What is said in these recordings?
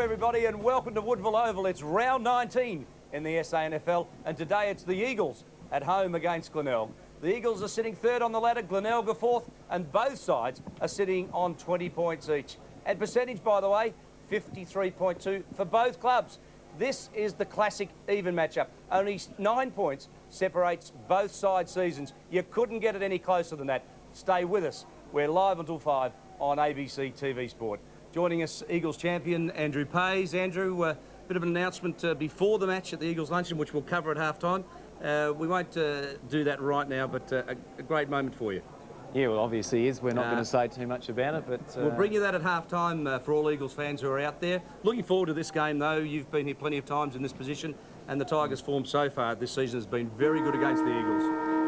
everybody, and welcome to Woodville Oval. It's round 19 in the SANFL, and today it's the Eagles at home against Glenelg. The Eagles are sitting third on the ladder, Glenelg are fourth, and both sides are sitting on 20 points each. And percentage, by the way, 53.2 for both clubs. This is the classic even matchup. Only 9 points separates both sides' seasons. You couldn't get it any closer than that. Stay with us. We're live until 5 on ABC TV Sport. Joining us, Eagles champion Andrew Pays. Andrew, bit of an announcement before the match at the Eagles luncheon, which we'll cover at half-time. We won't do that right now, but a great moment for you. Yeah, well, obviously is. We're not going to say too much about it, but... We'll bring you that at half-time for all Eagles fans who are out there. Looking forward to this game, though. You've been here plenty of times in this position, and the Tigers' form so far this season has been very good against the Eagles.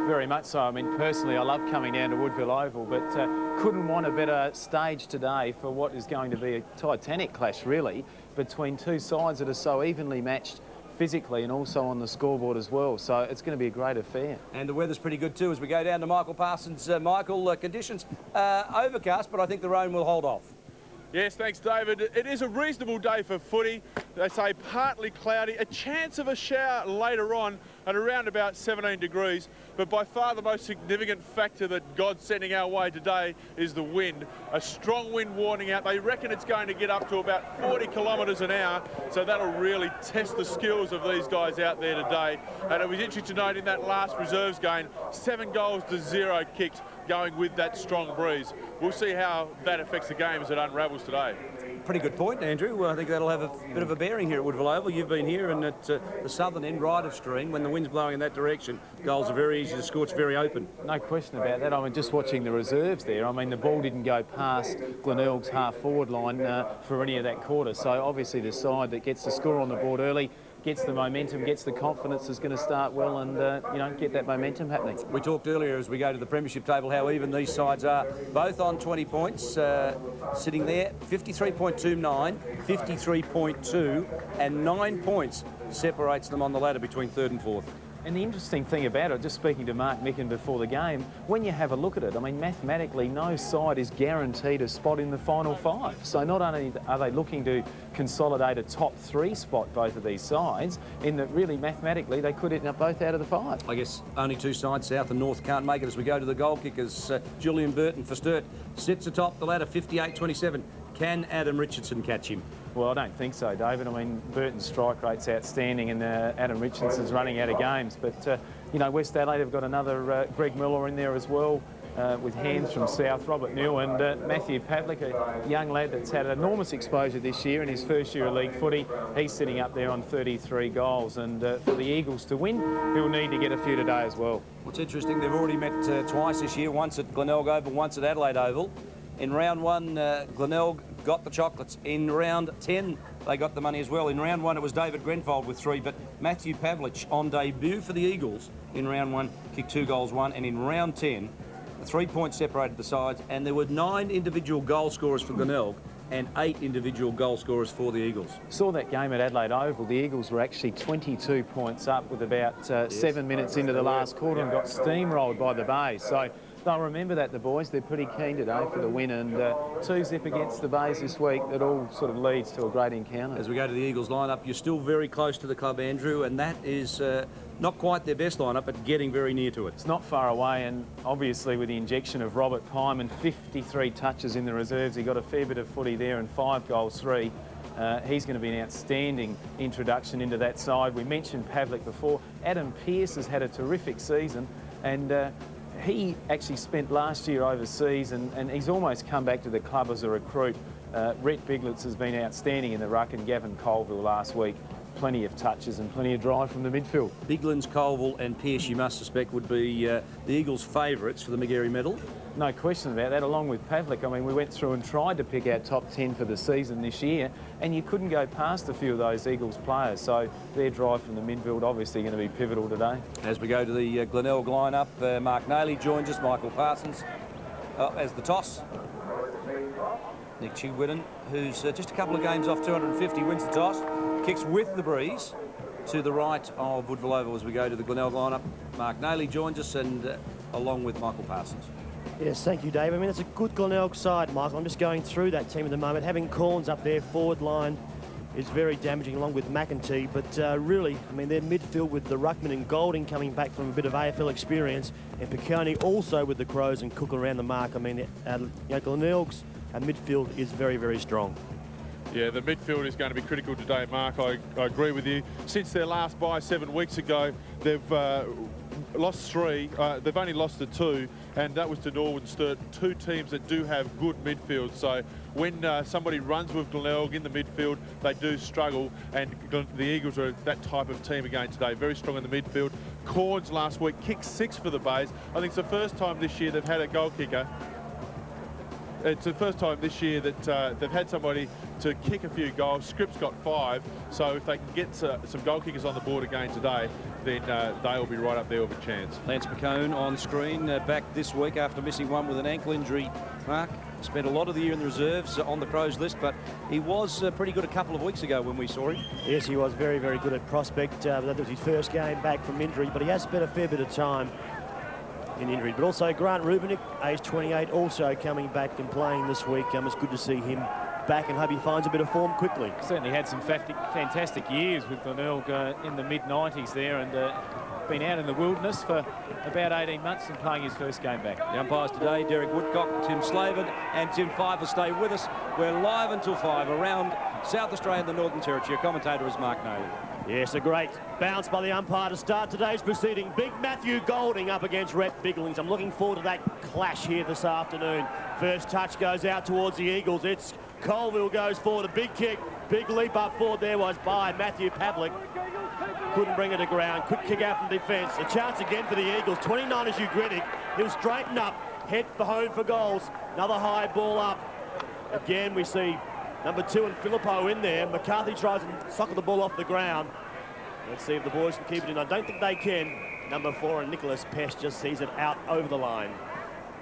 Very much so. I mean, personally, I love coming down to Woodville Oval, but couldn't want a better stage today for what is going to be a titanic clash, really, between two sides that are so evenly matched physically and also on the scoreboard as well. So it's going to be a great affair. And the weather's pretty good too as we go down to Michael Parsons. Michael, conditions overcast, but I think the rain will hold off. Yes, thanks, David. It is a reasonable day for footy. They say partly cloudy, a chance of a shower later on at around about 17 degrees. But by far the most significant factor that God's sending our way today is the wind. A strong wind warning out. They reckon it's going to get up to about 40 kilometres an hour. So that'll really test the skills of these guys out there today. And it was interesting to note in that last reserves game, 7 goals to 0 kicked, going with that strong breeze. We'll see how that affects the game as it unravels today. Pretty good point, Andrew. I think that'll have a bit of a bearing here at Woodville Oval. You've been here, and at the southern end, right of stream, when the wind's blowing in that direction, goals are very easy to score. It's very open. No question about that. I mean, just watching the reserves there, I mean, the ball didn't go past Glenelg's half-forward line for any of that quarter. So obviously the side that gets the score on the board early, gets the momentum, gets the confidence, is going to start well and, you know, get that momentum happening. We talked earlier as we go to the premiership table how even these sides are, both on 20 points, sitting there, 53.29, 53.2, and 9 points separates them on the ladder between third and fourth. And the interesting thing about it, just speaking to Mark Micken before the game, when you have a look at it, I mean, mathematically, no side is guaranteed a spot in the final 5. So not only are they looking to consolidate a top 3 spot, both of these sides, in that really mathematically they could end up both out of the 5. I guess only two sides, south and north, can't make it as we go to the goal kickers. Julian Burton for Sturt sits atop the ladder, 58-27. Can Adam Richardson catch him? Well, I don't think so, David. I mean, Burton's strike rate's outstanding and Adam Richardson's running out of games. But, you know, West Adelaide have got another Greg Miller in there as well, with hands from South, Robert New, and Matthew Pavlik, a young lad that's had enormous exposure this year in his first year of league footy. He's sitting up there on 33 goals. And for the Eagles to win, he'll need to get a few today as well. What's interesting, they've already met twice this year, once at Glenelg Oval, once at Adelaide Oval. In round 1, Glenelg got the chocolates. In round 10, they got the money as well. In round 1, it was David Grenfold with 3, but Matthew Pavlich, on debut for the Eagles, in round 1, kicked 2 goals, 1, and in round 10, 3 points separated the sides, and there were 9 individual goal scorers for Glenelg and 8 individual goal scorers for the Eagles. Saw that game at Adelaide Oval. The Eagles were actually 22 points up with about 7 minutes into the last quarter and got steamrolled by the Bays. So they'll remember that, the boys. They're pretty keen today for the win, and 2-zip against the Bays this week. That all sort of leads to a great encounter. As we go to the Eagles lineup, you're still very close to the club, Andrew, and that is not quite their best lineup, but getting very near to it. It's not far away, and obviously with the injection of Robert Pyman and 53 touches in the reserves, he got a fair bit of footy there and 5 goals, 3. He's going to be an outstanding introduction into that side. We mentioned Pavlik before. Adam Pearce has had a terrific season, and he actually spent last year overseas, and he's almost come back to the club as a recruit. Rhett Biglitz has been outstanding in the ruck, and Gavin Colville last week. Plenty of touches and plenty of drive from the midfield. Biglins, Colville and Pearce, you must suspect, would be the Eagles' favourites for the McGarry medal. No question about that, along with Pavlik. I mean, we went through and tried to pick our top 10 for the season this year, and you couldn't go past a few of those Eagles players. So their drive from the midfield obviously going to be pivotal today. As we go to the Glenelg lineup, Mark Nayley joins us, Michael Parsons as the toss. Nick Chigwidden, who's just a couple of games off 250, wins the toss, kicks with the breeze to the right of Woodville Oval as we go to the Glenelg lineup. Mark Nayley joins us, and along with Michael Parsons. Yes, thank you, Dave. I mean, it's a good Glenelg side, Michael. I'm just going through that team at the moment. Having Corns up there, forward line, is very damaging along with McEntee, but really, I mean, their midfield with the Ruckman and Golding coming back from a bit of AFL experience, and Piccone also with the Crows and Cook around the mark. I mean, Glenelg's midfield is very, very strong. Yeah, the midfield is going to be critical today, Mark. I agree with you. Since their last bye 7 weeks ago, they've lost 3. They've only lost the 2, and that was to Norwood Sturt, 2 teams that do have good midfield. So when somebody runs with Glenelg in the midfield, they do struggle, and the Eagles are that type of team again today. Very strong in the midfield. Corns last week kicked 6 for the Bays. I think it's the first time this year they've had a goal kicker. It's the first time this year that they've had somebody to kick a few goals. Scripps got 5, so if they can get some goal kickers on the board again today, then they'll be right up there with a chance. Lance Piccone on screen, back this week after missing one with an ankle injury. Mark spent a lot of the year in the reserves on the Crows list, but he was pretty good a couple of weeks ago when we saw him. Yes, he was very, very good at prospect. That was his first game back from injury, but he has spent a fair bit of time in injury. But also Grant Rubinick, age 28, also coming back and playing this week. It's good to see him back, and hope he finds a bit of form quickly. Certainly had some fantastic years with Glenelg in the mid-90s there, and been out in the wilderness for about 18 months and playing his first game back. The umpires today, Derek Woodcock, Tim Slavin and Tim Fiver stay with us. We're live until 5 around South Australia and the Northern Territory. Your commentator is Mark Naylor. Yes, a great bounce by the umpire to start today's proceeding. Big Matthew Golding up against Rhett Biglins. I'm looking forward to that clash here this afternoon. First touch goes out towards the Eagles. It's Colville goes forward. A big kick. Big leap up forward there was by Matthew Pavlik. Couldn't bring it to ground. Quick kick out from defence. A chance again for the Eagles. 29 is Ugritic. He'll straighten up. Head for home for goals. Another high ball up. Again, we see number 2 and Filippo in there. McCarthy tries to suckle the ball off the ground. Let's see if the boys can keep it in. I don't think they can. Number 4 and Nicholas Pesh just sees it out over the line.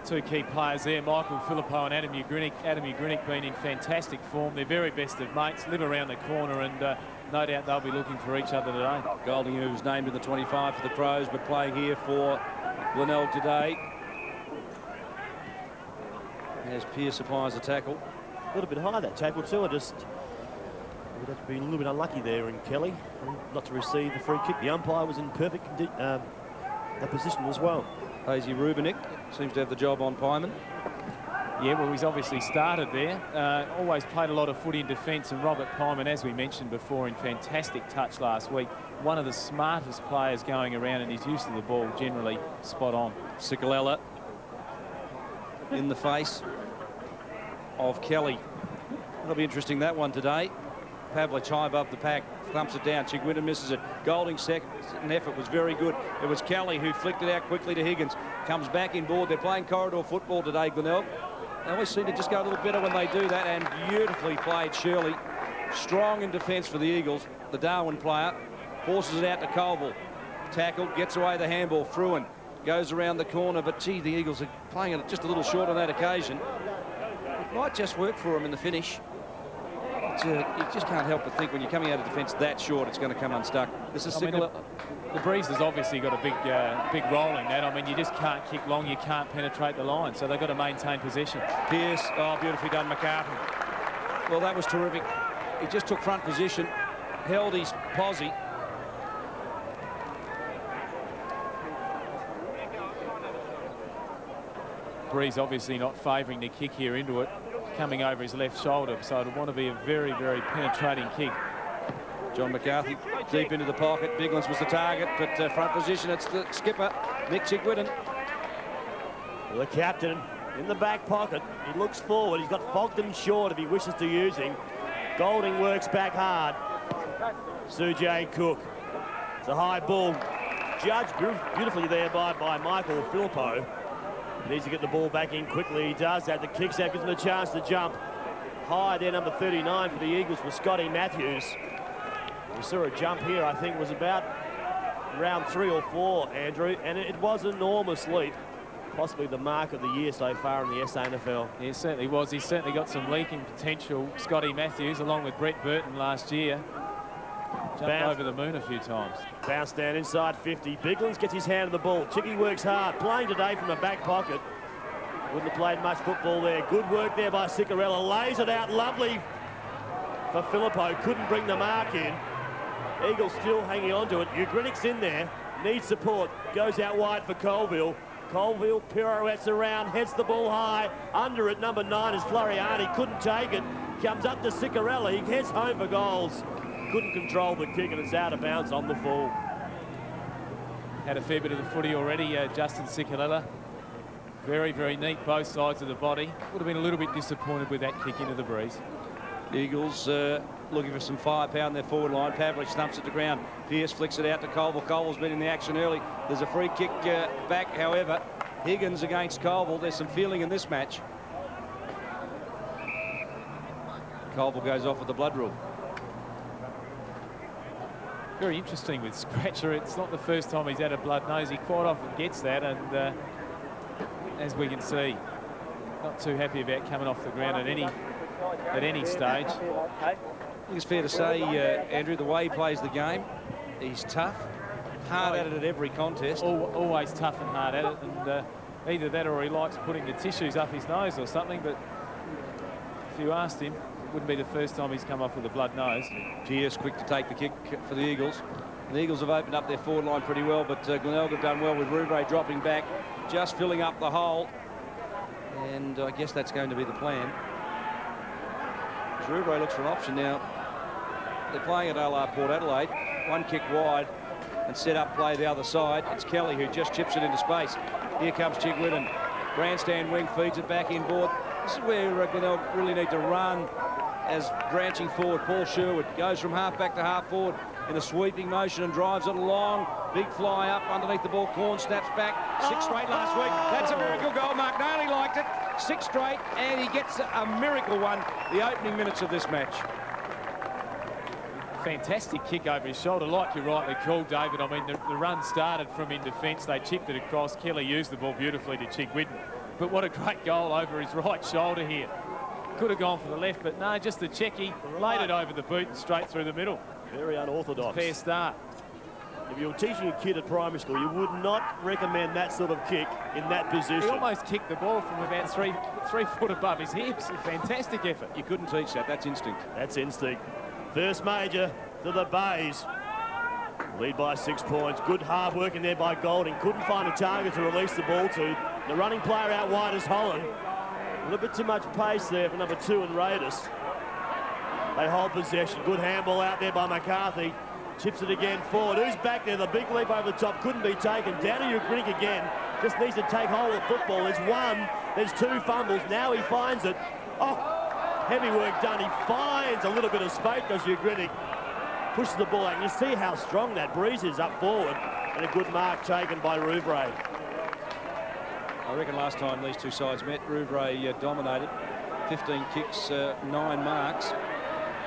2 key players there, Michael Filippo and Adam Ugritic. Adam Ugritic been in fantastic form. They're very best of mates, live around the corner, and no doubt they'll be looking for each other today. Golding, who was named in the 25 for the Crows, but playing here for Glenelg today. As Pearce applies the tackle. A little bit high, that tackle too. Would have been a little bit unlucky there in Kelly not to receive the free kick. The umpire was in perfect position as well. Hazy Rubinick seems to have the job on Pyman. Yeah, well, he's obviously started there. Always played a lot of footy in defence, and Robert Pyman, as we mentioned before, in fantastic touch last week. One of the smartest players going around, and his use of the ball generally spot on. Sikalella in the face of Kelly. It'll be interesting, that one today. Pavlich high above the pack, thumps it down. Chigwinna misses it. Golding's second effort was very good. It was Kelly who flicked it out quickly to Higgins. Comes back in board. They're playing corridor football today, Glenelg. They always seem to just go a little better when they do that, and beautifully played Shirley. Strong in defence for the Eagles. The Darwin player forces it out to Colville. Tackled, gets away the handball. Fruin goes around the corner, but gee, the Eagles are playing it just a little short on that occasion. It might just work for them in the finish. You just can't help but think when you're coming out of defence that short, it's going to come unstuck. This is the Breeze has obviously got a big role in that. I mean, you just can't kick long, you can't penetrate the line, so they've got to maintain possession. Pearce, oh, beautifully done, McCarthy. Well, that was terrific. He just took front position, held his posse. Breeze obviously not favouring the kick here into it, coming over his left shoulder, so it'll want to be a very, very penetrating kick. John McCarthy deep into the pocket. Biglins was the target, but front position, it's the skipper, Nick Chigwinna. The captain in the back pocket. He looks forward. He's got Fogden short if he wishes to use him. Golding works back hard. Sujay Cook. It's a high ball. Judged beautifully there by Michael Filippo. Needs to get the ball back in quickly. He does that. The kicks out, gives him a chance to jump. High there, number 39 for the Eagles was Scotty Matthews. We saw a jump here, I think, was about round 3 or 4, Andrew, and it was an enormous leap. Possibly the mark of the year so far in the SANFL. Yeah, it certainly was. He's certainly got some leaking potential. Scotty Matthews, along with Brett Burton last year. Jumped over the moon a few times. Bounce down inside 50. Biglins gets his hand on the ball. Chicky works hard. Playing today from the back pocket. Wouldn't have played much football there. Good work there by Sicarella. Lays it out. Lovely for Filippo. Couldn't bring the mark in. Eagles still hanging on to it. Ugrinic's in there. Needs support. Goes out wide for Colville. Colville pirouettes around, heads the ball high. Under it, number 9 is Floriani. Couldn't take it. Comes up to Ciccarelli. He heads home for goals. Couldn't control the kick, and it's out of bounds on the full. Had a fair bit of the footy already, Justin Ciccarelli. Very, very neat, both sides of the body. Would have been a little bit disappointed with that kick into the breeze. The Eagles looking for some firepower in their forward line. Pavlich stumps it to ground. Pearce flicks it out to Colville. Colville's been in the action early. There's a free kick back, however. Higgins against Colville. There's some feeling in this match. Colville goes off with the blood rule. Very interesting with Scratcher. It's not the first time he's had a blood nose. He quite often gets that, and as we can see, not too happy about coming off the ground at any stage. I think it's fair to say, Andrew, the way he plays the game, he's tough, hard at it at every contest. Always tough and hard at it, and either that or he likes putting the tissues up his nose or something, but if you asked him, it wouldn't be the first time he's come off with a blood nose. Pearce quick to take the kick for the Eagles. The Eagles have opened up their forward line pretty well, but Glenelg have done well with Rouvray dropping back, just filling up the hole, and I guess that's going to be the plan. Rouvray looks for an option now. They're playing at Port Adelaide. One kick wide and set up play the other side. It's Kelly who just chips it into space. Here comes Chigwidden. Grandstand wing feeds it back inboard. This is where Glenelg really need to run as branching forward. Paul Sherwood goes from half back to half forward in a sweeping motion and drives it along. Big fly up underneath the ball. Corn snaps back. 6 straight last week. That's a miracle goal. Mark Noley liked it. 6 straight, and he gets a miracle one the opening minutes of this match. Fantastic kick over his shoulder, like you rightly called, David. I mean, the run started from in defence. They chipped it across. Kelly used the ball beautifully to Chigwidden. But what a great goal over his right shoulder here. Could have gone for the left, but no, just the checky. Laid it over the boot and straight through the middle. Very unorthodox. Fair start. If you were teaching a kid at primary school, you would not recommend that sort of kick in that position. He almost kicked the ball from about three foot above his hips. A fantastic effort. You couldn't teach that. That's instinct. That's instinct. First major to the Bays. Lead by 6 points. Good hard work in there by Golding. Couldn't find a target to release the ball to. The running player out wide is Holland. A little bit too much pace there for number 2 and Raiders. They hold possession. Good handball out there by McCarthy. Chips it again forward. Who's back there? The big leap over the top couldn't be taken. Down to Ugrinik again. Just needs to take hold of the football. There's 1. There's 2 fumbles. Now he finds it. Oh, heavy work done. He finds a little bit of space because Ugrinik pushes the ball out. You see how strong that breeze is up forward. And a good mark taken by Rouvray. I reckon last time these two sides met, Rouvray dominated. 15 kicks, 9 marks.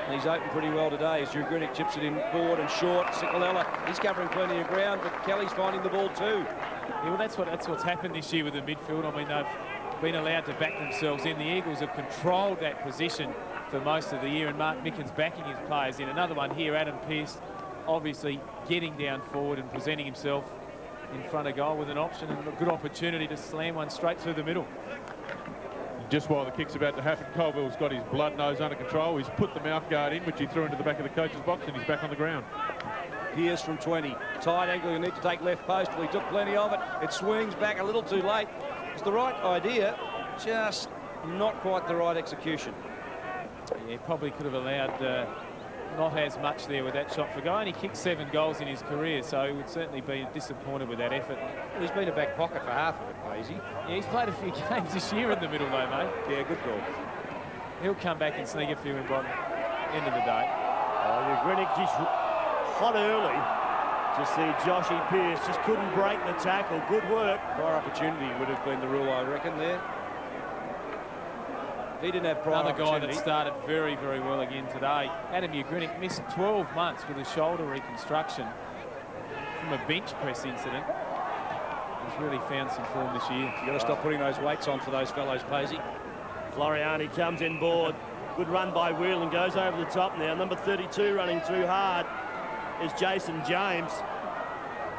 And he's opened pretty well today as Ugrinik chips it in forward and short. Ciccarelli, he's covering plenty of ground, but Kelly's finding the ball too. Yeah, well, that's what's happened this year with the midfield. I mean, they've been allowed to back themselves in. The Eagles have controlled that position for most of the year, and Mark Mickens backing his players in. Another one here, Adam Pearce, obviously getting down forward and presenting himself in front of goal with an option and a good opportunity to slam one straight through the middle. Just while the kick's about to happen, Colville's got his blood nose under control. He's put the mouth guard in, which he threw into the back of the coach's box, and he's back on the ground. Pearce from 20. Tight angle, you need to take left post. Well, he took plenty of it. It swings back a little too late. It's the right idea, just not quite the right execution. Yeah, probably could have allowed not as much there with that shot for goal. And he kicked 7 goals in his career, so he would certainly be disappointed with that effort. Well, he's been a back pocket for half of it, Paisy. Yeah, he's played a few games this year in the middle, though, mate. Yeah, good goal. He'll come back and sneak a few in by the end of the day. Oh, Ugrinik just hot early to see Joshy Pearce. Just couldn't break the tackle. Good work. Prior opportunity would have been the rule, I reckon, there. He didn't have prior Another guy that started very, very well again today. Adam Ugrinik missed 12 months with a shoulder reconstruction from a bench press incident. He's really found some form this year. You've got to stop putting those weights on for those fellows, Paisy. Floriani comes in board. Good run by Whelan, goes over the top now. Number 32 running too hard is Jason James.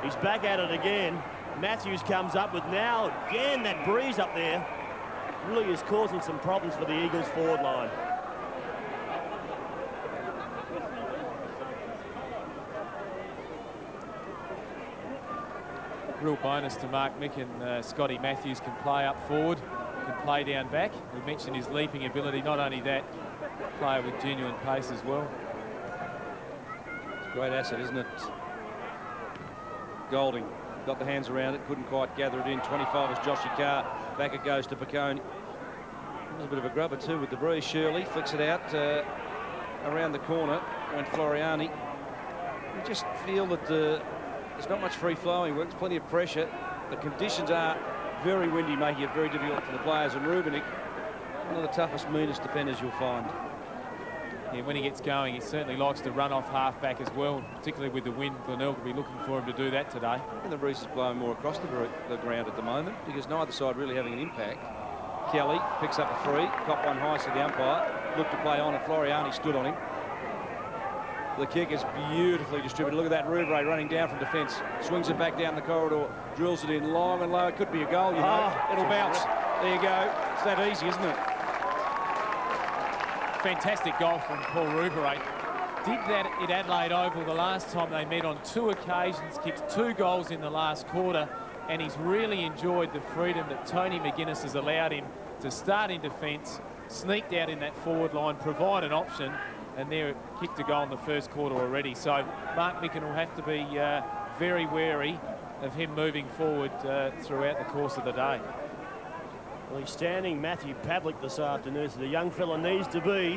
He's back at it again. Matthews comes up with now again that breeze up there. Really is causing some problems for the Eagles forward line. real bonus to Mark Mick and Scotty Matthews can play up forward, can play down back. We mentioned his leaping ability. Not only that, player with genuine pace as well. It's a great asset, isn't it? Golding got the hands around it, couldn't quite gather it in. 25 is Joshy Carr. Back it goes to Piccone. A bit of a grubber too with the breeze. Shirley flicks it out around the corner. Went Floriani. You just feel that there's not much free flowing work. There's plenty of pressure. The conditions are very windy, making it very difficult for the players. And Rubenik, one of the toughest, meanest defenders you'll find. Yeah, when he gets going, he certainly likes to run off half-back as well, particularly with the wind. Glenelg will be looking for him to do that today. And the breeze is blowing more across the ground at the moment because neither side really having an impact. Kelly picks up a free, caught one high to the umpire, looked to play on, and Floriani stood on him. The kick is beautifully distributed. Look at that, Rouvray running down from defence, swings it back down the corridor, drills it in long and low. It could be a goal, you know. It'll bounce. There you go. It's that easy, isn't it? Fantastic goal from Paul Rouvray. Did that at Adelaide Oval the last time they met on 2 occasions, kicked 2 goals in the last quarter, and he's really enjoyed the freedom that Tony McGuinness has allowed him to start in defence, sneaked out in that forward line, provide an option, and there it kicked a goal in the first quarter already. So Mark Micken will have to be very wary of him moving forward throughout the course of the day. Well, he's standing Matthew Pavlik this afternoon, so the young fella needs to be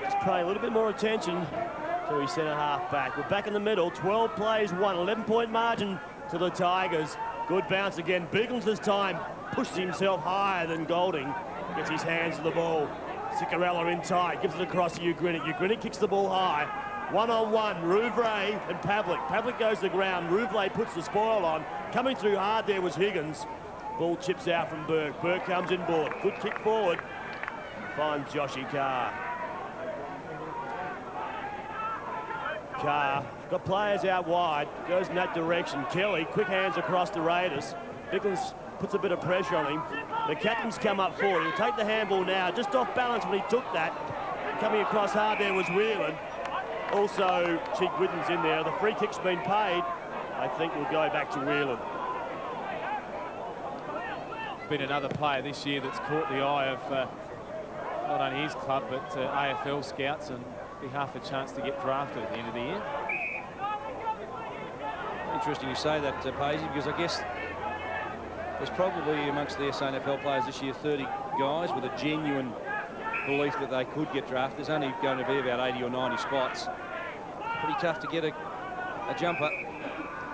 just paying a little bit more attention to his centre half back. We're back in the middle, 12 plays, 11-point margin to the Tigers. Good bounce again. Biggles this time pushes himself higher than Golding. Gets his hands to the ball. Cicarella in tight, gives it across to Ugrinik. Ugrinik kicks the ball high. One-on-one, Rouvray and Pavlik. Pavlik goes to the ground. Rouvray puts the spoil on. Coming through hard there was Higgins. Ball chips out from Burke. Burke comes in board. Good kick forward. Finds Joshy Carr. Carr got players out wide. Goes in that direction. Kelly, quick hands across the Raiders. Bickles puts a bit of pressure on him. The captain's come up forward. He'll take the handball now. Just off balance when he took that. Coming across hard there was Whelan. Also, Cheek Whitten's in there. The free kick's been paid. I think we'll go back to Whelan. Been another player this year that's caught the eye of not only his club but AFL scouts, and be half a chance to get drafted at the end of the year. Interesting you say that, Paisley, because I guess there's probably amongst the SANFL players this year 30 guys with a genuine belief that they could get drafted. There's only going to be about 80 or 90 spots. Pretty tough to get a jumper.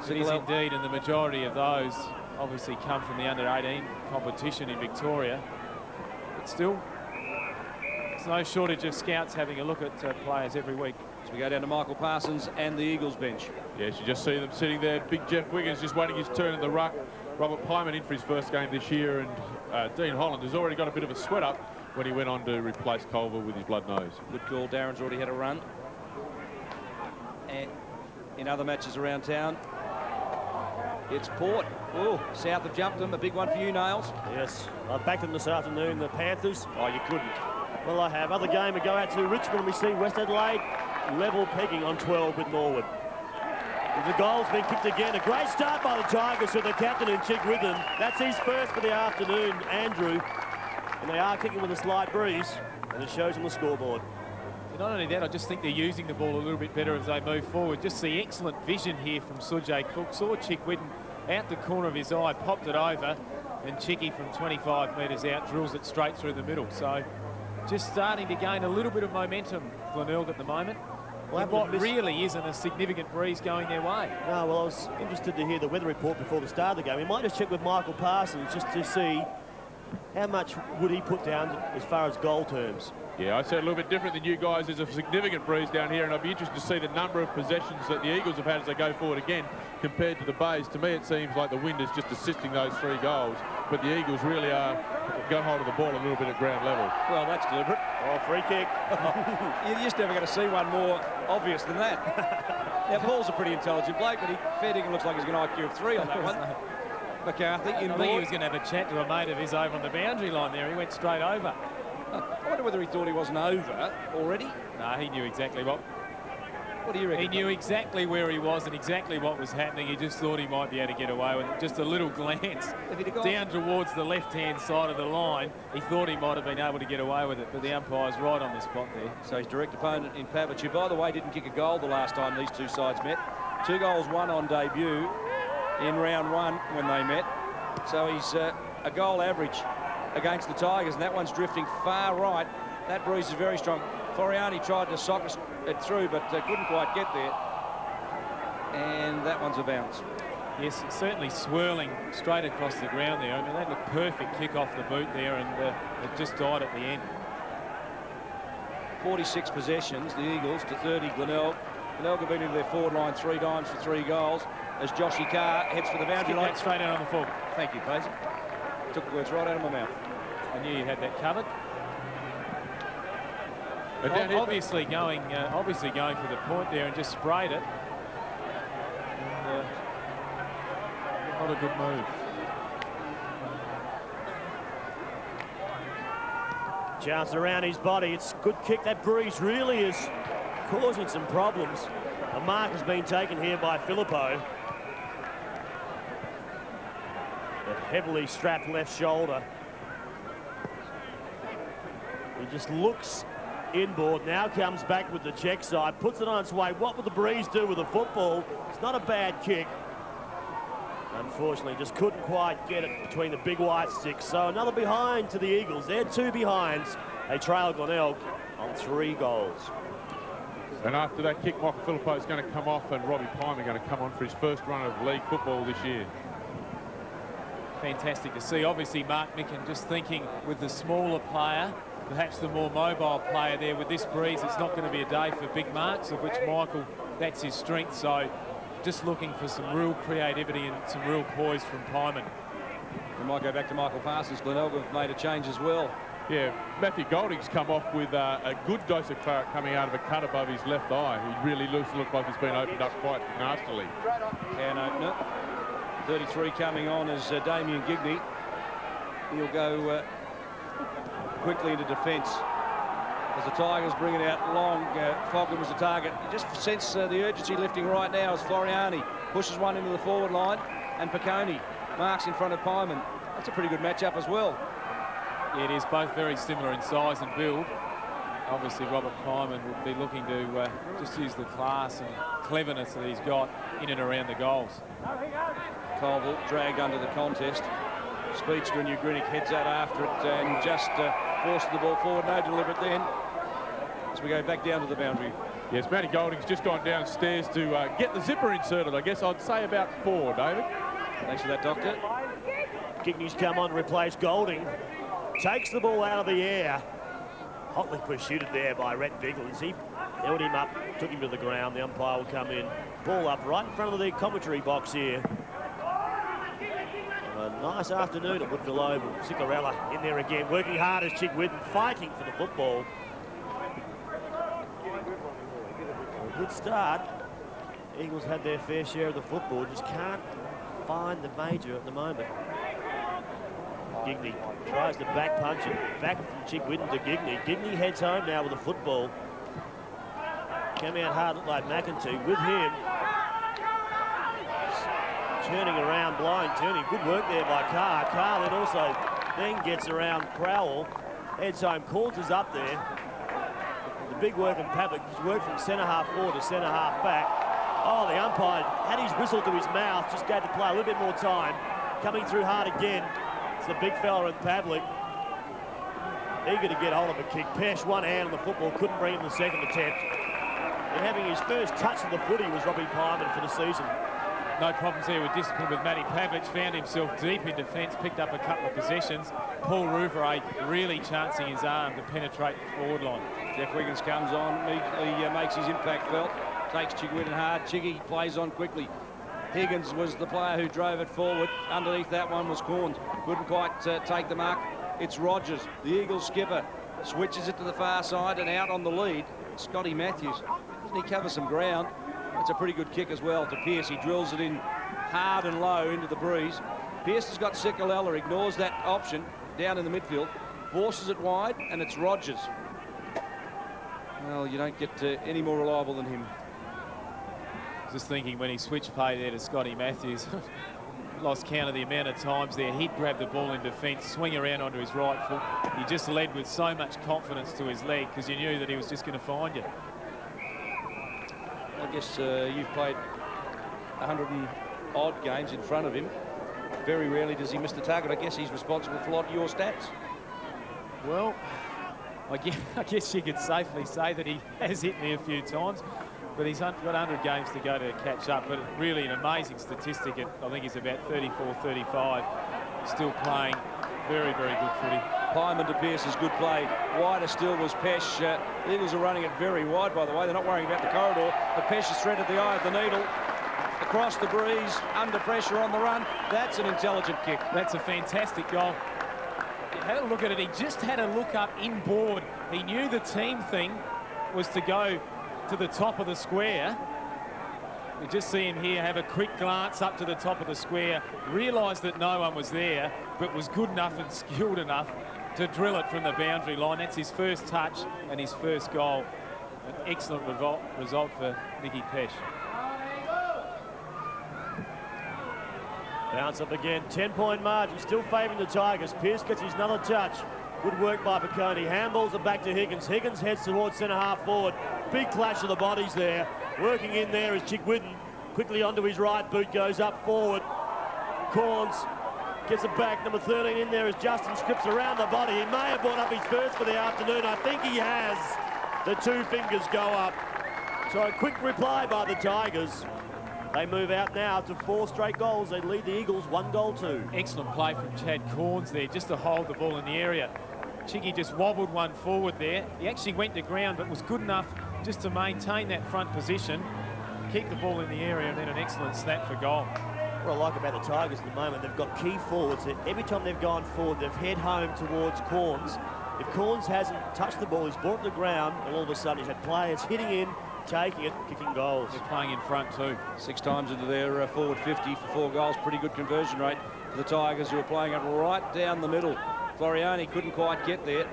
It is indeed, and the majority of those obviously come from the under-18 competition in Victoria. But still, there's no shortage of scouts having a look at players every week. So we go down to Michael Parsons and the Eagles bench. Yes, you just see them sitting there. Big Jeff Wiggins just waiting his turn in the ruck. Robert Pyman in for his first game this year, and Dean Holland has already got a bit of a sweat up when he went on to replace Culver with his blood nose. Good call. Darren's already had a run. And in other matches around town, it's Port. Oh, South have jumped them. A big one for you, Nails. Yes, I've backed them this afternoon, the Panthers. Oh, you couldn't. Well, I have. Other game, we go out to Richmond. We see West Adelaide level pegging on 12 with Norwood. The goal's been kicked again. A great start by the Tigers to the captain and Chick with them. That's his first for the afternoon, Andrew. And they are kicking with a slight breeze, and it shows on the scoreboard. Not only that, I just think they're using the ball a little bit better as they move forward. Just the excellent vision here from Sujay Cook. Saw Chick Whitten out the corner of his eye, popped it over, and Chicky from 25 metres out drills it straight through the middle. So just starting to gain a little bit of momentum, Glenelg, at the moment. Well, what really isn't a significant breeze going their way. No, well, I was interested to hear the weather report before the start of the game. We might just check with Michael Parsons just to see how much would he put down as far as goal terms. Yeah, I said a little bit different than you guys. There's a significant breeze down here, and I'd be interested to see the number of possessions that the Eagles have had as they go forward again compared to the Bays. To me, it seems like the wind is just assisting those 3 goals, but the Eagles really are got hold of the ball a little bit at ground level. Well, that's deliberate. Oh, free kick. You're just never going to see one more obvious than that. Now, Paul's a pretty intelligent bloke, but fair dinkum looks like he's got an IQ of 3 on that one. McCarthy in I think he was going to have a chat to a mate of his over on the boundary line there. He went straight over. I wonder whether he thought he wasn't over already. No, he knew exactly what What do you reckon? He knew exactly where he was and exactly what was happening. He just thought he might be able to get away with it. Just a little glance down towards the left-hand side of the line. He thought he might have been able to get away with it, but the umpire's right on the spot there. So his direct opponent in Pavic, who, by the way, didn't kick a goal the last time these two sides met. 2 goals, 1 on debut in round 1 when they met. So he's a goal average against the Tigers, and that one's drifting far right. That breeze is very strong. Floriani tried to sock it through, but couldn't quite get there. And that one's a bounce. Yes, it's certainly swirling straight across the ground there. I mean, that looked perfect kick off the boot there, and it just died at the end. 46 possessions, the Eagles to 30, Glenelg. Glenelg have been into their forward line 3 times for 3 goals as Joshy Carr heads for the boundary line. Straight out on the full. Thank you, Paisley. Took the words right out of my mouth. I knew you had that covered. Obviously going for the point there and just sprayed it. And, not a good move. Chance around his body. It's a good kick. That breeze really is causing some problems. A mark has been taken here by Filippo. A heavily strapped left shoulder. He just looks inboard, now comes back with the check side, puts it on its way. What will the breeze do with the football? It's not a bad kick. Unfortunately, just couldn't quite get it between the big white sticks. So another behind to the Eagles. They're 2 behinds. They trail Glenelg on 3 goals. And after that kick, Michael Filippo is going to come off, and Robbie Pine are going to come on for his first run of league football this year. Fantastic to see. Obviously, Mark Micken just thinking with the smaller player, perhaps the more mobile player there with this breeze, it's not going to be a day for big marks, of which Michael, that's his strength. So just looking for some real creativity and some real poise from Pyman. We might go back to Michael Parsons. Glenelg have made a change as well. Yeah, Matthew Golding's come off with a good dose of claret coming out of a cut above his left eye. He really looks like he's been opened up quite nastily. Can opener. 33 coming on as Damien Gigney. He'll go quickly into defence as the Tigers bring it out long. Fogland was the target. You just sense the urgency lifting right now as Floriani pushes one into the forward line, and Piccone marks in front of Pyman. That's a pretty good matchup as well. Yeah, it is, both very similar in size and build. Obviously, Robert Pyman will be looking to just use the class and cleverness that he's got in and around the goals. Colville dragged under the contest. Speedster and Ugrinik heads out after it and just forced the ball forward. No deliberate then. As we go back down to the boundary. Yes, Matty Golding's just gone downstairs to get the zipper inserted. I guess I'd say about 4, David. Thanks for that, Doctor. Gigney's come on to replace Golding. Takes the ball out of the air. Hotly pursued there by Rhett Biggles. He held him up, took him to the ground. The umpire will come in. Ball up right in front of the commentary box here. A nice afternoon at Woodville Oval. Ciccarella in there again, working hard as Chigwidden, fighting for the football. A good start. Eagles had their fair share of the football, just can't find the major at the moment. Gigney tries to back punch it back from Chigwidden to Gigney. Gigney heads home now with the football. Came out hard, looked like McEntee with him. Turning around, blind turning. Good work there by Carr. Carr then gets around Crowell. Heads home, Corns is up there. The big work in Pavic. He's worked from centre half forward to centre half back. Oh, the umpire had his whistle to his mouth, just gave the play a little bit more time. Coming through hard again. It's the big fella in Pavlik. Eager to get hold of a kick. Pesh, one hand on the football, couldn't bring him the second attempt. And having his first touch of the footy was Robbie Pyman for the season. No problems there with discipline with Matty Pavlich. Found himself deep in defence, picked up a couple of possessions. Paul Rouvray really chancing his arm to penetrate the forward line. Jeff Wiggins comes on, immediately makes his impact felt. Takes Chigwidden hard. Chiggy plays on quickly. Higgins was the player who drove it forward. Underneath that one was Corns. Couldn't quite take the mark. It's Rogers, the Eagles skipper, switches it to the far side and out on the lead. Scotty Matthews. Doesn't he cover some ground? That's a pretty good kick as well to Pearce. He drills it in hard and low into the breeze. Pearce has got Ciccarella, ignores that option down in the midfield, forces it wide, and it's Rogers. Well, you don't get any more reliable than him. Just thinking when he switched play there to Scotty Matthews, lost count of the amount of times there. He'd grab the ball in defence, swing around onto his right foot. He just led with so much confidence to his leg because you knew that he was just going to find you. I guess you've played 100 and odd games in front of him. Very rarely does he miss the target. I guess he's responsible for a lot of your stats. Well, I guess you could safely say that he has hit me a few times, but he's got 100 games to go to catch up. But really an amazing statistic. I think he's about 34, 35, still playing very, very good footy. Pyman to Pearce is good play. Wider still was Pesh. The Eagles are running it very wide, by the way. They're not worrying about the corridor. But Pesh has threaded the eye of the needle. Across the breeze, under pressure on the run. That's an intelligent kick. That's a fantastic goal. Had a look at it. He just had a look up inboard. He knew the team thing was to go to the top of the square. You just see him here have a quick glance up to the top of the square, realised that no one was there, but was good enough and skilled enough to drill it from the boundary line. That's his first touch and his first goal. An excellent result for Nicky Pesh. Bounce up again, 10-point margin, still favouring the Tigers. Pearce gets his another touch. Good work by Piccone. Handballs it back to Higgins. Higgins heads towards centre-half forward. Big clash of the bodies there. Working in there is Chigwidden. Quickly onto his right boot, goes up forward. Corns gets it back. Number 13 in there is Justin Scripps around the body. He may have brought up his first for the afternoon. I think he has. The two fingers go up. So a quick reply by the Tigers. They move out now to 4 straight goals. They lead the Eagles 1-2. Excellent play from Chad Corns there, just to hold the ball in the area. Chiggy just wobbled one forward there. He actually went to ground, but was good enough just to maintain that front position, keep the ball in the area, and then an excellent snap for goal. What I like about the Tigers at the moment, they've got key forwards that every time they've gone forward, they've head home towards Corns. If Corns hasn't touched the ball, he's brought it to the ground, and all of a sudden he's had players hitting in, taking it, kicking goals. They're playing in front too. 6 times into their forward 50 for 4 goals. Pretty good conversion rate for the Tigers, who are playing it right down the middle. Floriani couldn't quite get there.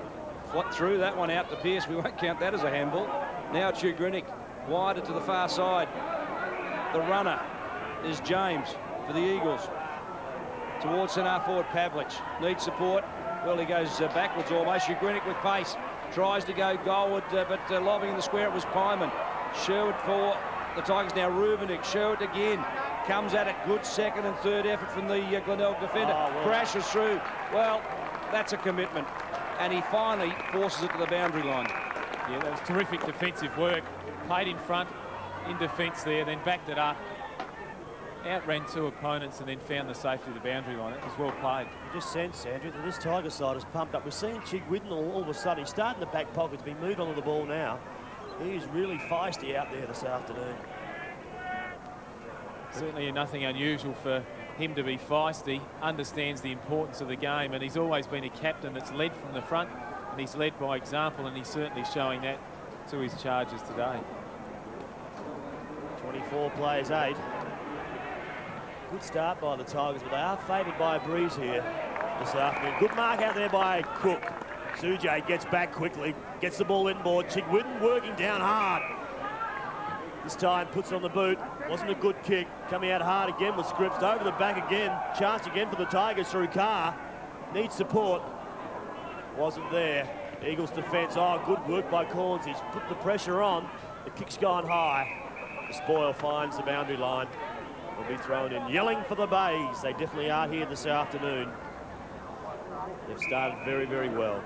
Threw that one out to Pearce. We won't count that as a handball. Now Chugrinik wider to the far side. The runner is James for the Eagles. Towards centre forward, Pavlich needs support. Well, he goes backwards almost. Chugrinik with pace. Tries to go goalward, but lobbing in the square, it was Pyman. Sherwood for the Tigers now. Rubenik, Sherwood again. Comes at it. Good second and third effort from the Glenelg defender. Crashes through. Well, that's a commitment. And he finally forces it to the boundary line. Yeah, that was terrific defensive work. Played in front, in defence there, then backed it up. Outran 2 opponents and then found the safety of the boundary line. It was well played. You just sense, Andrew, that this Tiger side is pumped up. We're seeing Chigwidden all of a sudden. He's starting the back pocket to be moved onto the ball now. He's really feisty out there this afternoon. Certainly nothing unusual for him to be feisty. Understands the importance of the game, and he's always been a captain that's led from the front, and he's led by example, and he's certainly showing that to his charges today. 24 plays 8. Good start by the Tigers, but they are favoured by a breeze here this afternoon. Good mark out there by Cook. Sujay gets back quickly, gets the ball inboard. Chigwidden working down hard. This time puts it on the boot. Wasn't a good kick. Coming out hard again with Scripps. Over the back again. Chance again for the Tigers through Carr. Needs support. Wasn't there. Eagles defence. Oh, good work by Corns. He's put the pressure on. The kick's gone high. The spoil finds the boundary line. Will be thrown in. Yelling for the Bays. They definitely are here this afternoon. They've started very, very well.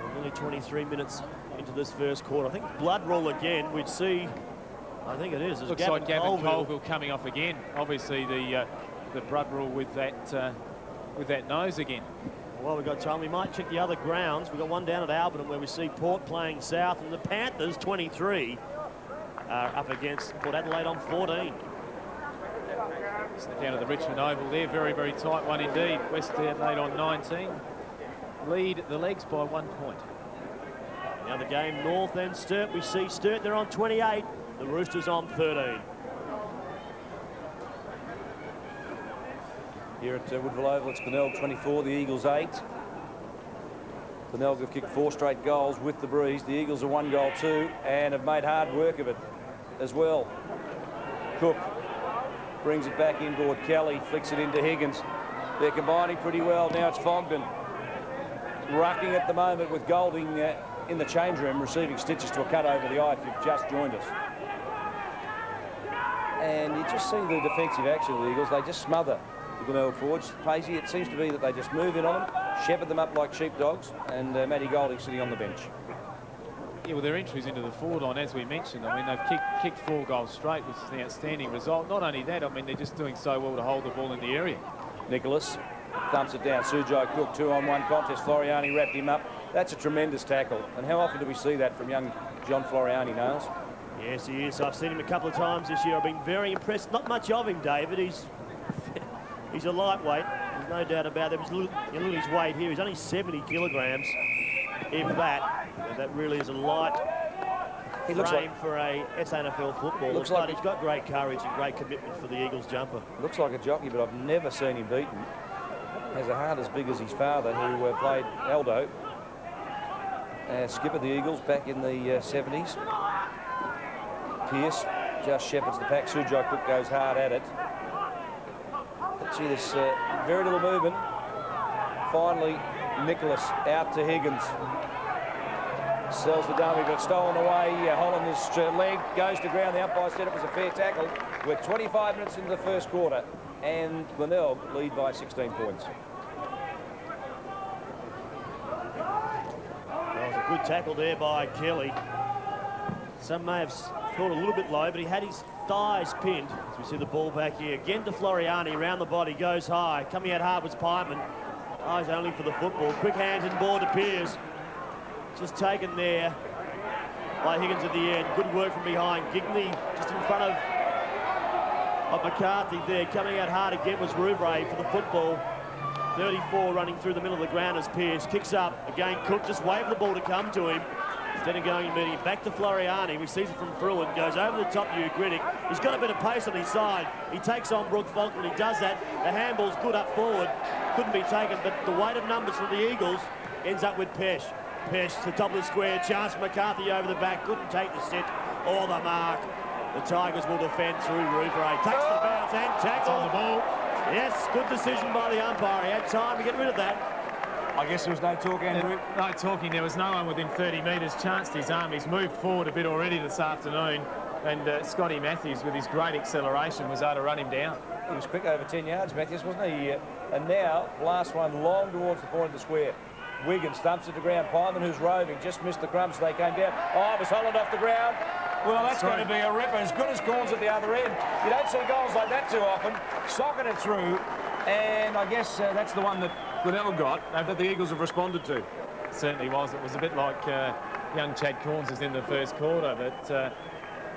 We're nearly 23 minutes into this first quarter. I think blood rule again. We'd see. I think it is. Looks like Gavin Colville coming off again. Obviously the blood rule with that nose again. Well, we've got time. We might check the other grounds. We've got one down at Albertson where we see Port playing south, and the Panthers 23 are up against Port Adelaide on 14. Down at the Richmond Oval there, very, very tight one indeed. West Adelaide on 19. Lead the Legs by 1 point. Now the game, North and Sturt. We see Sturt, they're on 28. The Roosters on 13. Here at Woodville Oval, it's Glenelg 24, the Eagles 8. Glenelg have kicked 4 straight goals with the breeze. The Eagles are 1 goal too and have made hard work of it as well. Cook brings it back inboard. Kelly flicks it into Higgins. They're combining pretty well. Now it's Fogden. Rucking at the moment with Golding in the change room, receiving stitches to a cut over the eye if you've just joined us. And you just see the defensive action of the Eagles. They just smother the Glenelg forwards. Paisley, it seems to be that they just move in on them, shepherd them up like sheepdogs, and Matty Golding sitting on the bench. Yeah, well, their entries into the forward line, as we mentioned, I mean, they've kicked 4 goals straight, which is an outstanding result. Not only that, I mean, they're just doing so well to hold the ball in the area. Nicholas thumps it down. Sujai Cook, 2-on-1 contest. Floriani wrapped him up. That's a tremendous tackle. And how often do we see that from young John Floriani, Nails? Yes, he is. I've seen him a couple of times this year. I've been very impressed. Not much of him, David. He's a lightweight. There's no doubt about it. Look at his weight here. He's only 70 kilograms, if that. And that really is a light frame for a SANFL football. Looks like he's got great courage and great commitment for the Eagles jumper. Looks like a jockey, but I've never seen him beaten. Has a heart as big as his father, who played Aldo. Skipper the Eagles back in the 70s. Pearce just shepherds the pack. Sujai Cook goes hard at it. But gee, there's very little movement. Finally, Nicholas out to Higgins. Sells the dummy, but stolen away. Hollander's leg goes to ground. The umpire said it was a fair tackle. We're 25 minutes into the first quarter, and Glenelg lead by 16 points. That was a good tackle there by Kelly. Some may have thought a little bit low, but he had his thighs pinned. As we see the ball back here. Again to Floriani, round the body, goes high. Coming out hard was Pyman. Eyes only for the football. Quick hands and ball to Pearce. Just taken there by Higgins at the end. Good work from behind. Gigney just in front of McCarthy there. Coming out hard again was Rouvray for the football. 34 running through the middle of the ground as Pearce kicks up. Again, Cook just waved the ball to come to him. Instead of going immediately back to Floriani, we sees it from Fruin, goes over the top to Ugritic. He's got a bit of pace on his side. He takes on Brooke Falk. When he does that, the handball's good up forward. Couldn't be taken, but the weight of numbers for the Eagles ends up with Pesh. Pesh to the top of the square. Chance for McCarthy over the back. Couldn't take the sit or the mark. The Tigers will defend through Rouvray. Takes the bounce and tackle on the ball. Yes, good decision by the umpire. He had time to get rid of that. I guess there was no talk, Andrew. No talking. There was no one within 30 metres. Chanced his arm. He's moved forward a bit already this afternoon. And Scotty Matthews, with his great acceleration, was able to run him down. He was quick over 10 yards, Matthews, wasn't he? And now, last one long towards the point of the square. Wiggins thumps it to ground. Pyman, who's roving, just missed the crumbs. They came down. Oh, it was Holland off the ground. Well, that's going to be a ripper. As good as Corns at the other end. You don't see goals like that too often. Socking it through. And I guess that's the one that Glenelg got, that the Eagles have responded to. Certainly was. It was a bit like young Chad Corns is in the first quarter, but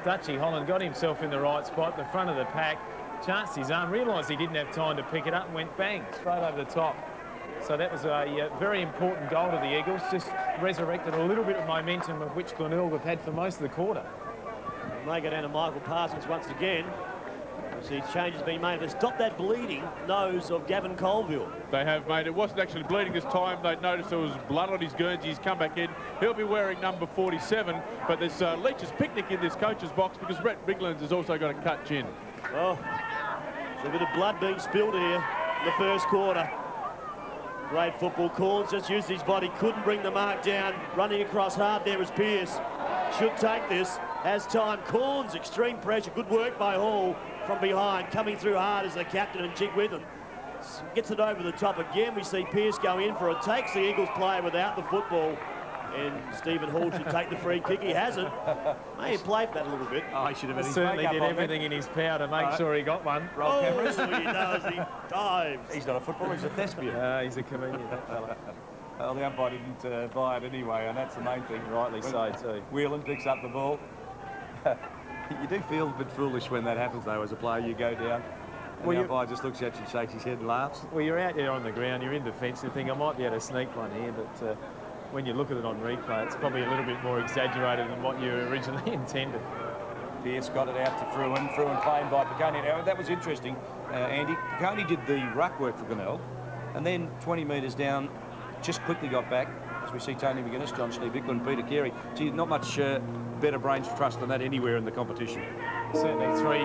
Dutchy Holland got himself in the right spot, the front of the pack, chanced his arm, realised he didn't have time to pick it up and went bang, straight over the top. So that was a very important goal to the Eagles, just resurrected a little bit of momentum of which Glenelg have had for most of the quarter. And they go down to Michael Parsons once again. See, changes being made to stop that bleeding nose of Gavin Colville. They have, made. It wasn't actually bleeding this time. They noticed there was blood on his Guernsey. He's come back in. He'll be wearing number 47, but there's Leach's picnic in this coach's box because Rhett Biglands has also got a cut chin. Oh, there's a bit of blood being spilled here in the first quarter. Great football. Corns just used his body, couldn't bring the mark down. Running across hard there is Pearce. Should take this. Has time. Corns, extreme pressure. Good work by Hall from behind. Coming through hard as the captain and jig with him. Gets it over the top again. We see Pearce go in for it. Takes the Eagles player without the football. And Stephen Hall should take the free kick. He hasn't. May have played that a little bit. Oh, he should have. Certainly did everything in his power to make sure he got one. Roll cameras. He does. He dives. He's not a footballer, he's a thespian. He's a comedian, that fella. Well, the umpire didn't buy it anyway, and that's the main thing. Rightly so, too. Whelan picks up the ball. You do feel a bit foolish when that happens, though, as a player. You go down, and the umpire just looks at you, shakes his head and laughs. Well, you're out there on the ground, you're in defence, you think, I might be able to sneak one here, but when you look at it on replay, it's probably a little bit more exaggerated than what you originally intended. Pearce got it out to Fruin. Fruin claimed by Piccone. Now, that was interesting, Andy. Piccone did the ruck work for Glenelg, and then 20 metres down, just quickly got back as we see Tony McGuinness, John Schneebickler and Peter Carey. Gee, not much better brains trust than that anywhere in the competition. Certainly 3.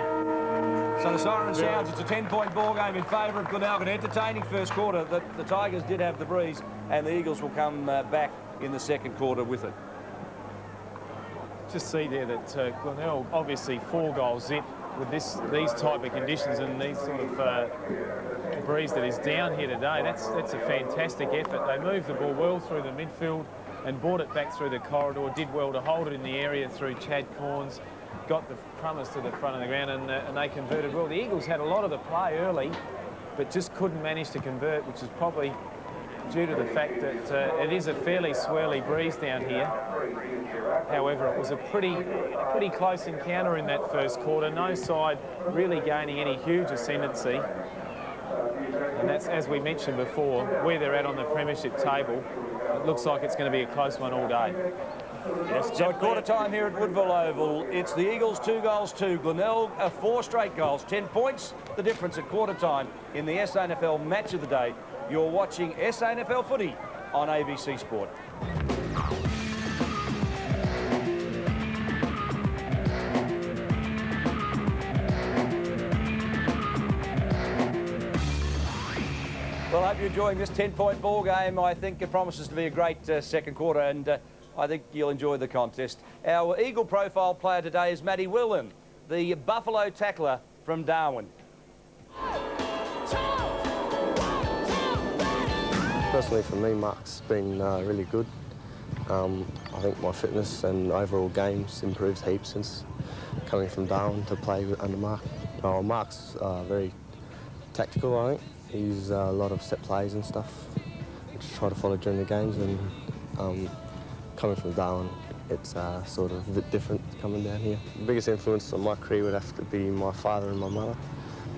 So the siren sounds. It's a 10-point ball game in favour of Glenelg. An entertaining first quarter. The Tigers did have the breeze, and the Eagles will come back in the second quarter with it. Just see there that Glenelg, obviously 4 goals zip with these type of conditions and these sort of breeze that is down here today. That's a fantastic effort. They moved the ball well through the midfield and brought it back through the corridor. Did well to hold it in the area through Chad Corns. Got the Crummers to the front of the ground, and they converted well. The Eagles had a lot of the play early, but just couldn't manage to convert, which is probably due to the fact that it is a fairly swirly breeze down here. However, it was a pretty close encounter in that first quarter. No side really gaining any huge ascendancy. And that's, as we mentioned before, where they're at on the premiership table. It looks like it's going to be a close one all day. Yes, so at quarter time here at Woodville Oval, it's the Eagles 2 goals to Glenelg, 4 straight goals, 10 points. The difference at quarter time in the SANFL match of the day. You're watching SANFL footy on ABC Sport. Well, I hope you're enjoying this 10-point ball game. I think it promises to be a great second quarter, and I think you'll enjoy the contest. Our Eagle profile player today is Matty Willen, the Buffalo tackler from Darwin. Personally, for me, Mark's been really good. I think my fitness and overall game's improved heaps since coming from Darwin to play under Mark. Mark's very tactical, I think. He's a lot of set plays and stuff, which I try to follow during the games. And coming from Darwin, it's sort of a bit different coming down here. The biggest influence on my career would have to be my father and my mother.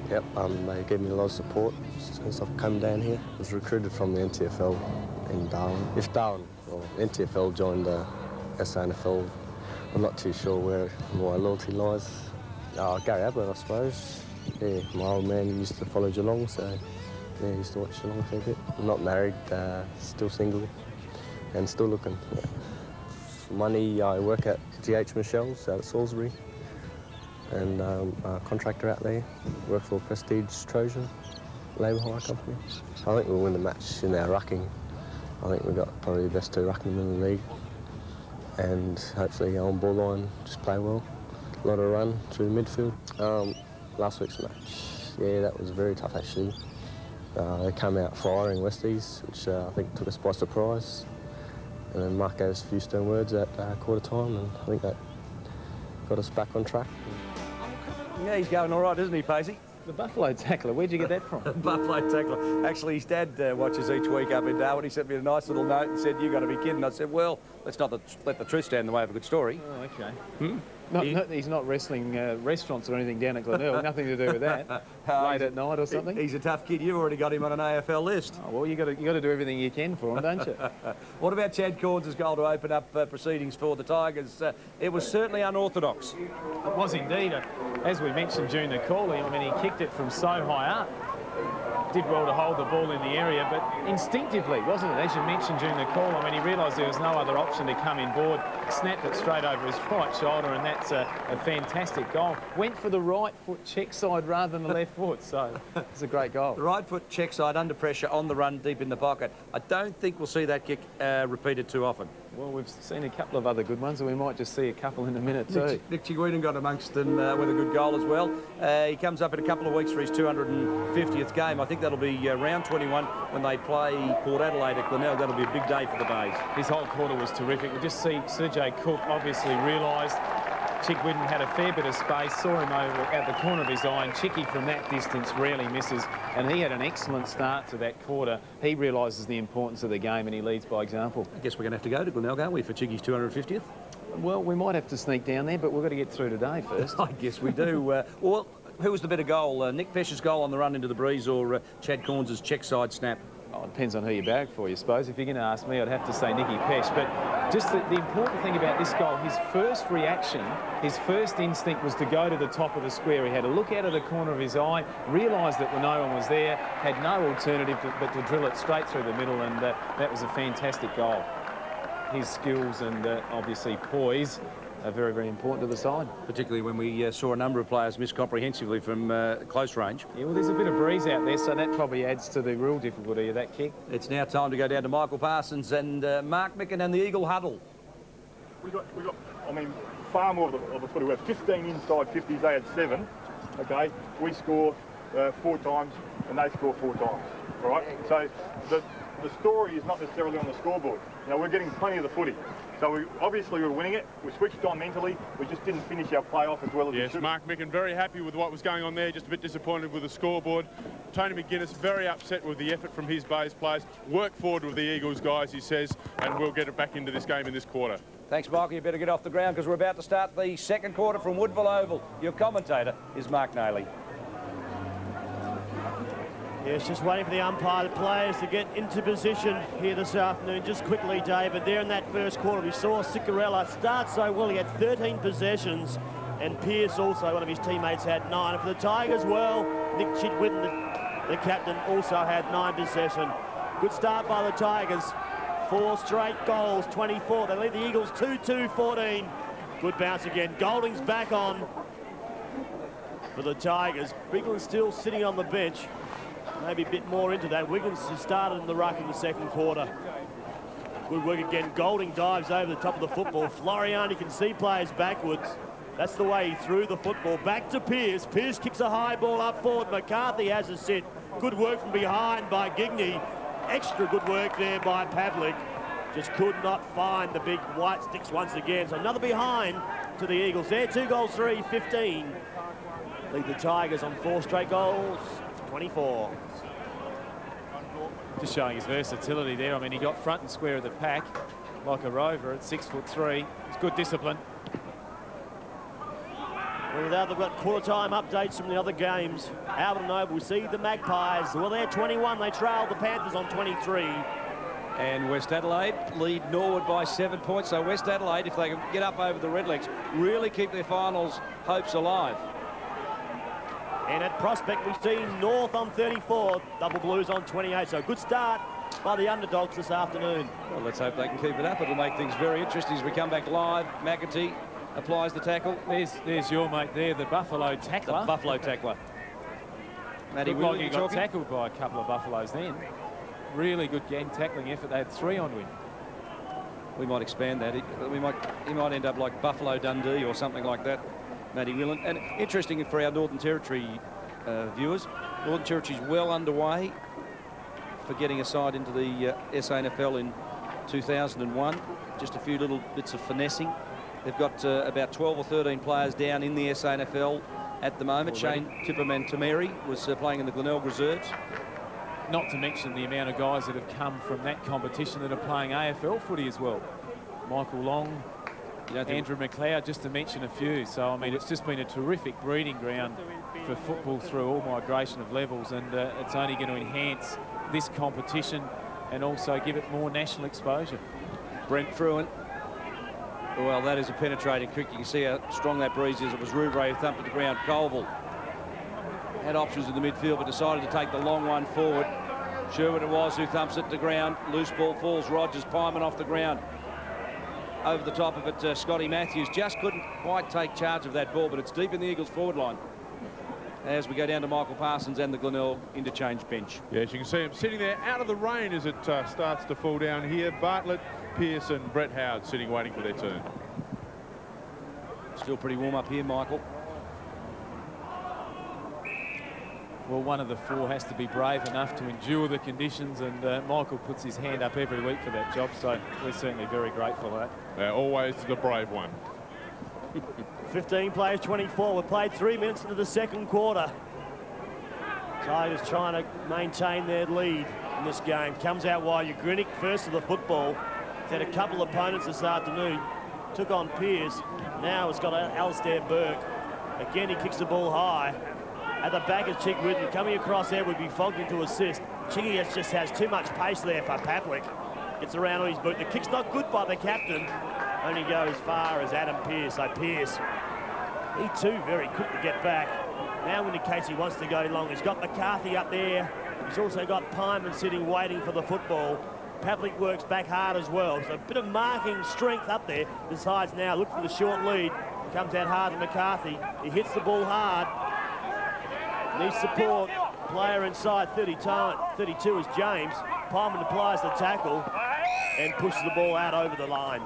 Yep, they gave me a lot of support since I've come down here. I was recruited from the NTFL in Darwin. If Darwin or NTFL joined the SANFL, I'm not too sure where my loyalty lies. Gary Ablett, I suppose. Yeah, my old man used to follow Geelong, so yeah, I used to watch Geelong a fair bit. I'm not married, still single, and still looking. Yeah. For money, I work at GH Michelle's out at Salisbury, and a contractor out there. Work for Prestige Trojan, labour hire company. I think we'll win the match in our rucking. I think we've got probably the best 2 ruckmen in the league, and hopefully on ball line just play well. A lot of run through the midfield. Last week's match, yeah, that was very tough actually. They came out firing Westies, which I think took us by surprise. And then Mark gave us a few stern words at quarter time, and I think that got us back on track. Yeah, he's going all right, isn't he, Pacey? The Buffalo tackler, where'd you get that from? Buffalo tackler. Actually, his dad watches each week up in Darwin. He sent me a nice little note and said, "You got to be kidding." I said, "Well, let's not let the truth stand in the way of a good story." Oh, okay. He's not wrestling restaurants or anything down at Glenelg. Nothing to do with that. Late at night or something. He's a tough kid. You've already got him on an AFL list. Oh, well, you got to do everything you can for him, don't you? What about Chad Corns' goal to open up proceedings for the Tigers? It was certainly unorthodox. It was indeed. As we mentioned during the call, I mean, he kicked it from so high up. Did well to hold the ball in the area, but instinctively, wasn't it? As you mentioned during the call, I mean, he realised there was no other option to come in board, snapped it straight over his right shoulder, and that's a fantastic goal. Went for the right foot check side rather than the left foot, so it's a great goal. The right foot check side under pressure on the run deep in the pocket. I don't think we'll see that kick repeated too often. Well, we've seen a couple of other good ones, and we might just see a couple in a minute too. Nick Chiguinen got amongst them with a good goal as well. He comes up in a couple of weeks for his 250th game. I think that'll be round 21 when they play Port Adelaide at Glenelg. That'll be a big day for the Bays. His whole quarter was terrific. We just see Sergei Cook obviously realised Chiguinen had a fair bit of space, saw him over at the corner of his eye, and Chicky from that distance rarely misses, and he had an excellent start to that quarter. He realises the importance of the game and he leads by example. I guess we're going to have to go to Glenelg, aren't we, for Chicky's 250th? Well, we might have to sneak down there, but we've got to get through today first. I guess we do. Well, who was the better goal, Nick Pesce's goal on the run into the breeze or Chad Corns' check side snap? Oh, it depends on who you bag for, you suppose. If you're going to ask me, I'd have to say Nicky Pesce. But just the important thing about this goal, his first reaction, his first instinct was to go to the top of the square. He had a look out of the corner of his eye, realised that no one was there, had no alternative but to drill it straight through the middle, and that was a fantastic goal. his skills and obviously poise are very, very important to the side. Particularly when we saw a number of players miss comprehensively from close range. Yeah, well, there's a bit of breeze out there, so that probably adds to the real difficulty of that kick. It's now time to go down to Michael Parsons and Mark Micken and the Eagle huddle. We got. I mean, far more of the footy. We had 15 inside 50s. They had 7. Okay, we score 4 times and they score 4 times. All right. So the story is not necessarily on the scoreboard. You know, we're getting plenty of the footy. So we obviously were winning it. We switched on mentally. We just didn't finish our play off as well as we should. Yes, Mark Micken very happy with what was going on there. Just a bit disappointed with the scoreboard. Tony McGuinness very upset with the effort from his base players. Work forward with the Eagles, guys, he says, and we'll get it back into this game in this quarter. Thanks, Michael. You better get off the ground because we're about to start the second quarter from Woodville Oval. Your commentator is Mark Nayley. Yes, just waiting for the umpire, the players to get into position here this afternoon. Just quickly, David, there in that first quarter, we saw Ciccarella start so well. He had 13 possessions, and Pearce also, one of his teammates, had 9. For the Tigers, well, Nick Chidwin, the captain, also had 9 possession. Good start by the Tigers. 4 straight goals, 24. They lead the Eagles 2-2-14. Good bounce again. Golding's back on for the Tigers. Wiggins still sitting on the bench. Maybe a bit more into that. Wiggins has started in the ruck in the second quarter. Good work again. Golding dives over the top of the football. Floriani can see players backwards. That's the way he threw the football. Back to Pearce. Pearce kicks a high ball up forward. McCarthy has a sit. Good work from behind by Gigney. Extra good work there by Pavlik. Just could not find the big white sticks once again. So another behind to the Eagles there. 2 goals, 3, 15. Lead the Tigers on 4 straight goals, 24. Just showing his versatility there. I mean, he got front and square of the pack like a rover at 6'3". It's good discipline. Well, now they've got quarter-time updates from the other games. Albertson Oval, we see the Magpies. Well, they're 21. They trail the Panthers on 23. And West Adelaide lead Norwood by 7 points. So West Adelaide, if they can get up over the Redlegs, really keep their finals hopes alive. And at Prospect, we've seen North on 34, Double Blues on 28. So good start by the underdogs this afternoon. Well, let's hope they can keep it up. It'll make things very interesting as we come back live. McAtee applies the tackle. There's your mate there, the Buffalo tackler. The Buffalo tackler. Matty Looked like Williams he got tackled by a couple of Buffaloes then. Really good gang tackling effort. They had 3 on win. We might expand that. He might end up like Buffalo Dundee or something like that. Matty Willen. And interesting for our Northern Territory viewers, Northern Territory's well underway for getting a side into the SANFL in 2001. Just a few little bits of finessing. They've got about 12 or 13 players down in the SANFL at the moment. Already. Shane Tipperman Tameri was playing in the Glenelg reserves. Not to mention the amount of guys that have come from that competition that are playing AFL footy as well. Michael Long, Andrew McLeod, just to mention a few. So, I mean, it's just been a terrific breeding ground for football through all migration of levels, and it's only going to enhance this competition and also give it more national exposure. Brent Fruin. Well, that is a penetrating kick. You can see how strong that breeze is. It was Rouvray who thumped at the ground. Colville had options in the midfield, but decided to take the long one forward. Sherwood it was who thumps it to ground. Loose ball falls. Rogers, Pyman off the ground. Over the top of it, Scotty Matthews just couldn't quite take charge of that ball, but it's deep in the Eagles' forward line. As we go down to Michael Parsons and the Glenelg interchange bench. Yes, you can see him sitting there out of the rain as it starts to fall down here. Bartlett, Pearce and Brett Howard sitting waiting for their turn. Still pretty warm up here, Michael. Well, one of the 4 has to be brave enough to endure the conditions, and Michael puts his hand up every week for that job, so we're certainly very grateful for that. Always the brave one. 15 players, 24. We've played 3 minutes into the second quarter. Tigers trying to maintain their lead in this game. Comes out wide. Ugrinik first to the football. He's had a couple of opponents this afternoon. Took on Pearce. Now it's got Alistair Burke. Again, he kicks the ball high. At the back is Chick Whitten. Coming across there would be Fogg into assist. Chiggy just has too much pace there for Pavlik. Gets around on his boot. The kick's not good by the captain. Only go as far as Adam Pearce. So Pearce, he too very quick to get back. Now indicates he wants to go long. He's got McCarthy up there. He's also got Pyman sitting waiting for the football. Pavlik works back hard as well. So a bit of marking strength up there. Decides now, look for the short lead. Comes out hard to McCarthy. He hits the ball hard. Needs support. Player inside 32 is James. Pyman applies the tackle and pushes the ball out over the line.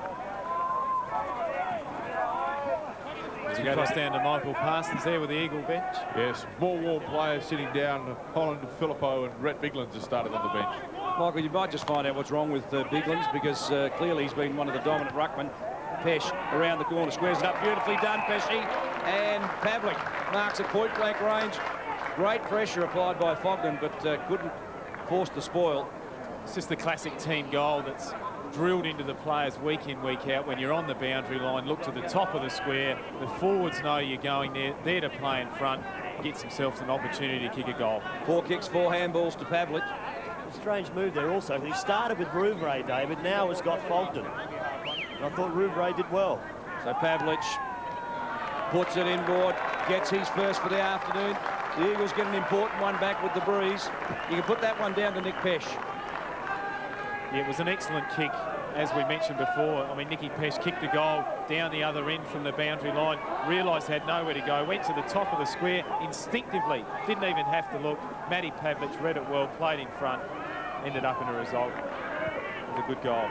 Across down to Michael Parsons there with the Eagle bench. Yes, more warm players sitting down. Holland, Filippo and Rhett Biglands have started on the bench. Michael, you might just find out what's wrong with Biglands, because clearly he's been one of the dominant ruckmen. Pesh around the corner, squares it up, beautifully done, Pesci. And Pavlik marks at point-blank range. Great pressure applied by Fogden, but couldn't force the spoil. It's just the classic team goal that's drilled into the players week in, week out. When you're on the boundary line, look to the top of the square. The forwards know you're going there to play in front. Gets himself an opportunity to kick a goal. 4 kicks, 4 handballs to Pavlich. A strange move there also. He started with Rouvray, David. Now has got Fogden. And I thought Rouvray did well. So Pavlich puts it inboard, gets his first for the afternoon. The Eagles get an important one back with the breeze. You can put that one down to Nick Pesh. Yeah, it was an excellent kick, as we mentioned before. I mean, Nicky Pesh kicked the goal down the other end from the boundary line, realised had nowhere to go, went to the top of the square instinctively, didn't even have to look. Matty Pavlich read it well, played in front, ended up in a result. It was a good goal.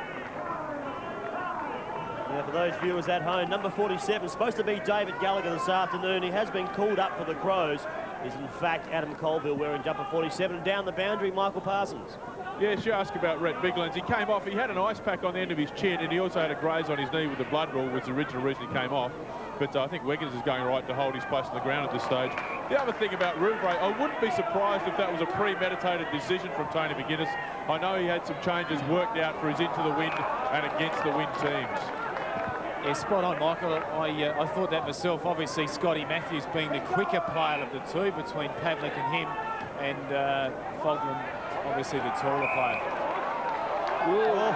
Yeah, for those viewers at home, number 47, supposed to be David Gallagher this afternoon. He has been called up for the Crows. Is in fact Adam Colville wearing jumper 47. And down the boundary, Michael Parsons. Yes, you ask about Rhett Biglands. He came off, he had an ice pack on the end of his chin, and he also had a graze on his knee with the blood rule, was the original reason he came off. But I think Wiggins is going right to hold his place on the ground at this stage. The other thing about Rouvray, I wouldn't be surprised if that was a premeditated decision from Tony McGuinness. I know he had some changes worked out for his into the wind and against the wind teams. Yeah, spot on, Michael. I thought that myself. Obviously, Scotty Matthews being the quicker player of the two between Pavlik and him, and Fogden, obviously the taller player. Ooh.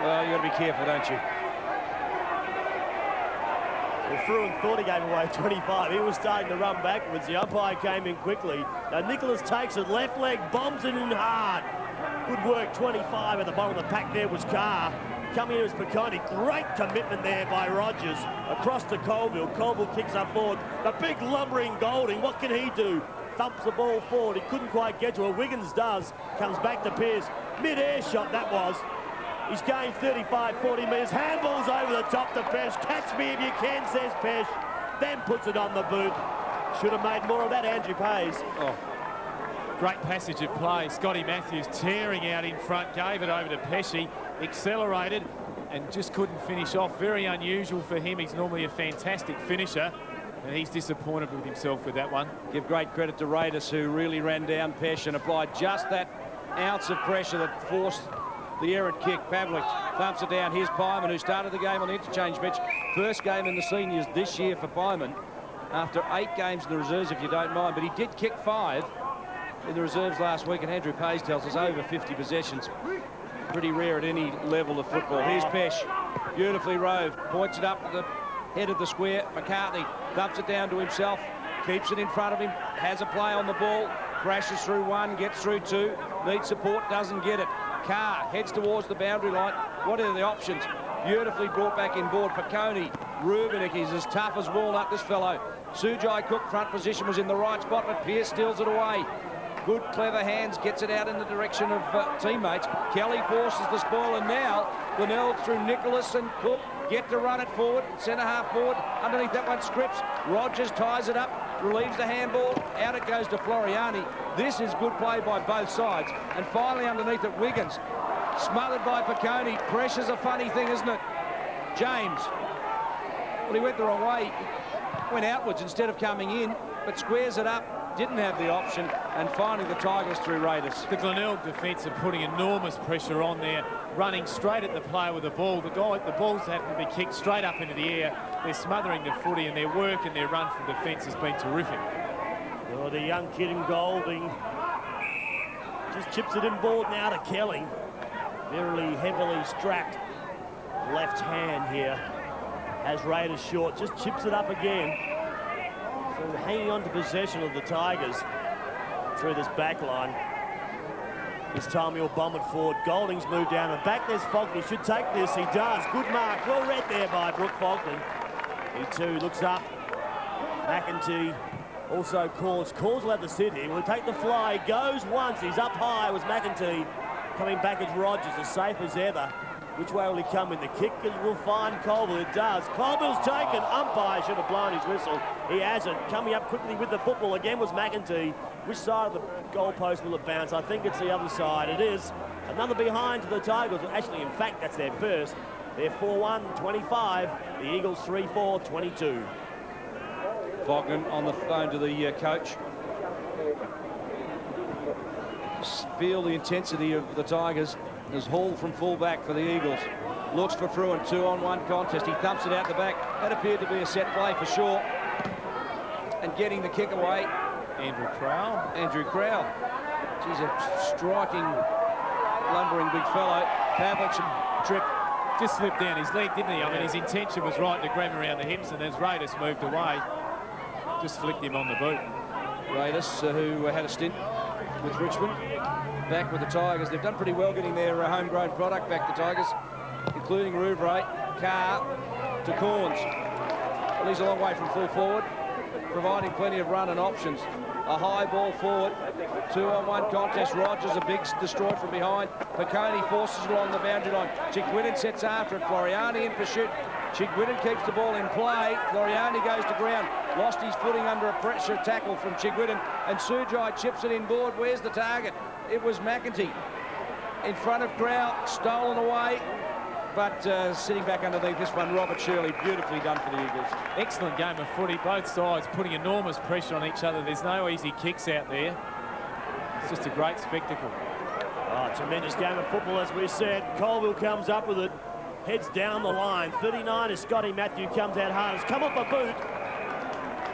Well, you got to be careful, don't you? Well, Fruin thought he gave away 25. He was starting to run backwards. The umpire came in quickly. Now Nicholas takes it, left leg, bombs it in hard. Good work, 25 at the bottom of the pack there was Carr. Coming in as Piccone, great commitment there by Rogers. Across to Colville, Colville kicks up forward. The big lumbering Golding, what can he do? Thumps the ball forward, he couldn't quite get to it. Wiggins does, comes back to Pearce. Mid-air shot that was. He's gained 35, 40 metres. Handballs over the top to Pesh. Catch me if you can, says Pesh. Then puts it on the boot. Should have made more of that, Andrew Pays. Oh. Great passage of play. Scotty Matthews tearing out in front, gave it over to Pesci, accelerated and just couldn't finish off. Very unusual for him. He's normally a fantastic finisher, and he's disappointed with himself with that one. Give great credit to Raiders, who really ran down Pesh and applied just that ounce of pressure that forced the errant kick. Pavlich thumps it down. Here's Pyman, who started the game on the interchange bench. First game in the seniors this year for Pyman, after 8 games in the reserves, if you don't mind. But he did kick 5 in the reserves last week, and Andrew Pays tells us over 50 possessions. Pretty rare at any level of football. Here's Pesh, beautifully roved, points it up to the head of the square. McCartney dumps it down to himself, keeps it in front of him, has a play on the ball, crashes through 1, gets through 2, needs support, doesn't get it. Carr heads towards the boundary line. What are the options? Beautifully brought back inboard. Piccone, Rubenik, he's as tough as walnut, this fellow. Sujai Cook, front position, was in the right spot, but Pearce steals it away. Good, clever hands, gets it out in the direction of teammates. Kelly forces the spoil, and now Glenelg through Nicholas and Cook get to run it forward. Centre half forward, underneath that one, Scripps. Rogers ties it up, relieves the handball. Out it goes to Floriani. This is good play by both sides. And finally underneath it, Wiggins. Smothered by Piccone. Pressure's a funny thing, isn't it? James. Well, he went the wrong way. Went outwards instead of coming in, but squares it up. Didn't have the option, and finally the Tigers through Raiders. The Glenelg defence are putting enormous pressure on there, running straight at the player with the ball. The balls have to be kicked straight up into the air. They're smothering the footy, and their work and their run from defence has been terrific. Oh, the young kid in Golding just chips it inboard now to Kelly. Very heavily strapped left hand here. As Raiders short, just chips it up again. So hanging on to possession of the Tigers through this back line. This time he'll bomb it forward. Golding's moved down and back. There's Fogden. He should take this. He does. Good mark. Well read there by Brooke Fogden. He too looks up. McEntee also calls. Calls will have to sit here. Will take the fly. He goes once. He's up high. It was McEntee. Coming back as Rogers, as safe as ever. Which way will he come in? The kick will find Colville. It does. Colville's taken. Umpire should have blown his whistle. He hasn't. Coming up quickly with the football again was McEntee. Which side of the goalpost will it bounce? I think it's the other side. It is. Another behind to the Tigers. Actually, in fact, that's their first. They're 4-1, 25. The Eagles 3-4, 22. Fogden on the phone to the coach. Feel the intensity of the Tigers. There's Hall from full-back for the Eagles. Looks for Fruin, 2-on-1 contest. He thumps it out the back. That appeared to be a set play for sure. And getting the kick away, Andrew Crowell. Andrew Crowell. He's a striking, lumbering big fellow. Albertson trip. Just slipped down his leg, didn't he? I mean, his intention was right to grab him around the hips, and as Raiders moved away, just flicked him on the boot. Raiders, who had a stint with Richmond, back with the Tigers. They've done pretty well getting their homegrown product back, the Tigers, including Rouvray, Carr to Corns. Well, he's a long way from full forward, providing plenty of run and options. A high ball forward, 2-on-1 contest. Rogers, a big destroy from behind. Piccone forces it along the boundary line. Chigwidden sets after it. Floriani in pursuit. Chigwidden keeps the ball in play. Floriani goes to ground. Lost his footing under a pressure tackle from Chigwidden. And Sujai chips it inboard. Where's the target? It was McEntee. In front of Grau, stolen away. But sitting back underneath this one, Robert Shirley, beautifully done for the Eagles. Excellent game of footy, both sides putting enormous pressure on each other. There's no easy kicks out there. It's just a great spectacle. Oh, tremendous game of football, as we said. Colville comes up with it, heads down the line. 39 as Scotty Matthew comes out hard. It's come off a boot.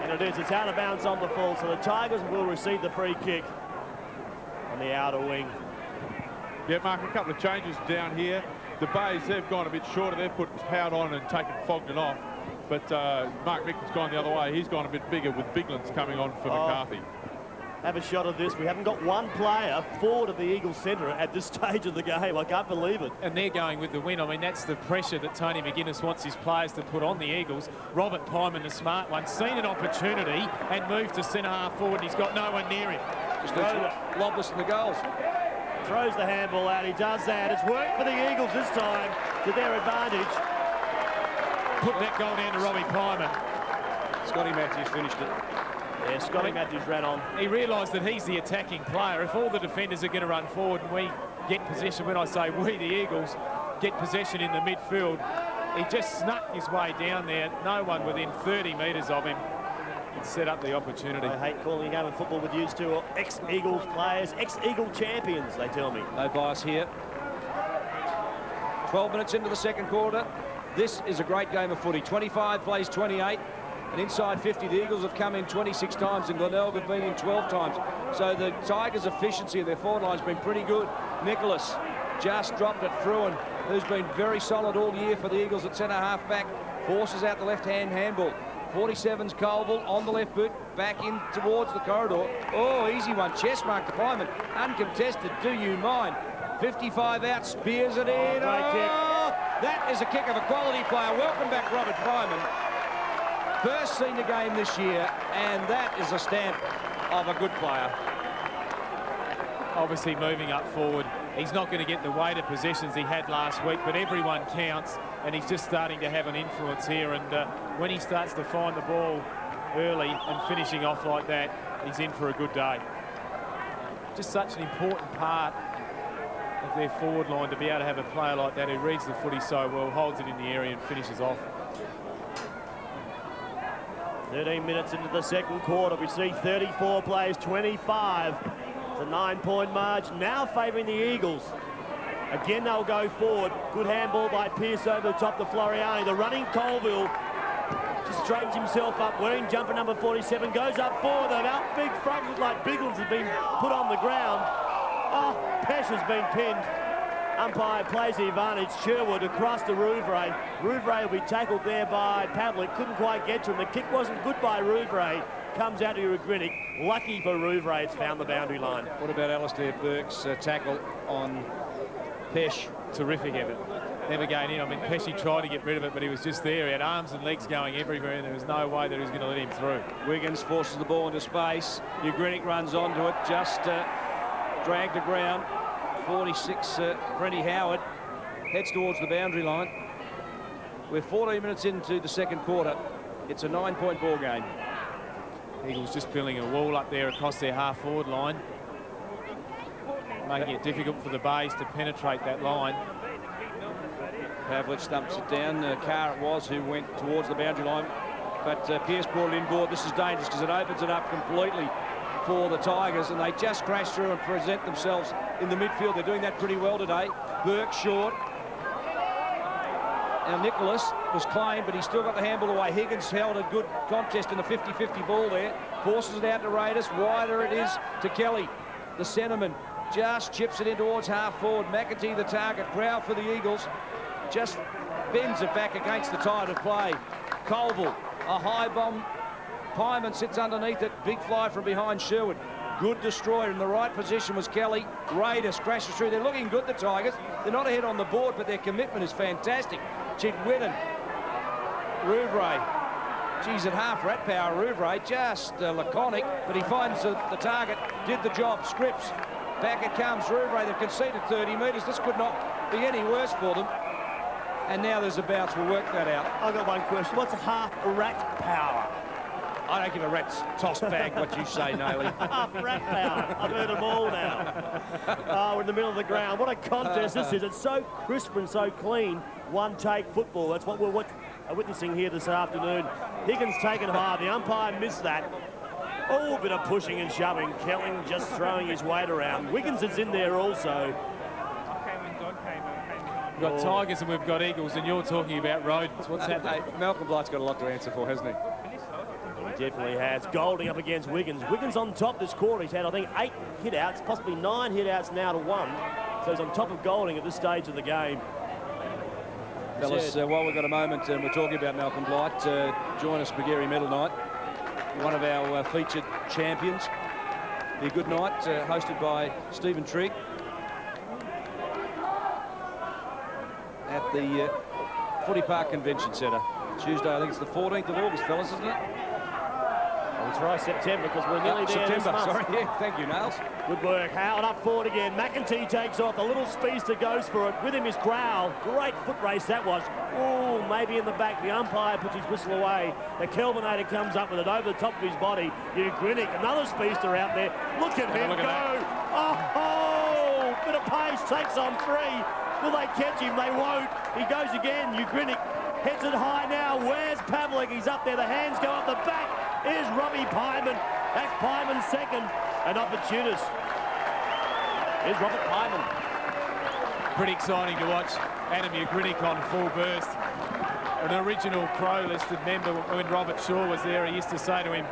And it is, it's out of bounds on the full. So the Tigers will receive the free kick on the outer wing. Yeah, Mark, a couple of changes down here. The Bays, they've gone a bit shorter. They've put Howard on and taken Fogden off. But Mark Mickle's gone the other way. He's gone a bit bigger with Biglands coming on for McCarthy. Have a shot of this. We haven't got one player forward of the Eagles centre at this stage of the game. I can't believe it. And they're going with the win. I mean, that's the pressure that Tony McGuinness wants his players to put on the Eagles. Robert Pyman, the smart one, seen an opportunity and moved to centre-half forward. He's got no one near him. Just lobless in the goals. Throws the handball out. He does that. It's worked for the Eagles this time to their advantage. Put that goal down to Robbie Pyman. Scotty Matthews finished it. Yeah, Scotty Matthews ran on. He realised that he's the attacking player. If all the defenders are going to run forward and we get possession, when I say we, the Eagles, get possession in the midfield, he just snuck his way down there. No one within 30 metres of him. Set up the opportunity. I hate calling a game of football with you two ex-Eagles players, ex-Eagle champions, they tell me. No bias here. 12 minutes into the second quarter. This is a great game of footy. 25 plays 28. And inside 50, the Eagles have come in 26 times and Glenelg have been in 12 times. So the Tigers' efficiency of their forward line has been pretty good. Nicholas just dropped it. Fruin, who's been very solid all year for the Eagles at centre-half back, forces out the left-hand handball. 47's Colville on the left boot, back in towards the corridor. Oh, easy one. Chest mark to Pyman. Uncontested, do you mind? 55 out, spears it in. Oh, that is a kick of a quality player. Welcome back, Robert Pyman. First senior game this year, and that is a stamp of a good player. Obviously moving up forward. He's not going to get the weight of possessions he had last week, but everyone counts, and he's just starting to have an influence here. And when he starts to find the ball early and finishing off like that, he's in for a good day. Just such an important part of their forward line to be able to have a player like that who reads the footy so well, holds it in the area and finishes off. 13 minutes into the second quarter, we see 34 plays, 25. It's a 9-point margin, now favouring the Eagles. Again, they'll go forward. Good handball by Pearce over the top to Floriani. The running Colville just straightens himself up, wearing jumper number 47, goes up forward. That big front looks like Biglands has been put on the ground. Oh, Pesh has been pinned. Umpire plays the advantage. Sherwood across to Rouvray. Rouvray will be tackled there by Pavlik. Couldn't quite get to him. The kick wasn't good by Rouvray. comes out to Glenelg. Lucky for Rouvray, it's found the boundary line. What about Alistair Burke's tackle on Pesh? Terrific effort. Never going in. I mean, Pesci tried to get rid of it, but he was just there. He had arms and legs going everywhere, and there was no way that he was going to let him through. Wiggins forces the ball into space. Glenelg runs onto it, just dragged the ground. 46, Brenty Howard heads towards the boundary line. We're 14 minutes into the second quarter. It's a 9-point ball game. Eagles just building a wall up there across their half-forward line, making it difficult for the Bays to penetrate that line. Pavlich stumps it down. Carr it was who went towards the boundary line, but Pearce brought it inboard. This is dangerous because it opens it up completely for the Tigers, and they just crash through and present themselves in the midfield. They're doing that pretty well today. Burke short. Now Nicholas was claimed, but he still got the handball away. Higgins held a good contest in the 50-50 ball there. Forces it out to Raiders. Wider it is to Kelly. The centreman just chips it in towards half forward. McEntee the target. Crowd for the Eagles. Just bends it back against the tide of play. Colville, a high bomb. Pyman sits underneath it. Big fly from behind Sherwood. Good destroyer. In the right position was Kelly. Raiders crashes through. They're looking good, the Tigers. They're not ahead on the board, but their commitment is fantastic. Chidwitton. Rouvray. Geez, at half rat power, Rouvray just laconic, but he finds the target. Did the job. Scripps. Back it comes. Rouvray. They've conceded 30 metres. This could not be any worse for them. And now there's a bounce. We'll work that out. I've got one question. What's half rat power? I don't give a rat's toss bag what you say, Naily. Half rat power. I've heard them all now. We're in the middle of the ground. What a contest this is. It's so crisp and so clean. One-take football. That's what we're witnessing here this afternoon. Higgins taken high. The umpire missed that. Oh, bit of pushing and shoving. Kelling just throwing his weight around. Wiggins is in there also. We've got Tigers and we've got Eagles, and you're talking about rodents. What's happening? Malcolm Blight's got a lot to answer for, hasn't he? He definitely has. Golding up against Wiggins. Wiggins on top this quarter. He's had, I think, 8 hit-outs, possibly 9 hit-outs now to 1. So he's on top of Golding at this stage of the game. Fellas, while we've got a moment and we're talking about Malcolm Blight, join us McGarry Medal Night, one of our featured champions. Be a good night, hosted by Stephen Trigg at the Footy Park Convention Centre. Tuesday, I think it's the 14th of August, fellas, isn't it? Let's try September, because we're nearly there. September, sorry. Yeah, thank you, Nails. Good work. Howard up forward again. McEntee takes off. The little speedster goes for it. With him is Crowell. Great foot race that was. Oh, maybe in the back. The umpire puts his whistle away. The Kelvinator comes up with it over the top of his body. Glenelg, another speedster out there. Look at him go. Oh, bit of pace. Takes on 3. Will they catch him? They won't. He goes again. Glenelg heads it high now. Where's Pavlik? He's up there. The hands go up the back. Here's Robbie Pyman. That's Pyman's second. An opportunist. Here's Robert Pyman. Pretty exciting to watch Adam Glenelg on full burst. An original Crow-listed member, when Robert Shaw was there, he used to say to him,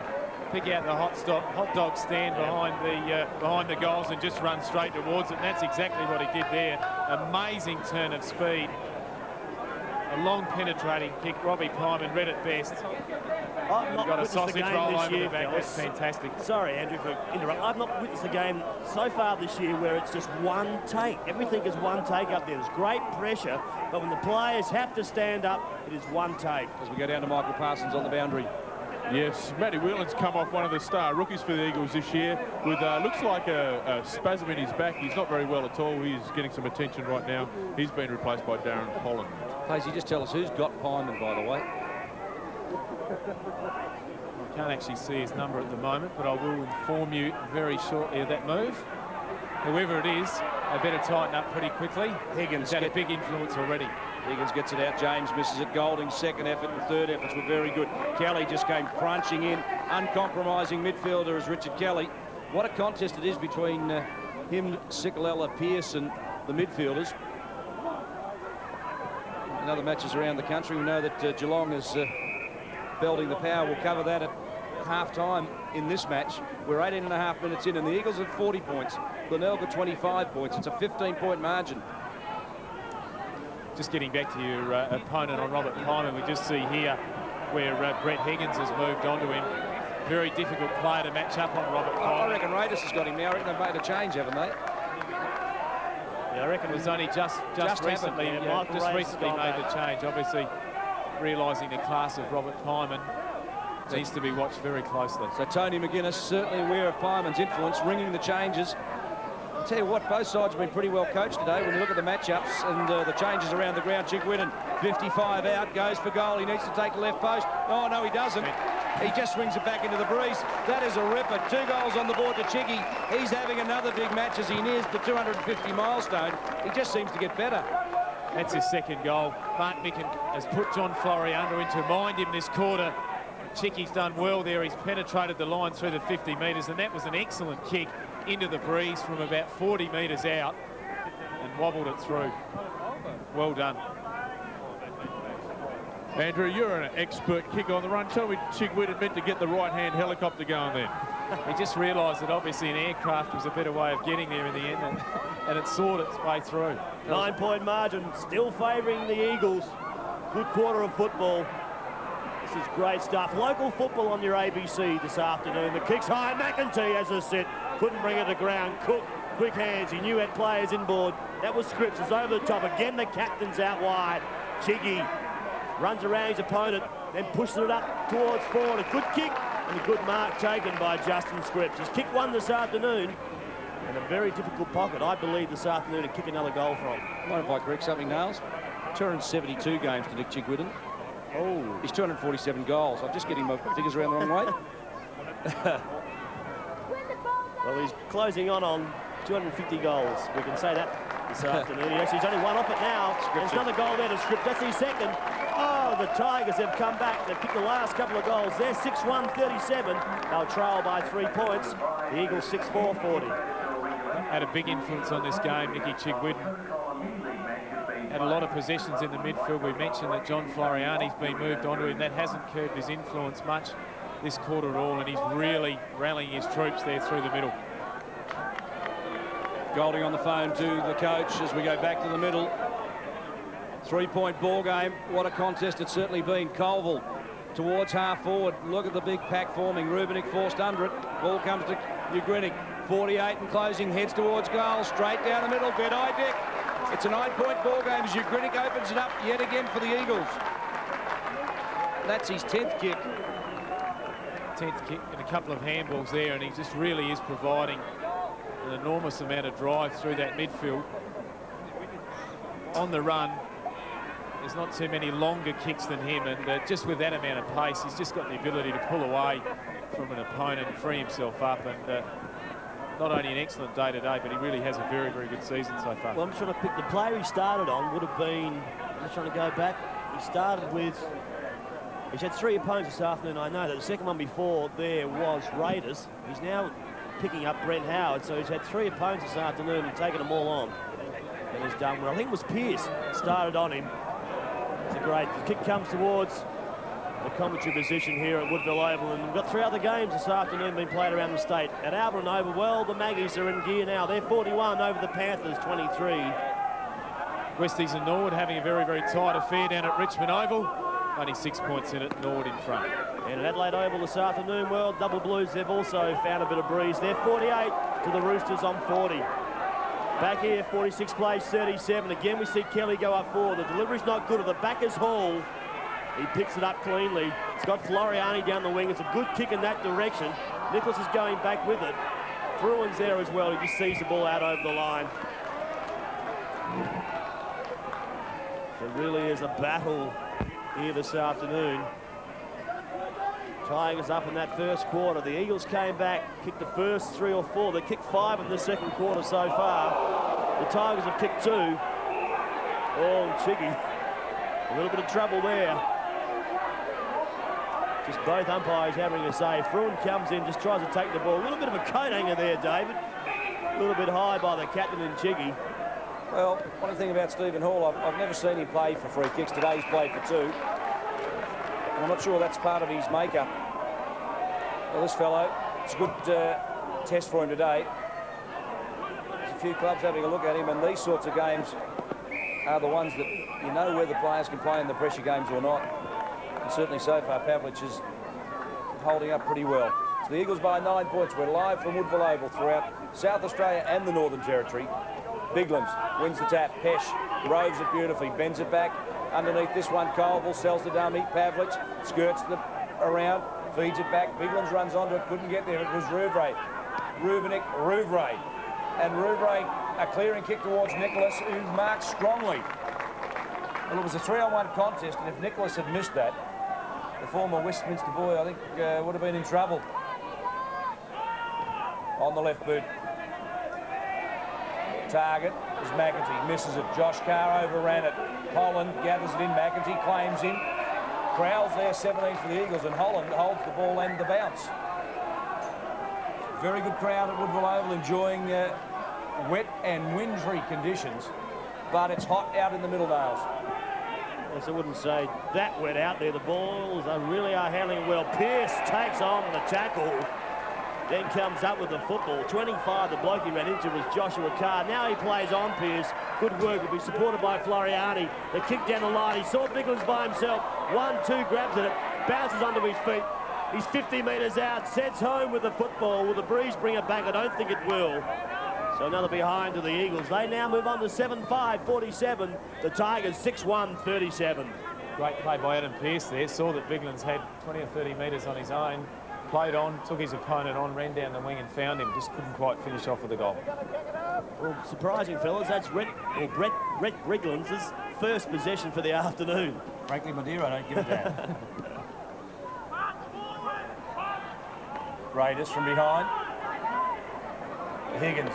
pick out the hot dog stand behind the goals and just run straight towards it. And that's exactly what he did there. Amazing turn of speed. A long penetrating kick. Robbie Pyman read it best. I've not got a witnessed sausage the game roll this over year, the back. fellas. That's fantastic. Sorry, Andrew, for interrupting. I've not witnessed a game so far this year where it's just one take. Everything is one take up there. There's great pressure, but when the players have to stand up, it is one take. As we go down to Michael Parsons on the boundary. Yes, Matty Whelan's come off one of the star rookies for the Eagles this year with looks like a spasm in his back. He's not very well at all. He's getting some attention right now. He's been replaced by Darren Holland. Pacey, just tell us who's got Pyman, by the way. I can't actually see his number at the moment, but I will inform you very shortly of that move. Whoever it is, they better tighten up pretty quickly. Higgins had a big influence already. Higgins gets it out. James misses it. Golding's second effort and third efforts were very good. Kelly just came crunching in. Uncompromising midfielder is Richard Kelly. What a contest it is between him, Sikalella, Pearce and the midfielders. In other matches around the country, we know that Geelong is belting the power. We'll cover that at half-time in this match. We're 18.5 minutes in, and the Eagles have 40 points. Glenelg at 25 points. It's a 15-point margin. Just getting back to your opponent on Robert Pyman, we just see here where Brett Higgins has moved on to him. very difficult player to match up on, Robert I Pyman. reckon Raiders has got him now. I reckon they've made a change, haven't they? Yeah, I reckon It was only just recently, happened, yeah, Michael just Raiders recently gone made back. the change. Obviously, realising the class of Robert Pyman needs to be watched very closely. So Tony McGuinness certainly aware of Pyman's influence, ringing the changes. I'll tell you what, both sides have been pretty well coached today when you look at the matchups and the changes around the ground. Chigwidden, 55 out, goes for goal. He needs to take the left post. Oh, no, he doesn't. He just swings it back into the breeze. That is a ripper. 2 goals on the board to Chiggy. He's having another big match as he nears the 250 milestone. He just seems to get better. That's his second goal. Mark Micken has put John Floriano in to mind him this quarter. Chicky's done well there. He's penetrated the line through the 50 metres, and that was an excellent kick into the breeze from about 40 metres out and wobbled it through. Well done. Andrew, you're an expert kick on the run. Tell me Chigwidden meant to get the right-hand helicopter going then. He just realised that obviously an aircraft was a better way of getting there in the end, and it sawed its way through. 9-point margin, still favouring the Eagles. Good quarter of football. This is great stuff. Local football on your ABC this afternoon. The kick's high. McEntee, as I said, couldn't bring it to ground. Cook, quick hands. He knew he had players inboard. That was Scripps. It's over the top. Again, the captain's out wide. Chiggy runs around his opponent, then pushes it up towards forward. A good kick and a good mark taken by Justin Scripps. He's kicked one this afternoon in a very difficult pocket, I believe, this afternoon to kick another goal from. Mind if I correct something, Nails? 272 games to Nick Chigwidden. Oh. He's 247 goals. I'm just getting my figures around the wrong way. Well, he's closing on 250 goals. We can say that this afternoon. Yes, he's only one off it now. There's another goal there to Scripps. That's his second. Oh, the Tigers have come back. They've kicked the last couple of goals. They're 6-1-37. They'll trail by 3 points. The Eagles 6-4-40. Had a big influence on this game, Nicky Chigwidden. Had a lot of possessions in the midfield. We mentioned that John Floriani's been moved onto him. That hasn't curbed his influence much this quarter at all, and he's really rallying his troops there through the middle. Goldie on the phone to the coach as we go back to the middle. 3-point ball game. What a contest it's certainly been. Colville towards half forward. Look at the big pack forming. Rubenik forced under it. Ball comes to Ugrinik. 48 and closing. Heads towards goal. Straight down the middle. Bedai Dick. It's a 9-point ball game as Ugrinik opens it up yet again for the Eagles. That's his 10th kick. 10th kick and a couple of handballs there, and he just really is providing an enormous amount of drive through that midfield. On the run, there's not too many longer kicks than him, and just with that amount of pace, he's just got the ability to pull away from an opponent and free himself up, and not only an excellent day today, but he really has a very, very good season so far. Well, I'm trying to pick the player he started on would have been, I'm trying to go back, he started with, he's had 3 opponents this afternoon, I know that. The second one before there was Raiders. He's now picking up Brent Howard, so he's had 3 opponents this afternoon and taken them all on. And he's done well. I think it was Pearce started on him. It's a great kick, comes towards the commentary position here at Woodville Oval, and we've got 3 other games this afternoon being played around the state. At Albertson Oval, well, the Maggies are in gear now. They're 41 over the Panthers, 23. Westies and Norwood having a very, very tight affair down at Richmond Oval. Only 6 points in it, Norwood in front. And at Adelaide Oval this afternoon, well, Double Blues, they've also found a bit of breeze. They're 48 to the Roosters on 40. Back here, 46 plays, 37. Again, we see Kelly go up forward. The delivery's not good at the backers haul. He picks it up cleanly. It's got Floriani down the wing. It's a good kick in that direction. Nicholas is going back with it. Fruin's there as well. He just sees the ball out over the line. There really is a battle here this afternoon. Tigers up in that first quarter. The Eagles came back, kicked the first 3 or 4. They kicked 5 in the second quarter so far. The Tigers have kicked 2. Oh, Chiggy. A little bit of trouble there. Just both umpires having a say. Fruin comes in, just tries to take the ball. A little bit of a coat hanger there, David. A little bit high by the captain and Chiggy. Well, one thing about Stephen Hall, I've never seen him play for free kicks. Today he's played for 2. And I'm not sure that's part of his makeup. Well, this fellow, it's a good test for him today. There's a few clubs having a look at him, and these sorts of games are the ones that you know whether players can play in the pressure games or not. And certainly so far, Pavlich has holding up pretty well. It's the Eagles by 9 points. We're live from Woodville Oval throughout South Australia and the Northern Territory. Biglands wins the tap. Pesh roves it beautifully, bends it back. Underneath this one, Colville sells the dummy. Pavlich skirts around, feeds it back. Biglands runs onto it, couldn't get there. It was Rouvray. Rouvray. And Rouvray, a clearing kick towards Nicholas, who marks strongly. Well, it was a 3-on-1 contest, and if Nicholas had missed that, the former Westminster boy, I think, would have been in trouble. On the left boot. Target is McEntee, misses it. Josh Carr overran it. Holland gathers it in. McEntee claims in. Crowell's there, 17 for the Eagles, and Holland holds the ball and the bounce. Very good crowd at Woodville Oval, enjoying wet and wintry conditions, but it's hot out in the Middledales. Yes, I wouldn't say that wet out there. The balls really are handling it well. Pearce takes on the tackle, then comes up with the football. 25, the bloke he ran into was Joshua Carr. Now he plays on Pearce. Good work, will be supported by Floriani. The kick down the line. He saw Biglands by himself. 1-2, grabs at it, bounces onto his feet. He's 50 metres out, sets home with the football. Will the breeze bring it back? I don't think it will. So another behind to the Eagles. They now move on to 7-5, 47. The Tigers 6-1, 37. Great play by Adam Pearce there. Saw that Biglands had 20 or 30 metres on his own. Played on, took his opponent on, ran down the wing and found him. Just couldn't quite finish off with the goal. Well, surprising, fellas. That's Brett Biglands' first possession for the afternoon. Frankly, Madeira, I don't give a damn. Raiders from behind. Higgins.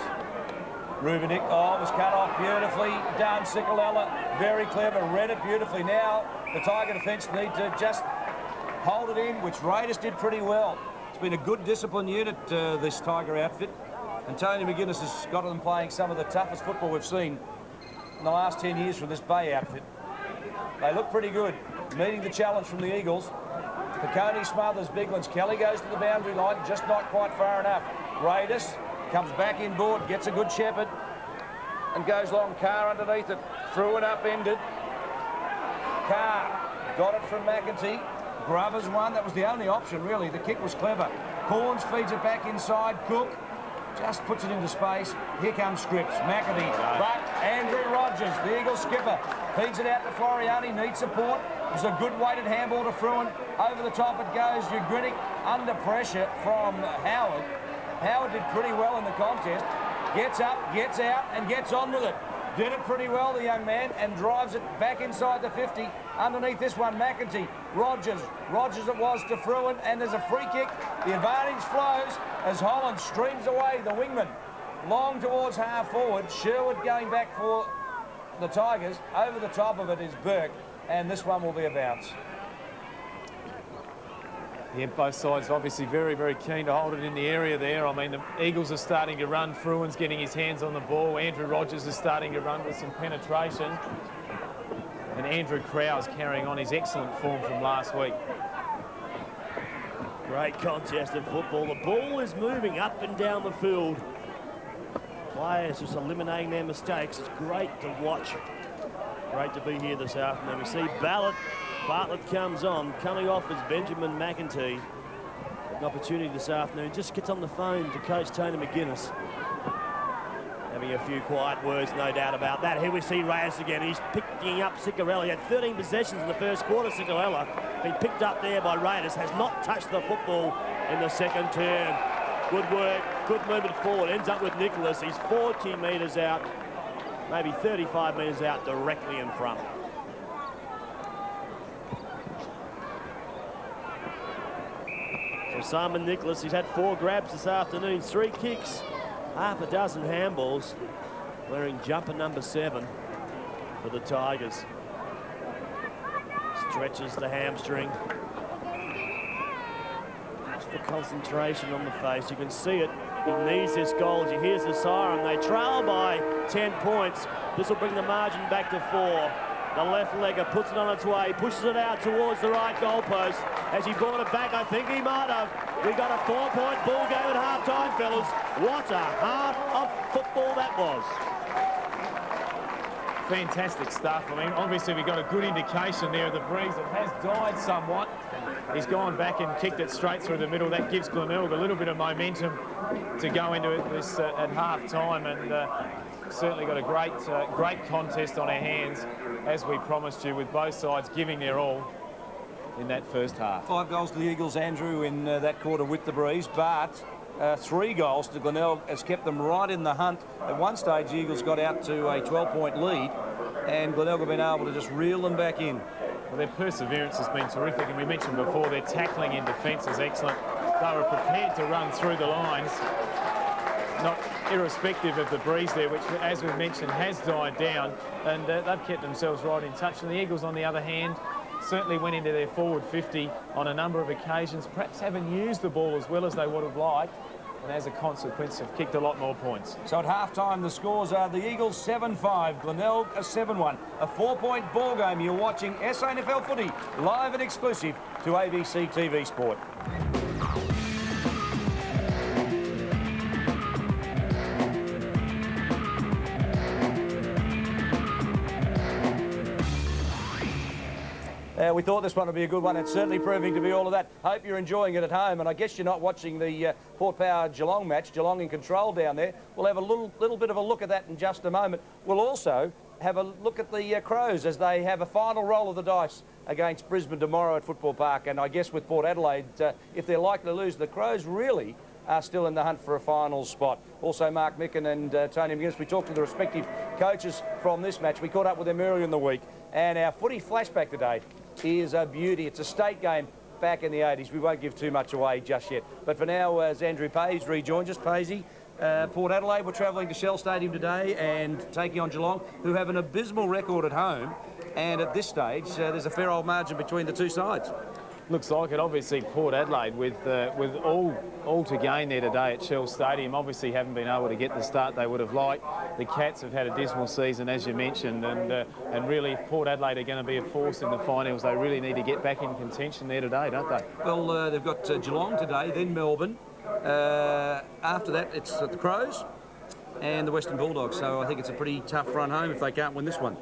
Rubenik, was cut off beautifully. Done, Sikalella, very clever, read it beautifully. Now the Tiger defence need to just hold it in, which Raiders did pretty well. It's been a good discipline unit, this Tiger outfit. And Tony McGuinness has got them playing some of the toughest football we've seen in the last 10 years from this Bay outfit. They look pretty good, meeting the challenge from the Eagles. Piccone smothers Biglands. Kelly goes to the boundary line, just not quite far enough. Raiders comes back inboard, gets a good shepherd, and goes long. Carr underneath it, threw it upended. Carr got it from McEntee. Grover's one, that was the only option really. The kick was clever. Corns feeds it back inside. Cook just puts it into space. Here comes Scripps. McEntee, but Andrew Rogers, the Eagles skipper, feeds it out to Floriani, needs support. It's a good weighted handball to Fruin. Over the top it goes. Ugritic under pressure from Howard. Howard did pretty well in the contest. Gets up, gets out, and gets on with it. Did it pretty well, the young man, and drives it back inside the 50. Underneath this one, McEntee. Rogers it was to Fruin, and there's a free kick. The advantage flows as Holland streams away, the wingman. Long towards half forward. Sherwood going back for the Tigers. Over the top of it is Burke, and this one will be a bounce. Yeah, both sides obviously very, very keen to hold it in the area there. I mean, the Eagles are starting to run. Fruin's getting his hands on the ball. Andrew Rogers is starting to run with some penetration. And Andrew Crowell's carrying on his excellent form from last week. Great contest of football. The ball is moving up and down the field. Players just eliminating their mistakes. It's great to watch. Great to be here this afternoon. We see Bartlett comes on. Coming off is Benjamin McEntee. An opportunity this afternoon. Just gets on the phone to Coach Tony McGuinness. Having a few quiet words, no doubt about that. Here we see Reyes again. He's picking up Ciccarella. He had 13 possessions in the first quarter. Ciccarella been picked up there by Raiders. Has not touched the football in the second term. Good work, good movement forward. Ends up with Nicholas. He's 40 metres out, maybe 35 metres out, directly in front. So Simon Nicholas, he's had 4 grabs this afternoon, 3 kicks, half a dozen handballs, wearing jumper number 7 for the Tigers. Stretches the hamstring. Just the concentration on the face. You can see it. He needs this goal. As he hears the siren, they trail by 10 points. This will bring the margin back to 4. The left legger puts it on its way, pushes it out towards the right goalpost. As he brought it back, I think he might have. We got a 4-point ball game at half-time, fellas. What a half of football that was. fantastic stuff. I mean, obviously we got a good indication there of the breeze. It has died somewhat. He's gone back and kicked it straight through the middle. That gives Glenelg a little bit of momentum to go into this at half-time, and certainly got a great contest on our hands, as we promised you, with both sides giving their all in that first half. 5 goals to the Eagles, Andrew, in that quarter with the breeze, but 3 goals to Glenelg has kept them right in the hunt. At one stage, the Eagles got out to a 12-point lead, and Glenelg have been able to just reel them back in. Well, their perseverance has been terrific, and we mentioned before their tackling in defence is excellent. They were prepared to run through the lines, not irrespective of the breeze there, which, as we've mentioned, has died down, and they've kept themselves right in touch. And the Eagles, on the other hand, certainly went into their forward 50 on a number of occasions, perhaps haven't used the ball as well as they would have liked, and as a consequence have kicked a lot more points. So at half-time, the scores are the Eagles 7-5, Glenelg a 7-1. A 4-point ball game. You're watching SANFL footy live and exclusive to ABC TV Sport. We thought this one would be a good one. It's certainly proving to be all of that. Hope you're enjoying it at home, and I guess you're not watching the Port Power Geelong match. Geelong in control down there. We'll have a little bit of a look at that in just a moment. We'll also have a look at the Crows as they have a final roll of the dice against Brisbane tomorrow at Football Park. And I guess with Port Adelaide, if they're likely to lose, the Crows really are still in the hunt for a final spot. Also, Mark Micken and Tony McGuinness, we talked to the respective coaches from this match. We caught up with them earlier in the week, and our footy flashback today is a beauty. It's a state game back in the 80s. We won't give too much away just yet. But for now, as Andrew Payes rejoins us, Paysy, Port Adelaide were travelling to Shell Stadium today and taking on Geelong, who have an abysmal record at home. And at this stage, there's a fair old margin between the two sides. Looks like it. Obviously, Port Adelaide with all to gain there today at Shell Stadium. Obviously, haven't been able to get the start they would have liked. The Cats have had a dismal season, as you mentioned, and really, if Port Adelaide are going to be a force in the finals, they really need to get back in contention there today, don't they? Well, they've got Geelong today, then Melbourne. After that, it's the Crows and the Western Bulldogs, so I think it's a pretty tough run home if they can't win this one.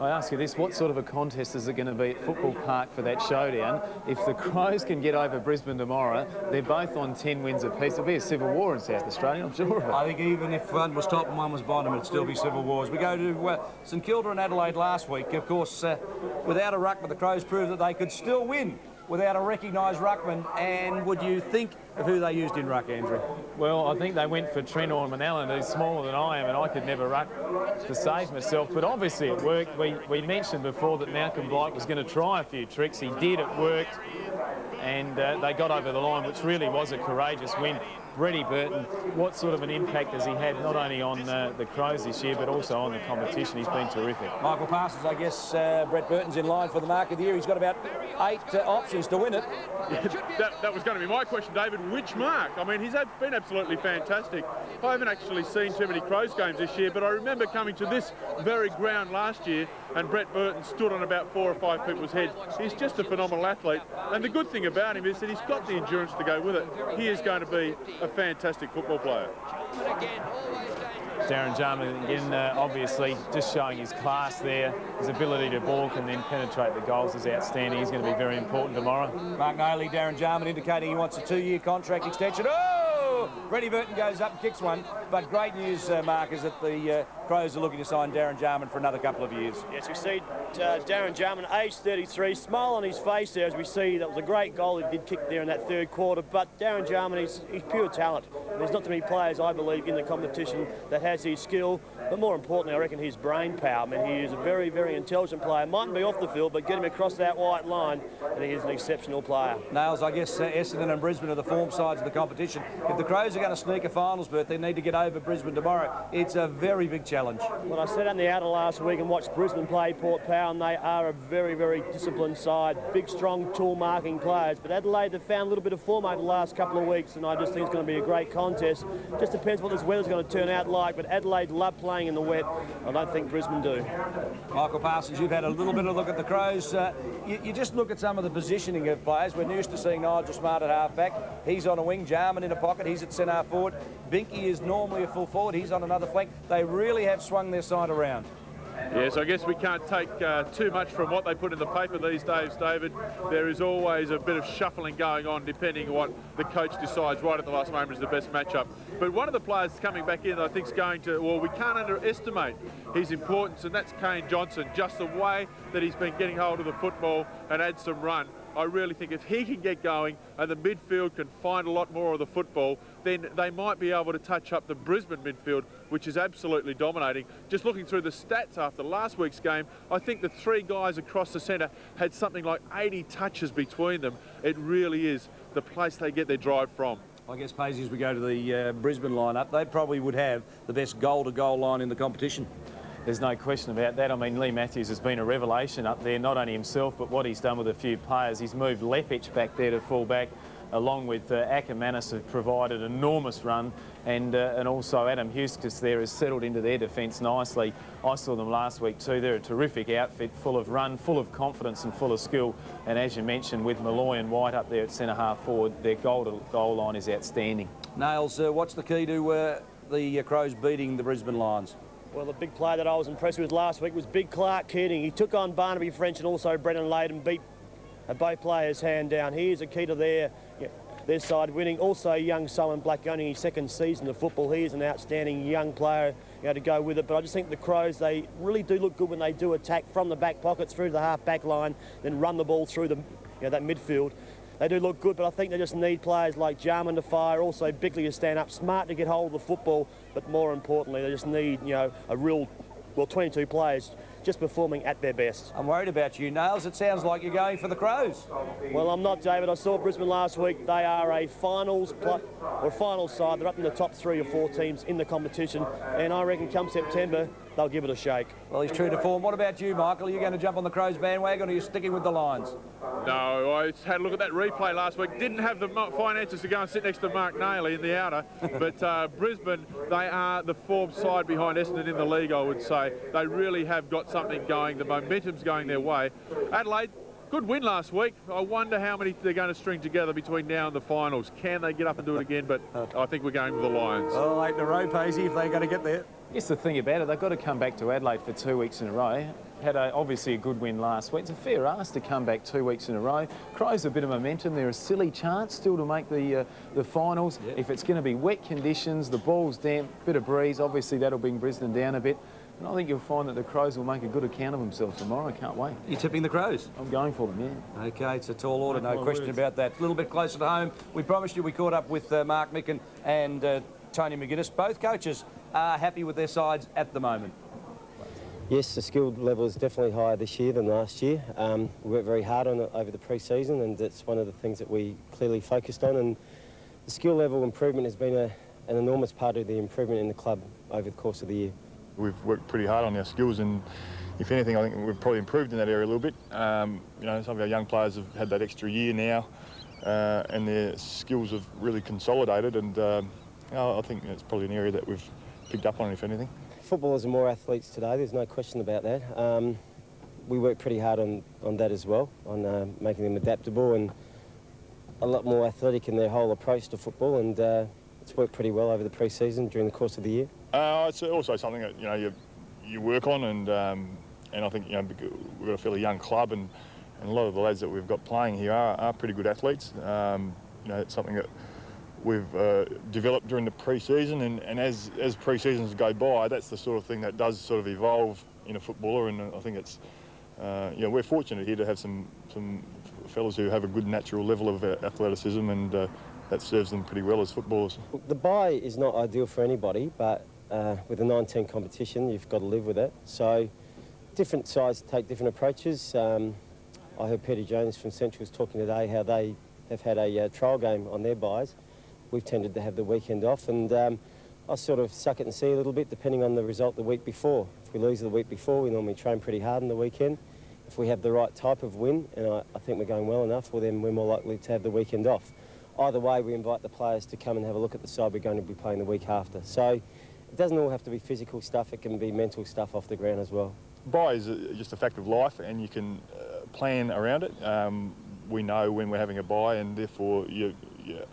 I ask you this, what sort of a contest is it going to be at Football Park for that showdown? If the Crows can get over Brisbane tomorrow, they're both on 10 wins apiece. It'll be a civil war in South Australia, I'm sure of it. I think even if one was top and one was bottom, it'd still be civil wars. We go to St Kilda and Adelaide last week. Of course, without a ruckman, the Crows proved that they could still win without a recognised ruckman. And would you think of who they used in ruck, Andrew? Well, I think they went for Trent Orman-Allen, who's smaller than I am, and I could never ruck to save myself. But obviously it worked. We mentioned before that Malcolm Blight was going to try a few tricks. He did, it worked, and they got over the line, which really was a courageous win. Brady Burton, what sort of an impact has he had not only on the Crows this year but also on the competition? He's been terrific. Michael Parsons, I guess Brett Burton's in line for the mark of the year. He's got about 8 options to win it. That was going to be my question, David. Which mark? I mean, he's been absolutely fantastic. I haven't actually seen too many Crows games this year, but I remember coming to this very ground last year and Brett Burton stood on about 4 or 5 people's heads. He's just a phenomenal athlete, and the good thing about him is that he's got the endurance to go with it. He is going to be a fantastic football player. Darren Jarman again, obviously just showing his class there. His ability to balk and then penetrate the goals is outstanding. He's going to be very important tomorrow. Mark Nailey, Darren Jarman indicating he wants a 2-year contract extension. Oh! Brady Burton goes up and kicks one. But great news, Mark, is that the Crows are looking to sign Darren Jarman for another couple of years. Yes, we see Darren Jarman, age 33, smile on his face there as we see that was a great goal he did kick there in that third quarter. But Darren Jarman, he's pure talent. There's not too many players, I believe, in the competition that has his skill, but more importantly, I reckon his brain power. I mean, he is a very, very intelligent player. Mightn't be off the field, but get him across that white line, and he is an exceptional player. Nails, I guess Essendon and Brisbane are the form sides of the competition. If the Crows are going to sneak a finals berth, they need to get over Brisbane tomorrow. It's a very big challenge. Well, I sat on the outer last week and watched Brisbane play Port Power, and they are a very, very disciplined side. Big, strong, tool-marking players. But Adelaide have found a little bit of form over the last couple of weeks, and I just think it's going to be a great contest. Just depends what this weather's going to turn out like, but Adelaide love playing in the wet. I don't think Brisbane do. Michael Parsons, you've had a little bit of a look at the Crows. You just look at some of the positioning of players. We're used to seeing Nigel Smart at half-back. He's on a wing, Jarman in a pocket, he's at centre forward. Binky is normally a full forward, he's on another flank. They really have swung their side around. Yes, I guess we can't take too much from what they put in the paper these days, David. There is always a bit of shuffling going on depending on what the coach decides right at the last moment is the best matchup. But one of the players coming back in, I think, is going to, well, we can't underestimate his importance, and that's Kane Johnson. Just the way that he's been getting hold of the football and add some run. I really think if he can get going and the midfield can find a lot more of the football, then they might be able to touch up the Brisbane midfield, which is absolutely dominating. Just looking through the stats after last week's game, I think the three guys across the centre had something like 80 touches between them. It really is the place they get their drive from. I guess, Paisley, as we go to the Brisbane lineup, they probably would have the best goal-to-goal line in the competition. There's no question about that. I mean, Lee Matthews has been a revelation up there, not only himself, but what he's done with a few players. He's moved Lepic back there to full back, along with Ackermanis have provided enormous run, and also Adam Huskus there has settled into their defence nicely. I saw them last week too. They're a terrific outfit, full of run, full of confidence and full of skill. And as you mentioned, with Malloy and White up there at centre-half forward, their goal-to-goal line is outstanding. Nails, what's the key to the Crows beating the Brisbane Lions? Well, the big player that I was impressed with last week was Big Clark Keating. He took on Barnaby French and also Brennan Layden, beat both players hand down. He is a key to their side winning. Also, young Simon Black, only his second season of football. He is an outstanding young player, to go with it. But I just think the Crows, they really do look good when they do attack from the back pockets through the half-back line, then run the ball through the, that midfield. They do look good, but I think they just need players like Jarman to fire, also Bickley to stand up, smart to get hold of the football, but more importantly, they just need, a real, 22 players just performing at their best. I'm worried about you, Nails. It sounds like you're going for the Crows. Well, I'm not, David. I saw Brisbane last week. They are a finals side. They're up in the top 3 or 4 teams in the competition, and I reckon come September, they'll give it a shake. Well, he's true to form. What about you, Michael? Are you going to jump on the Crows bandwagon, or are you sticking with the Lions? No, I had a look at that replay last week. Didn't have the finances to go and sit next to Mark Nayley in the outer. But Brisbane, they are the form side behind Essendon in the league, I would say. They really have got something going. The momentum's going their way. Adelaide, good win last week. I wonder how many they're going to string together between now and the finals. Can they get up and do it again? But I think we're going with the Lions. Oh, 8 in a row, Paisley, if they're going to get there. Yes, the thing about it, they've got to come back to Adelaide for 2 weeks in a row. Had obviously a good win last week. It's a fair ask to come back 2 weeks in a row. Crows a bit of momentum. They're a silly chance still to make the finals. Yeah. If it's going to be wet conditions, the ball's damp, bit of breeze, obviously that'll bring Brisbane down a bit. And I think you'll find that the Crows will make a good account of themselves tomorrow. I can't wait. You're tipping the Crows? I'm going for them, yeah. OK, it's a tall order, no question about that. A little bit closer to home. We promised you we caught up with Mark Micken and Tony McGuinness. Both coaches are happy with their sides at the moment. Yes, the skill level is definitely higher this year than last year. We worked very hard on it over the pre-season, and it's one of the things that we clearly focused on. And the skill level improvement has been an enormous part of the improvement in the club over the course of the year. We've worked pretty hard on our skills, and if anything, I think we've probably improved in that area a little bit. Some of our young players have had that extra year now, and their skills have really consolidated, and I think it's probably an area that we've picked up on, if anything. Footballers are more athletes today, there's no question about that. We work pretty hard on that as well, on making them adaptable and a lot more athletic in their whole approach to football, and it's worked pretty well over the pre-season during the course of the year. It's also something that you work on, and I think we've got a fairly young club, and a lot of the lads that we've got playing here are pretty good athletes. It's something that we've developed during the pre-season, and as pre-seasons go by, that's the sort of thing that does sort of evolve in a footballer, and I think it's we're fortunate here to have some fellas who have a good natural level of athleticism, and that serves them pretty well as footballers. The bye is not ideal for anybody, but with a 19 competition, you've got to live with it. So different sides take different approaches. I heard Peter Jones from Central was talking today how they have had a trial game on their byes. We've tended to have the weekend off, and I sort of suck it and see a little bit depending on the result the week before. If we lose the week before, we normally train pretty hard on the weekend. If we have the right type of win, and I think we're going well enough, well then we're more likely to have the weekend off. Either way, we invite the players to come and have a look at the side we're going to be playing the week after. So it doesn't all have to be physical stuff, it can be mental stuff off the ground as well. Bye is just a fact of life, and you can plan around it. We know when we're having a bye, and therefore you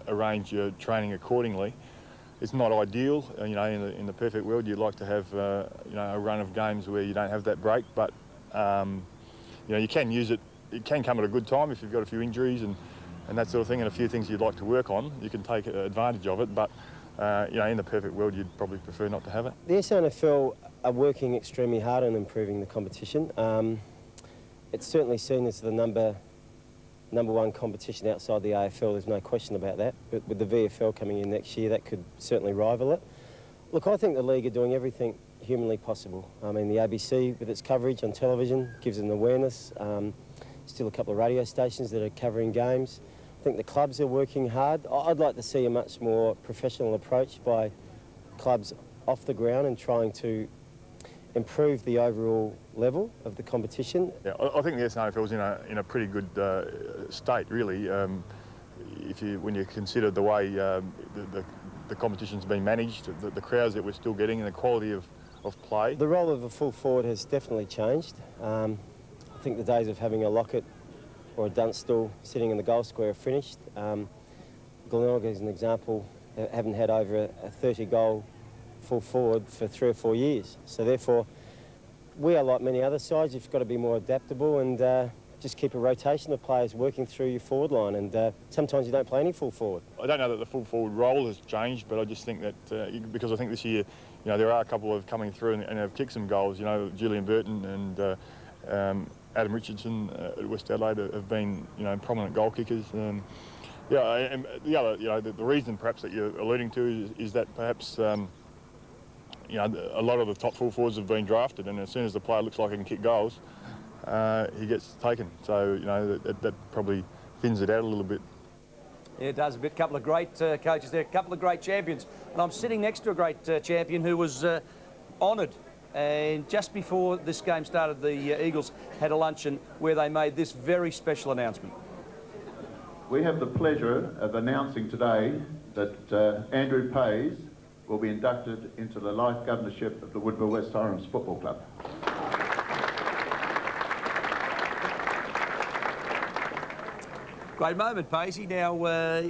arrange your training accordingly. it's not ideal. You know, in the perfect world, you'd like to have you know, a run of games where you don't have that break, but you know, you can use it. It can come at a good time if you've got a few injuries and that sort of thing, and a few things you'd like to work on. You can take advantage of it, but you know, in the perfect world, you'd probably prefer not to have it. The SANFL are working extremely hard on improving the competition. It's certainly seen as the number one competition outside the AFL, there's no question about that. But with the VFL coming in next year, that could certainly rival it. Look, I think the league are doing everything humanly possible. I mean, the ABC, with its coverage on television, gives an awareness. Still a couple of radio stations that are covering games. I think the clubs are working hard. I'd like to see a much more professional approach by clubs off the ground and trying to improve the overall level of the competition. Yeah, I think the SANFL's in a pretty good state, really. When you consider the way the competition's been managed, the crowds that we're still getting, and the quality of play. The role of a full forward has definitely changed. I think the days of having a Lockett or a Dunstall sitting in the goal square are finished. Glenelg, as an example, haven't had over a 30-goal full forward for 3 or 4 years. So therefore, we are like many other sides. You've got to be more adaptable and just keep a rotation of players working through your forward line. And sometimes you don't play any full forward. I don't know that the full forward role has changed, but I just think that because I think this year, you know, there are a couple of coming through and have kicked some goals. You know, Julian Burton and Adam Richardson at West Adelaide have been, you know, prominent goal kickers. Yeah, and the other, you know, the reason perhaps that you're alluding to is that perhaps. You know, a lot of the top full forwards have been drafted, and as soon as the player looks like he can kick goals, he gets taken. So, you know, that probably thins it out a little bit. Yeah, it does a bit. Couple of great coaches there, a couple of great champions. And I'm sitting next to a great champion who was honoured. And just before this game started, the Eagles had a luncheon where they made this very special announcement. We have the pleasure of announcing today that Andrew Pays will be inducted into the life governorship of the Woodville West Torrens Football Club. Great moment, Paisley. Now,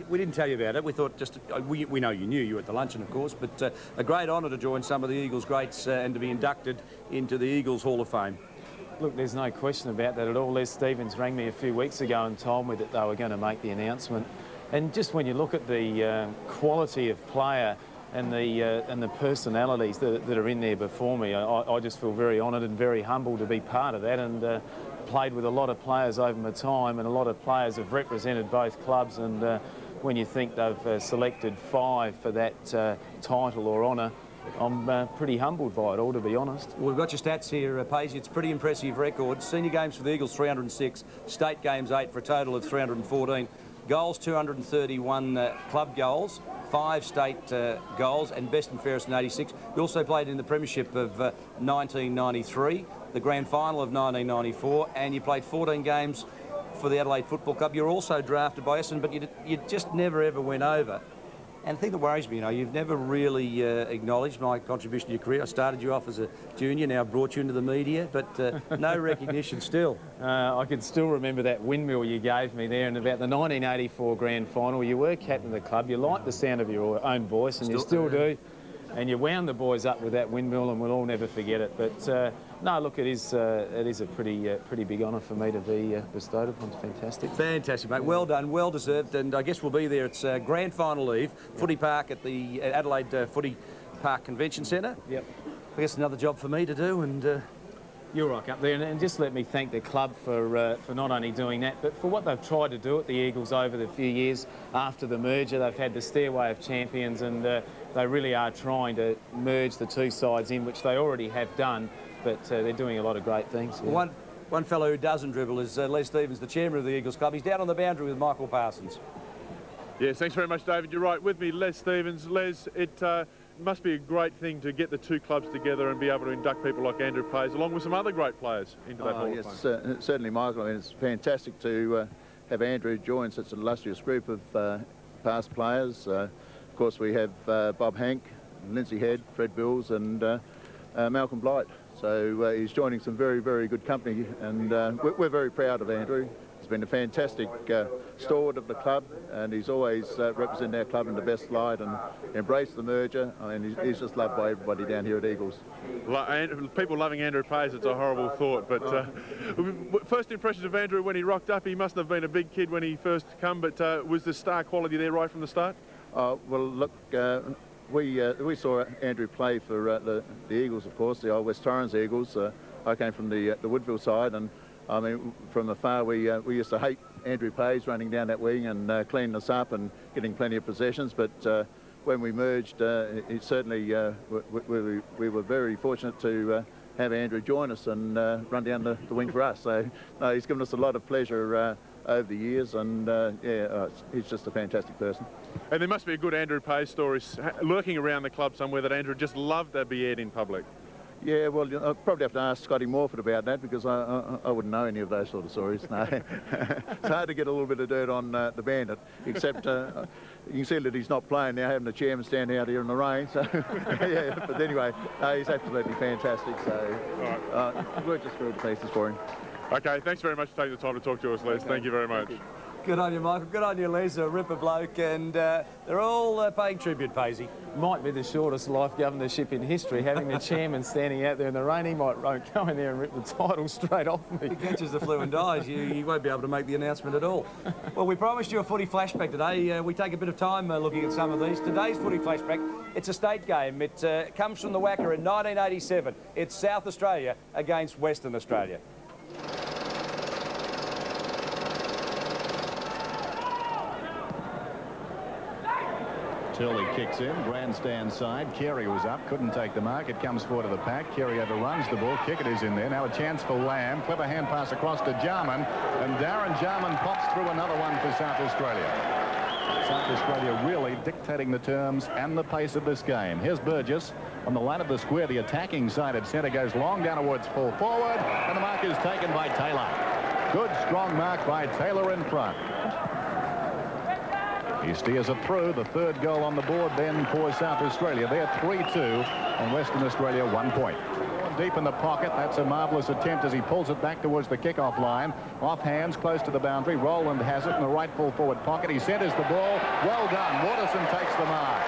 we didn't tell you about it. We thought just, we know you knew, you were at the luncheon, of course, but a great honour to join some of the Eagles greats and to be inducted into the Eagles Hall of Fame. Look, there's no question about that at all. Les Stevens rang me a few weeks ago and told me that they were going to make the announcement. And just when you look at the quality of player and the personalities that are in there before me, I just feel very honoured and very humbled to be part of that, and played with a lot of players over my time, and a lot of players have represented both clubs, and when you think they've selected 5 for that title or honour, I'm pretty humbled by it all, to be honest. Well, we've got your stats here, Paisley. It's a pretty impressive record. Senior games for the Eagles, 306. State games, 8 for a total of 314. Goals, 231 club goals. 5 state goals, and best and fairest in 86. You also played in the premiership of 1993, the grand final of 1994, and you played 14 games for the Adelaide Football Club. You were also drafted by Essendon, but you just never ever went over. And the thing that worries me, you know, you've never really acknowledged my contribution to your career. I started you off as a junior, now brought you into the media, but no recognition still. I can still remember that windmill you gave me there in about the 1984 grand final. You were captain of the club, you liked the sound of your own voice, and you still do. And you wound the boys up with that windmill, and we'll all never forget it. But no, look, it is a pretty big honour for me to be bestowed upon. It's fantastic. Fantastic, mate. Well done, well deserved, and I guess we'll be there. It's grand final eve, Footy Park at the Adelaide Footy Park Convention Centre. Yep. I guess another job for me to do, and you'll rock up there, and just let me thank the club for not only doing that, but for what they've tried to do at the Eagles over the few years after the merger. They've had the Stairway of Champions, and they really are trying to merge the two sides in, which they already have done, but they're doing a lot of great things. Yeah. Well, one fellow who doesn't dribble is Les Stevens, the chairman of the Eagles Club. He's down on the boundary with Michael Parsons. Yes, thanks very much, David. You're right. With me, Les Stevens. Les, it must be a great thing to get the two clubs together and be able to induct people like Andrew Pays, along with some other great players, into that Hall of Fame. Certainly, Michael. I mean, it's fantastic to have Andrew join such an illustrious group of past players. Of course, we have Bob Hank, Lindsay Head, Fred Bills, and Malcolm Blight. So he's joining some very, very good company, and we're very proud of Andrew. He's been a fantastic stalwart of the club, and he's always represented our club in the best light and embraced the merger. I mean, he's just loved by everybody down here at Eagles. People loving Andrew Payes, it's a horrible thought, but first impressions of Andrew when he rocked up, he must have been a big kid when he first come, but was the star quality there right from the start? Well, look, we saw Andrew play for the Eagles, of course, the old West Torrens Eagles. I came from the Woodville side, and I mean, from afar, we used to hate Andrew Payes running down that wing and cleaning us up and getting plenty of possessions. But when we merged, it certainly we were very fortunate to have Andrew join us and run down the wing for us. So he's given us a lot of pleasure over the years, and he's just a fantastic person. And there must be a good Andrew Payes story lurking around the club somewhere that Andrew just loved to be aired in public. Yeah, well, I'll probably have to ask Scotty Morford about that, because I wouldn't know any of those sort of stories. No. It's hard to get a little bit of dirt on the Bandit, except you can see that he's not playing now, having the chairman stand out here in the rain. So, yeah, but anyway, he's absolutely fantastic. So we're just thrilled to pieces for him. Okay, thanks very much for taking the time to talk to us, Les. Thank you very much. Good on you, Michael. Good on you, Les. A ripper bloke, and they're all paying tribute, Paisy. Might be the shortest life governorship in history, having the chairman standing out there in the rain. He might go in there and rip the title straight off me. He catches the flu and dies. You won't be able to make the announcement at all. Well, we promised you a footy flashback today. We take a bit of time looking at some of these. Today's footy flashback, it's a state game. It comes from the WWT in 1987. It's South Australia against Western Australia. Turley kicks in, grandstand side. Carey was up, couldn't take the mark. It comes forward to the pack. Carey overruns the ball. Kick it is in there. Now a chance for Lamb. Clever hand pass across to Jarman. And Darren Jarman pops through another one for South Australia. South Australia really dictating the terms and the pace of this game. Here's Burgess on the line of the square. The attacking side of centre goes long down towards full forward. And the mark is taken by Taylor. Good strong mark by Taylor in front. He steers it through. The third goal on the board then for South Australia. They're 3-2 and Western Australia 1 point. Deep in the pocket. That's a marvellous attempt as he pulls it back towards the kickoff line. Off hands, close to the boundary. Rowland has it in the right full forward pocket. He centres the ball. Well done. Waterson takes the mark.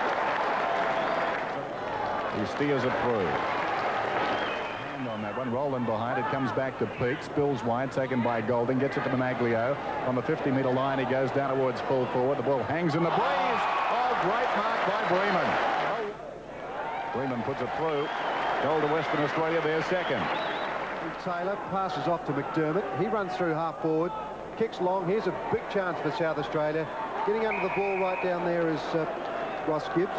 He steers it through. On that one, Rowland behind it, comes back to Peake, spills wide, taken by Golding, gets it to Benaglio. On the 50-metre line, he goes down towards full forward. The ball hangs in the breeze. Oh, great mark by Bremen. Bremen puts it through. Goal to Western Australia, their second. Taylor passes off to McDermott. He runs through half forward, kicks long. Here's a big chance for South Australia. Getting under the ball right down there is Ross Gibbs.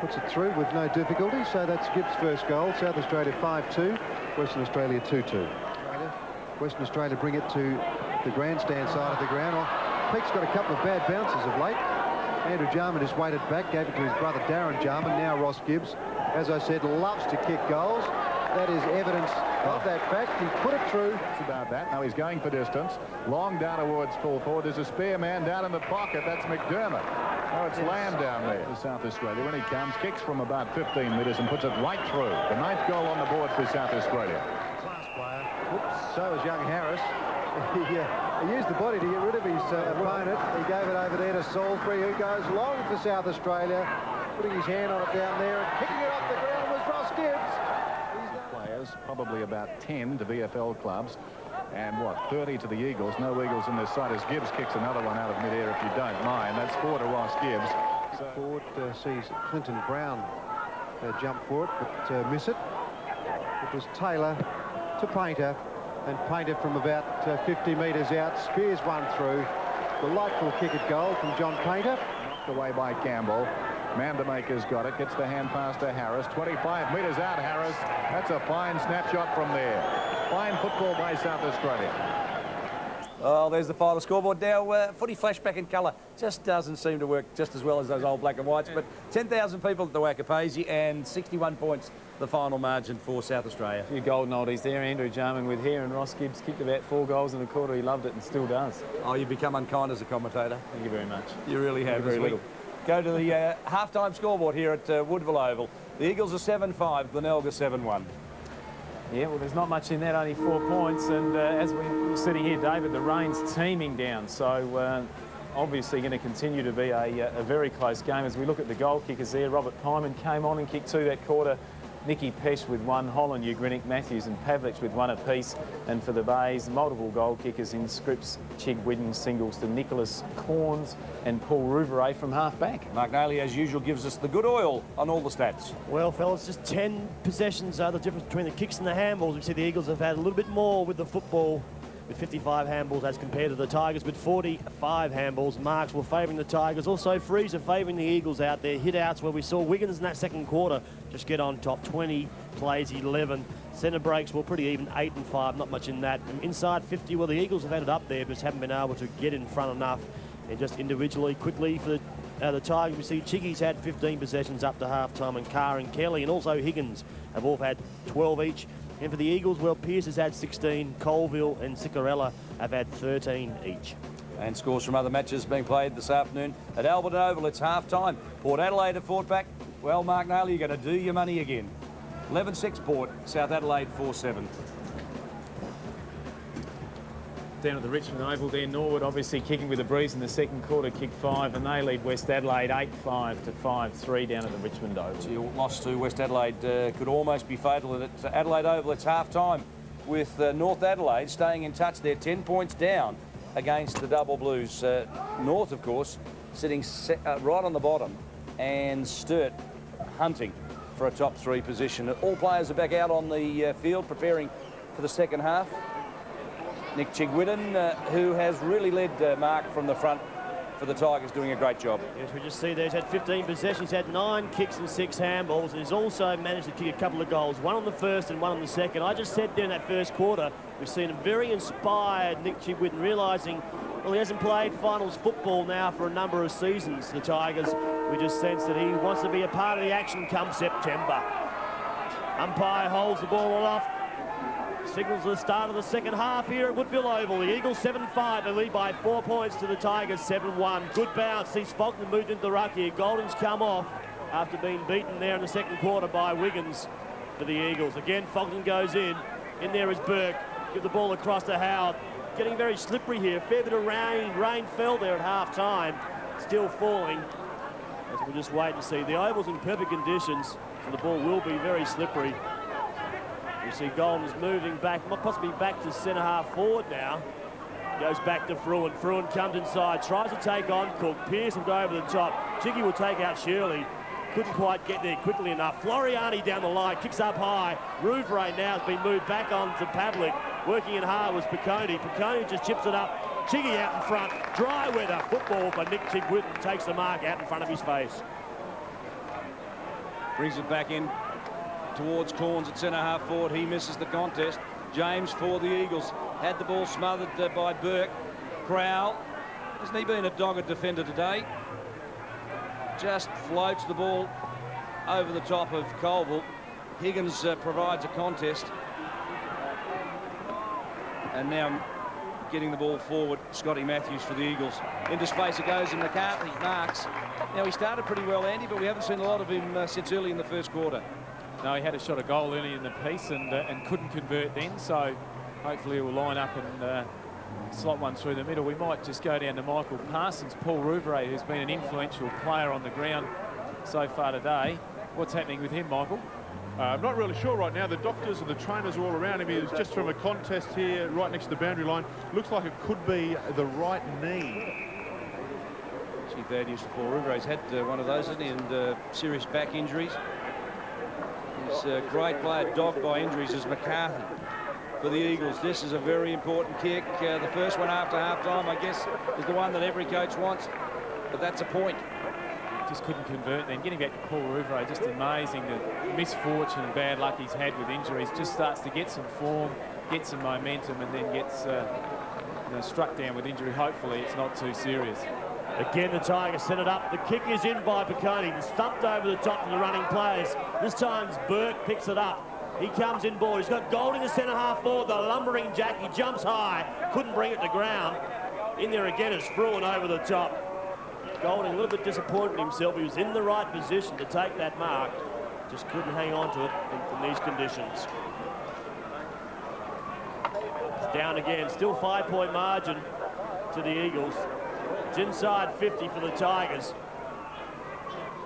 Puts it through with no difficulty, so that's Gibbs' first goal. South Australia 5-2, Western Australia 2-2. Western Australia bring it to the grandstand side of the ground. Peake's got a couple of bad bounces of late. Andrew Jarman just waited back, gave it to his brother Darren Jarman. Now Ross Gibbs, as I said, loves to kick goals. That is evidence of that fact. He put it through. It's about that. Now he's going for distance. Long down towards full forward. There's a spare man down in the pocket. That's McDermott. Oh, it's Lamb down there for South Australia. When he comes, kicks from about 15 metres and puts it right through. The 9th goal on the board for South Australia. Class player. Oops, so is young Harris. He used the body to get rid of his opponent. He gave it over there to Salisbury, who goes long for South Australia, putting his hand on it down there and kicking it off the ground was Ross Gibbs. Players, probably about 10 to VFL clubs. And what, 30 to the Eagles. No Eagles in this side as Gibbs kicks another one out of mid-air if you don't mind. That's 4 to Ross Gibbs. Forward sees Clinton Brown jump for it, but miss it. It was Taylor to Painter, and Painter from about 50 metres out spears one through. Delightful kick at goal from John Painter. Knocked away by Campbell. Mandamaker's got it, gets the hand pass to Harris. 25 metres out, Harris. That's a fine snapshot from there. Fine football by South Australia. Oh, there's the final scoreboard now. Footy flashback in colour just doesn't seem to work just as well as those old black and whites, but 10,000 people at the WWT and 61 points the final margin for South Australia. A few golden oldies there. Andrew Jarman with hair, and Ross Gibbs kicked about 4 goals in a quarter. He loved it and still does. Oh, you've become unkind as a commentator. Thank you very much. You really have. Very little. Go to the half-time scoreboard here at Woodville Oval. The Eagles are 7-5, Glenelg are 7-1. Yeah, well, there's not much in that, only 4 points. And as we're sitting here, David, the rain's teeming down. So obviously going to continue to be a very close game. As we look at the goal kickers there, Robert Pyman came on and kicked 2 that quarter. Nicky Pesh with 1, Holland, Ugrinnik, Matthews and Pavlich with 1 apiece. And for the Bays, multiple goal kickers in Scripps, Chig Whidden, singles to Nicholas Corns and Paul Rouveret from half-back. Mark Nayley, as usual, gives us the good oil on all the stats. Well, fellas, just 10 possessions are the difference between the kicks and the handballs. We see the Eagles have had a little bit more with the football, with 55 handballs as compared to the Tigers with 45 handballs. Marks were favouring the Tigers. Also, Freezer favouring the Eagles out there. Hit-outs where we saw Wiggins in that second quarter just get on top. 20 plays, 11. Centre breaks were pretty even, 8 and 5, not much in that. And inside 50, well, the Eagles have had it up there, but just haven't been able to get in front enough. And just individually, quickly for the Tigers, we see Chiggy's had 15 possessions up to half-time, and Carr and Kelly and also Higgins have all had 12 each. And for the Eagles, well, Pearce has had 16, Colville and Ciccarella have had 13 each. And scores from other matches being played this afternoon at Albertson Oval. It's half-time. Port Adelaide have fought back. Well, Mark Nayley, you're going to do your money again. 11-6 Port, South Adelaide 4-7. Down at the Richmond Oval there, Norwood obviously kicking with a breeze in the second quarter, kick 5, and they lead West Adelaide 8-5 to 5-3 down at the Richmond Oval. So your loss to West Adelaide could almost be fatal. At Adelaide Oval, it's half-time with North Adelaide staying in touch. They're 10 points down against the Double Blues. North, of course, sitting right on the bottom, and Sturt hunting for a top 3 position. All players are back out on the field preparing for the second half. Nick Chigwidden, who has really led Mark from the front for the Tigers, doing a great job. Yes, we just see there he's had 15 possessions, had 9 kicks and 6 handballs, and he's also managed to kick a couple of goals, 1 on the first and 1 on the second. I just said there in that first quarter, we've seen a very inspired Nick Chigwidden, realising, well, he hasn't played finals football now for a number of seasons, the Tigers. We just sense that he wants to be a part of the action come September. Umpire holds the ball aloft. Signals the start of the second half here at Woodville Oval. The Eagles 7-5, they lead by 4 points to the Tigers 7-1. Good bounce, sees Faulkner moved into the ruck here. Golding's come off after being beaten there in the second quarter by Wiggins for the Eagles. Again, Faulkner goes in. In there is Burke. Give the ball across to Howard. Getting very slippery here. Fair bit of rain fell there at half-time. Still falling. As we'll just wait and see. The Oval's in perfect conditions, so the ball will be very slippery. You see Golden's moving back, possibly back to centre-half forward now. Goes back to Fruin. Fruin comes inside, tries to take on Cook. Pearce will go over the top. Chiggy will take out Shirley. Couldn't quite get there quickly enough. Floriani down the line, kicks up high. Rouveret now has been moved back on to Pavlik. Working in hard was Piccone. Piccone just chips it up. Chiggy out in front. Dry weather football, but Nick Chigwidden takes the mark out in front of his face. Brings it back in towards Corns at centre-half forward. He misses the contest. James for the Eagles. Had the ball smothered by Burke. Crowell. Hasn't he been a dogged defender today? Just floats the ball over the top of Colville. Higgins provides a contest. And now getting the ball forward, Scotty Matthews for the Eagles. Into space it goes, and McCarthy marks. Now, he started pretty well, Andy, but we haven't seen a lot of him since early in the first quarter. No, he had a shot at goal early in the piece and couldn't convert then, so hopefully he'll line up and slot one through the middle. We might just go down to Michael Parsons, Paul Rouveret, who's been an influential player on the ground so far today. What's happening with him, Michael? I'm not really sure right now. The doctors and the trainers are all around him. He was just from a contest here right next to the boundary line. Looks like it could be the right knee. Chief bad news for Paul Rouveret. He's had one of those, hasn't he, and serious back injuries. He's a great player, dogged by injuries, is McCarthy for the Eagles. This is a very important kick. The first one after half-time, I guess, is the one that every coach wants, but that's a point. Just couldn't convert then. Getting back to Paul Rouveret, just amazing the misfortune and bad luck he's had with injuries. Just starts to get some form, get some momentum, and then gets struck down with injury. Hopefully it's not too serious. Again, the Tigers set it up. The kick is in by Piccone. Stumped over the top of the running players. This time Burke picks it up. He comes in board. He's got Golding the centre-half forward. The lumbering jack. He jumps high. Couldn't bring it to ground. In there again is Fruin over the top. Golding a little bit disappointed in himself. He was in the right position to take that mark. Just couldn't hang on to it in these conditions. Down again, still 5-point margin to the Eagles. It's inside 50 for the Tigers.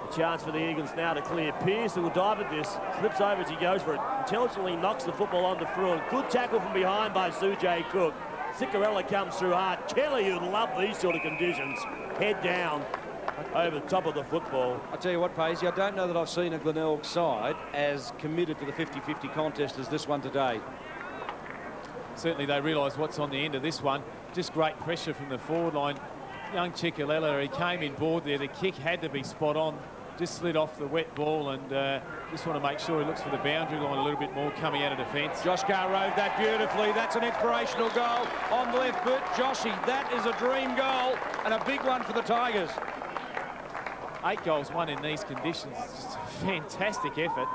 A chance for the Eagles now to clear. Pearce, who will dive at this, slips over as he goes for it. Intelligently knocks the football onto Fruin. Good tackle from behind by Sujay Cook. Cicarella comes through hard. Kelly, who'd love these sort of conditions, head down over the top of the football. I tell you what, Paisley, I don't know that I've seen a Glenelg side as committed to the 50-50 contest as this one today. Certainly they realise what's on the end of this one. Just great pressure from the forward line. Young Cicarella, he came in board there. The kick had to be spot on. Just slid off the wet ball, and just want to make sure he looks for the boundary line a little bit more coming out of defence. Josh Carr rode that beautifully. That's an inspirational goal on the left boot. Joshy, that is a dream goal and a big one for the Tigers. 8 goals won in these conditions. It's just a fantastic effort.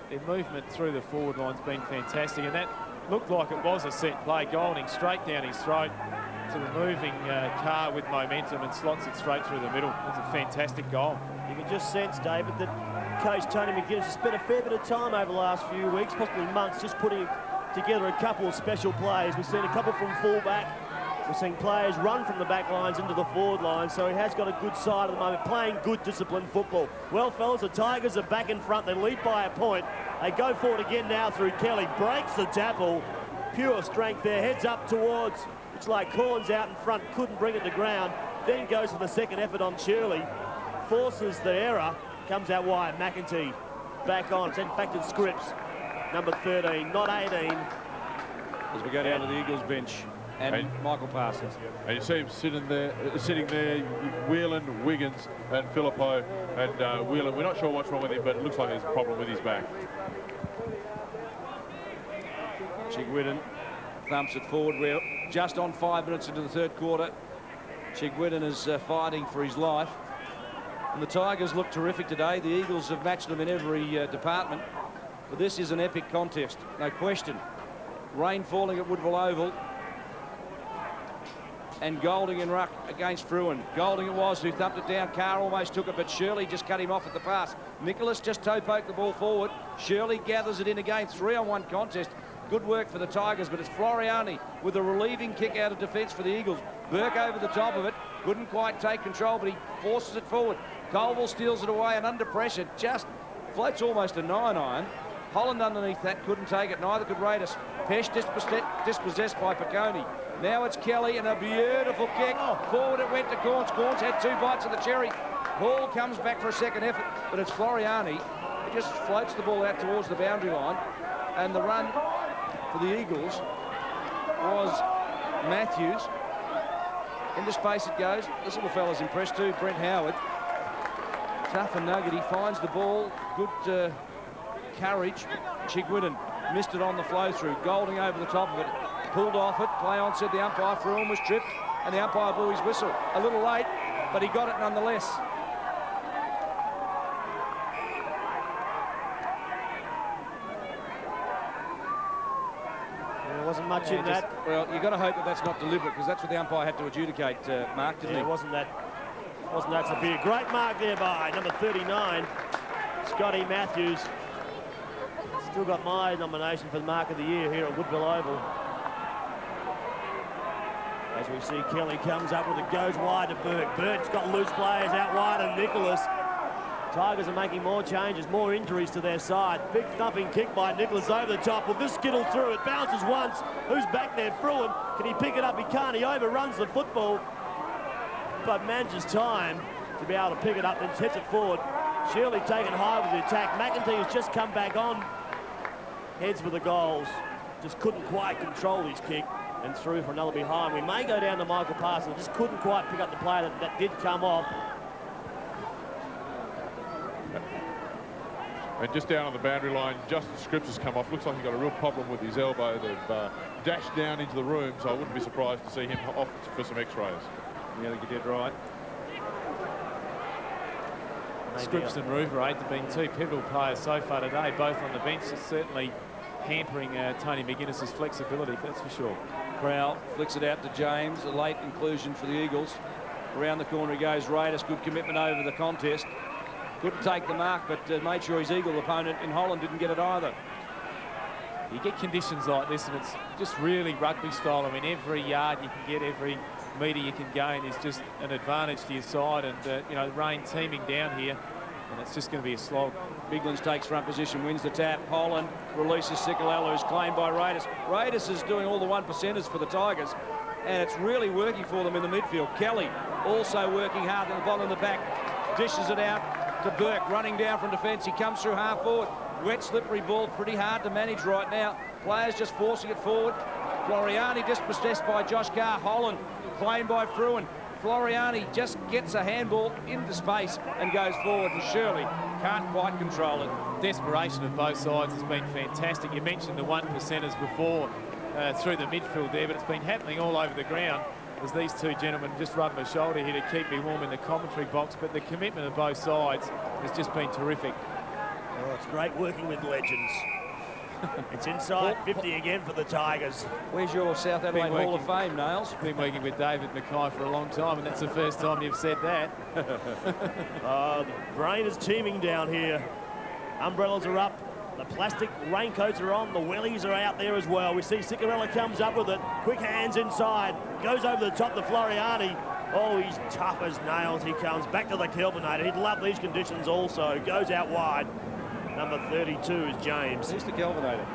Their movement through the forward line's been fantastic, and that looked like it was a set play. Golding straight down his throat to the moving Carr with momentum and slots it straight through the middle. It's a fantastic goal. You can just sense, David, that Coach Tony McGuinness has spent a fair bit of time over the last few weeks, possibly months, just putting together a couple of special plays. We've seen a couple from full-back. We're seeing players run from the back lines into the forward line, so he has got a good side at the moment, playing good disciplined football. Well, fellas, the Tigers are back in front. They lead by a point. They go forward again now through Kelly. Breaks the tackle. Pure strength there. Heads up towards, looks like Corns out in front. Couldn't bring it to ground. Then goes for the second effort on Shirley. Forces the error. Comes out wide. McEntee back on. Sent back to Scripps. Number 13, not 18. As we go down to the Eagles bench. And Michael Parsons. And you see him sitting there, Whelan, Wiggins and Filippo. And Whelan, we're not sure what's wrong with him, but it looks like there's a problem with his back. Chigwidden thumps it forward. We're just on 5 minutes into the third quarter. Chigwidden is fighting for his life. And the Tigers look terrific today. The Eagles have matched them in every department. But this is an epic contest, no question. Rain falling at Woodville Oval. And Golding in ruck against Fruin. Golding it was who thumped it down. Carr almost took it, but Shirley just cut him off at the pass. Nicholas just toe-poked the ball forward. Shirley gathers it in again. 3-on-1 contest. Good work for the Tigers, but it's Floriani with a relieving kick out of defence for the Eagles. Burke over the top of it. Couldn't quite take control, but he forces it forward. Colville steals it away, and under pressure just floats almost a 9-iron. Holland underneath that couldn't take it. Neither could Raiders. Pesh dispossessed by Piccone. Now it's Kelly, and a beautiful kick. Forward it went to Corns. Corns had 2 bites of the cherry. Hall comes back for a second effort, but it's Floriani. He just floats the ball out towards the boundary line. And the run for the Eagles was Matthews. Into space it goes. This little fella's impressed too, Brent Howard. Tough and nuggety, finds the ball. Good courage. Chigwidden missed it on the flow through. Golding over the top of it. Pulled off it. Play on, said the umpire. Fruin was tripped, and the umpire blew his whistle. A little late, but he got it nonetheless. There wasn't much in that. Well, you've got to hope that that's not deliberate, because that's what the umpire had to adjudicate, Mark, didn't he? It wasn't that severe. Great mark there by number 39, Scotty Matthews. Still got my nomination for the mark of the year here at Woodville Oval. As we see, Kelly comes up with it, goes wide to Burke. Burke's got loose players out wide, and Nicholas. Tigers are making more changes, more injuries to their side. Big thumping kick by Nicholas over the top. Will this skittle through? It bounces once. Who's back there? Fruin. Can he pick it up? He can't. He overruns the football, but manages time to be able to pick it up and hits it forward. Shirley taken high with the attack. McEntee has just come back on. Heads for the goals. Just couldn't quite control his kick and through for another behind. We may go down to Michael Parsons. Just couldn't quite pick up the play that did come off. And just down on the boundary line, Justin Scripps has come off. Looks like he's got a real problem with his elbow. They've dashed down into the room, so I wouldn't be surprised to see him off for some x-rays. Yeah, I think you did right. Scripps and Rouvray have been 2 pivotal players so far today, both on the bench. It's certainly hampering Tony McGuinness's flexibility, that's for sure. Crowell flicks it out to James, a late inclusion for the Eagles. Around the corner he goes. Raiders, good commitment over the contest. Couldn't take the mark, but made sure his Eagle opponent in Holland didn't get it either. you get conditions like this, and it's just really rugby style. I mean, every yard you can get, every metre you can gain is just an advantage to your side. And, you know, the rain teeming down here, and it's just going to be a slog. Biglan's takes front position, wins the tap. Holland releases Sikalala, who's claimed by Raiders. Raiders is doing all the 1%ers for the Tigers, and it's really working for them in the midfield. Kelly also working hard at the bottom of the pack, dishes it out to Burke, running down from defence. He comes through half forward. Wet, slippery ball, pretty hard to manage right now. Players just forcing it forward. Floriani dispossessed by Josh Carr. Holland claimed by Fruin. Floriani just gets a handball into space and goes forward, and Shirley can't quite control it. Desperation of both sides has been fantastic. You mentioned the 1%ers before through the midfield there, but it's been happening all over the ground as these two gentlemen just rub my shoulder here to keep me warm in the commentary box. But the commitment of both sides has just been terrific. Oh, it's great working with legends. It's inside 50 again for the Tigers. Where's your South Adelaide Hall of Fame, Nails? Been working with David Mackay for a long time, and that's the first time you've said that. The rain is teeming down here. Umbrellas are up. The plastic raincoats are on. The wellies are out there as well. We see Sicarella comes up with it. Quick hands inside. Goes over the top to Floriani. Oh, he's tough as nails. He comes back to the Kelvinator. He'd love these conditions also. Goes out wide. Number 32 is James. Who's the Kelvinator?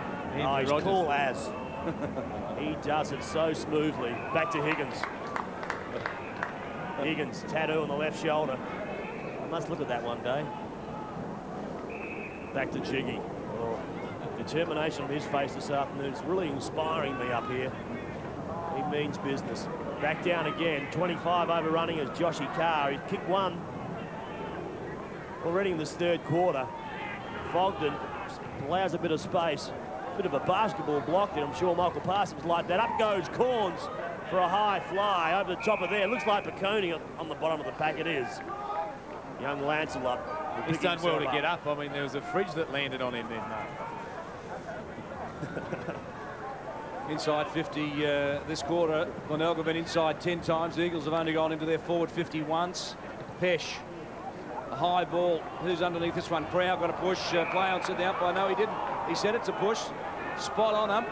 Oh, he's cool as. He does it so smoothly. Back to Higgins. Higgins, tattoo on the left shoulder. I must look at that one day. Back to Jiggy. Oh, determination on his face this afternoon. It's really inspiring me up here. He means business. Back down again. 25 overrunning as Joshy Carr. He's kicked one already in this third quarter. Fogden allows a bit of space. Bit of a basketball block there. I'm sure Michael Parsons liked that. Up goes Corns for a high fly over the top of there. Looks like Piccone on the bottom of the pack. It is. Young Lancelot. He's done well to get up. I mean, there was a fridge that landed on him then. Inside 50 this quarter. Glenelg have been inside 10 times. The Eagles have only gone into their forward 50 once. Pesh. A high ball. Who's underneath this one? Crow got a push. Play on said the umpire. No, he didn't. He said it's a push. Spot on him.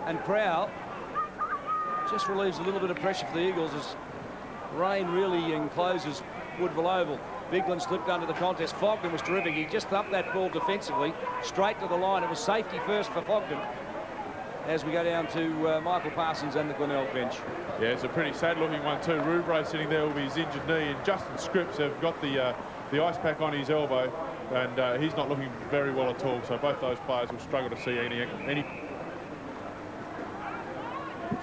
And Crow just relieves a little bit of pressure for the Eagles as rain really encloses Woodville Oval. Biglan slipped under the contest. Fogden was terrific. He just thumped that ball defensively straight to the line. It was safety first for Fogden as we go down to Michael Parsons and the Glenelg bench. Yeah, it's a pretty sad-looking one too. Rouvray sitting there with his injured knee, and Justin Scripps have got the ice pack on his elbow, and he's not looking very well at all. So both those players will struggle to see any.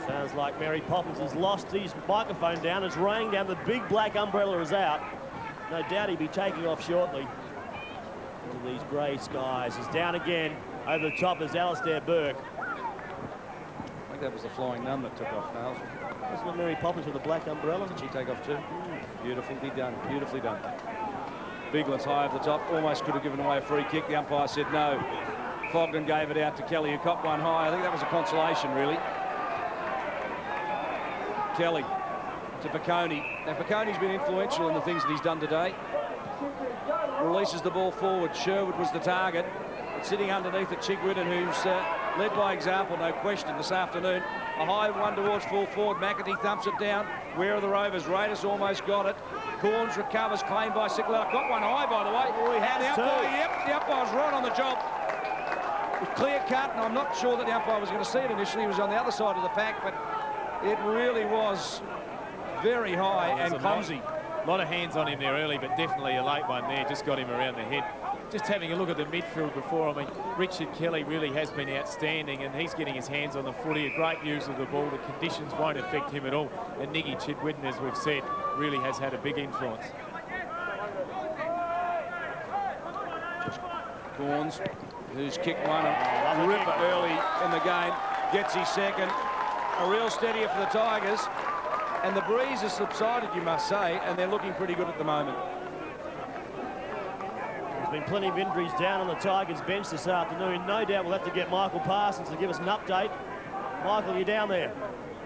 Sounds like Mary Poppins has lost his microphone down. It's raining down. The big black umbrella is out. No doubt he'll be taking off shortly into these grey skies. He's down again. Over the top is Alistair Burke. I think that was the flying nun that took off, Nails. Wasn't it Mary Poppins with the black umbrella? Did she take off too? Beautifully done. Beautifully done. Biglan's high over the top. Almost could have given away a free kick. The umpire said no. Fogden gave it out to Kelly, who copped one high. I think that was a consolation, really. Kelly to Piccone. Now, Piccone's been influential in the things that he's done today. Releases the ball forward. Sherwood was the target. But sitting underneath at Chigwidden, who's led by example, no question, this afternoon. A high one towards full forward. McAtee thumps it down. Where are the Rovers? Raiders almost got it. Corns recovers, claimed by Sickler. Got one high, by the way. Oh, he had the umpire, yep, the umpire's right on the job. It was clear cut, and I'm not sure that the umpire was going to see it initially. He was on the other side of the pack, but it really was very high and clumsy. A lot of hands on him there early, but definitely a late one there. Just got him around the head. Just having a look at the midfield before, I mean, Richard Kelly really has been outstanding, and he's getting his hands on the footy. A great use of the ball. The conditions won't affect him at all. And Niggy Chidwidden, as we've said, really has had a big influence. Corns, who's kicked one, a ripper early in the game, gets his second. A real steadier for the Tigers. And the breeze has subsided, you must say, and they're looking pretty good at the moment. There's been plenty of injuries down on the Tigers bench this afternoon. No doubt we'll have to get Michael Parsons to give us an update. Michael, you down there?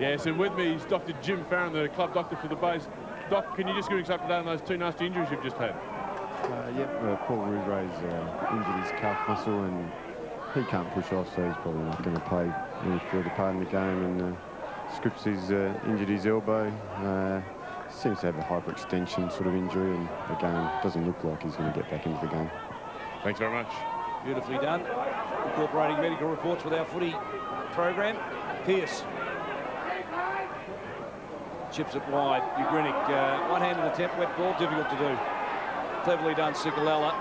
Yes, and with me is Dr. Jim Farron, the club doctor for the base. Doc, can you just give us up to date on those two nasty injuries you've just had? Paul Rouvray's injured his calf muscle and he can't push off, so he's probably not going to play any further part in the game. And Scripps has injured his elbow. Seems to have a hyperextension sort of injury, and again, doesn't look like he's going to get back into the game. Thanks very much. Beautifully done. Incorporating medical reports with our footy program. Pearce. Chips it wide. Ugrinik, one-handed attempt, wet ball, difficult to do. Cleverly done, Sigalella.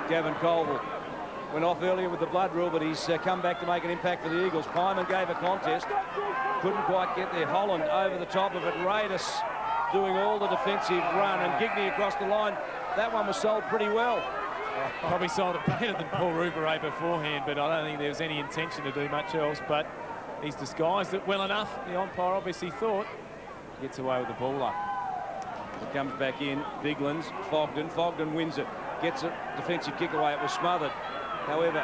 Gavin Colville went off earlier with the blood rule, but he's come back to make an impact for the Eagles. Pyman gave a contest. Couldn't quite get there. Holland over the top of it. Raidis doing all the defensive run, and Gigney across the line. That one was sold pretty well. Probably sold it better than Paul Rouveret beforehand, but I don't think there was any intention to do much else, but he's disguised it well enough. The umpire obviously thought. Gets away with the ball up. It comes back in. Biglands, Fogden wins it. Gets a defensive kick away. It was smothered. However,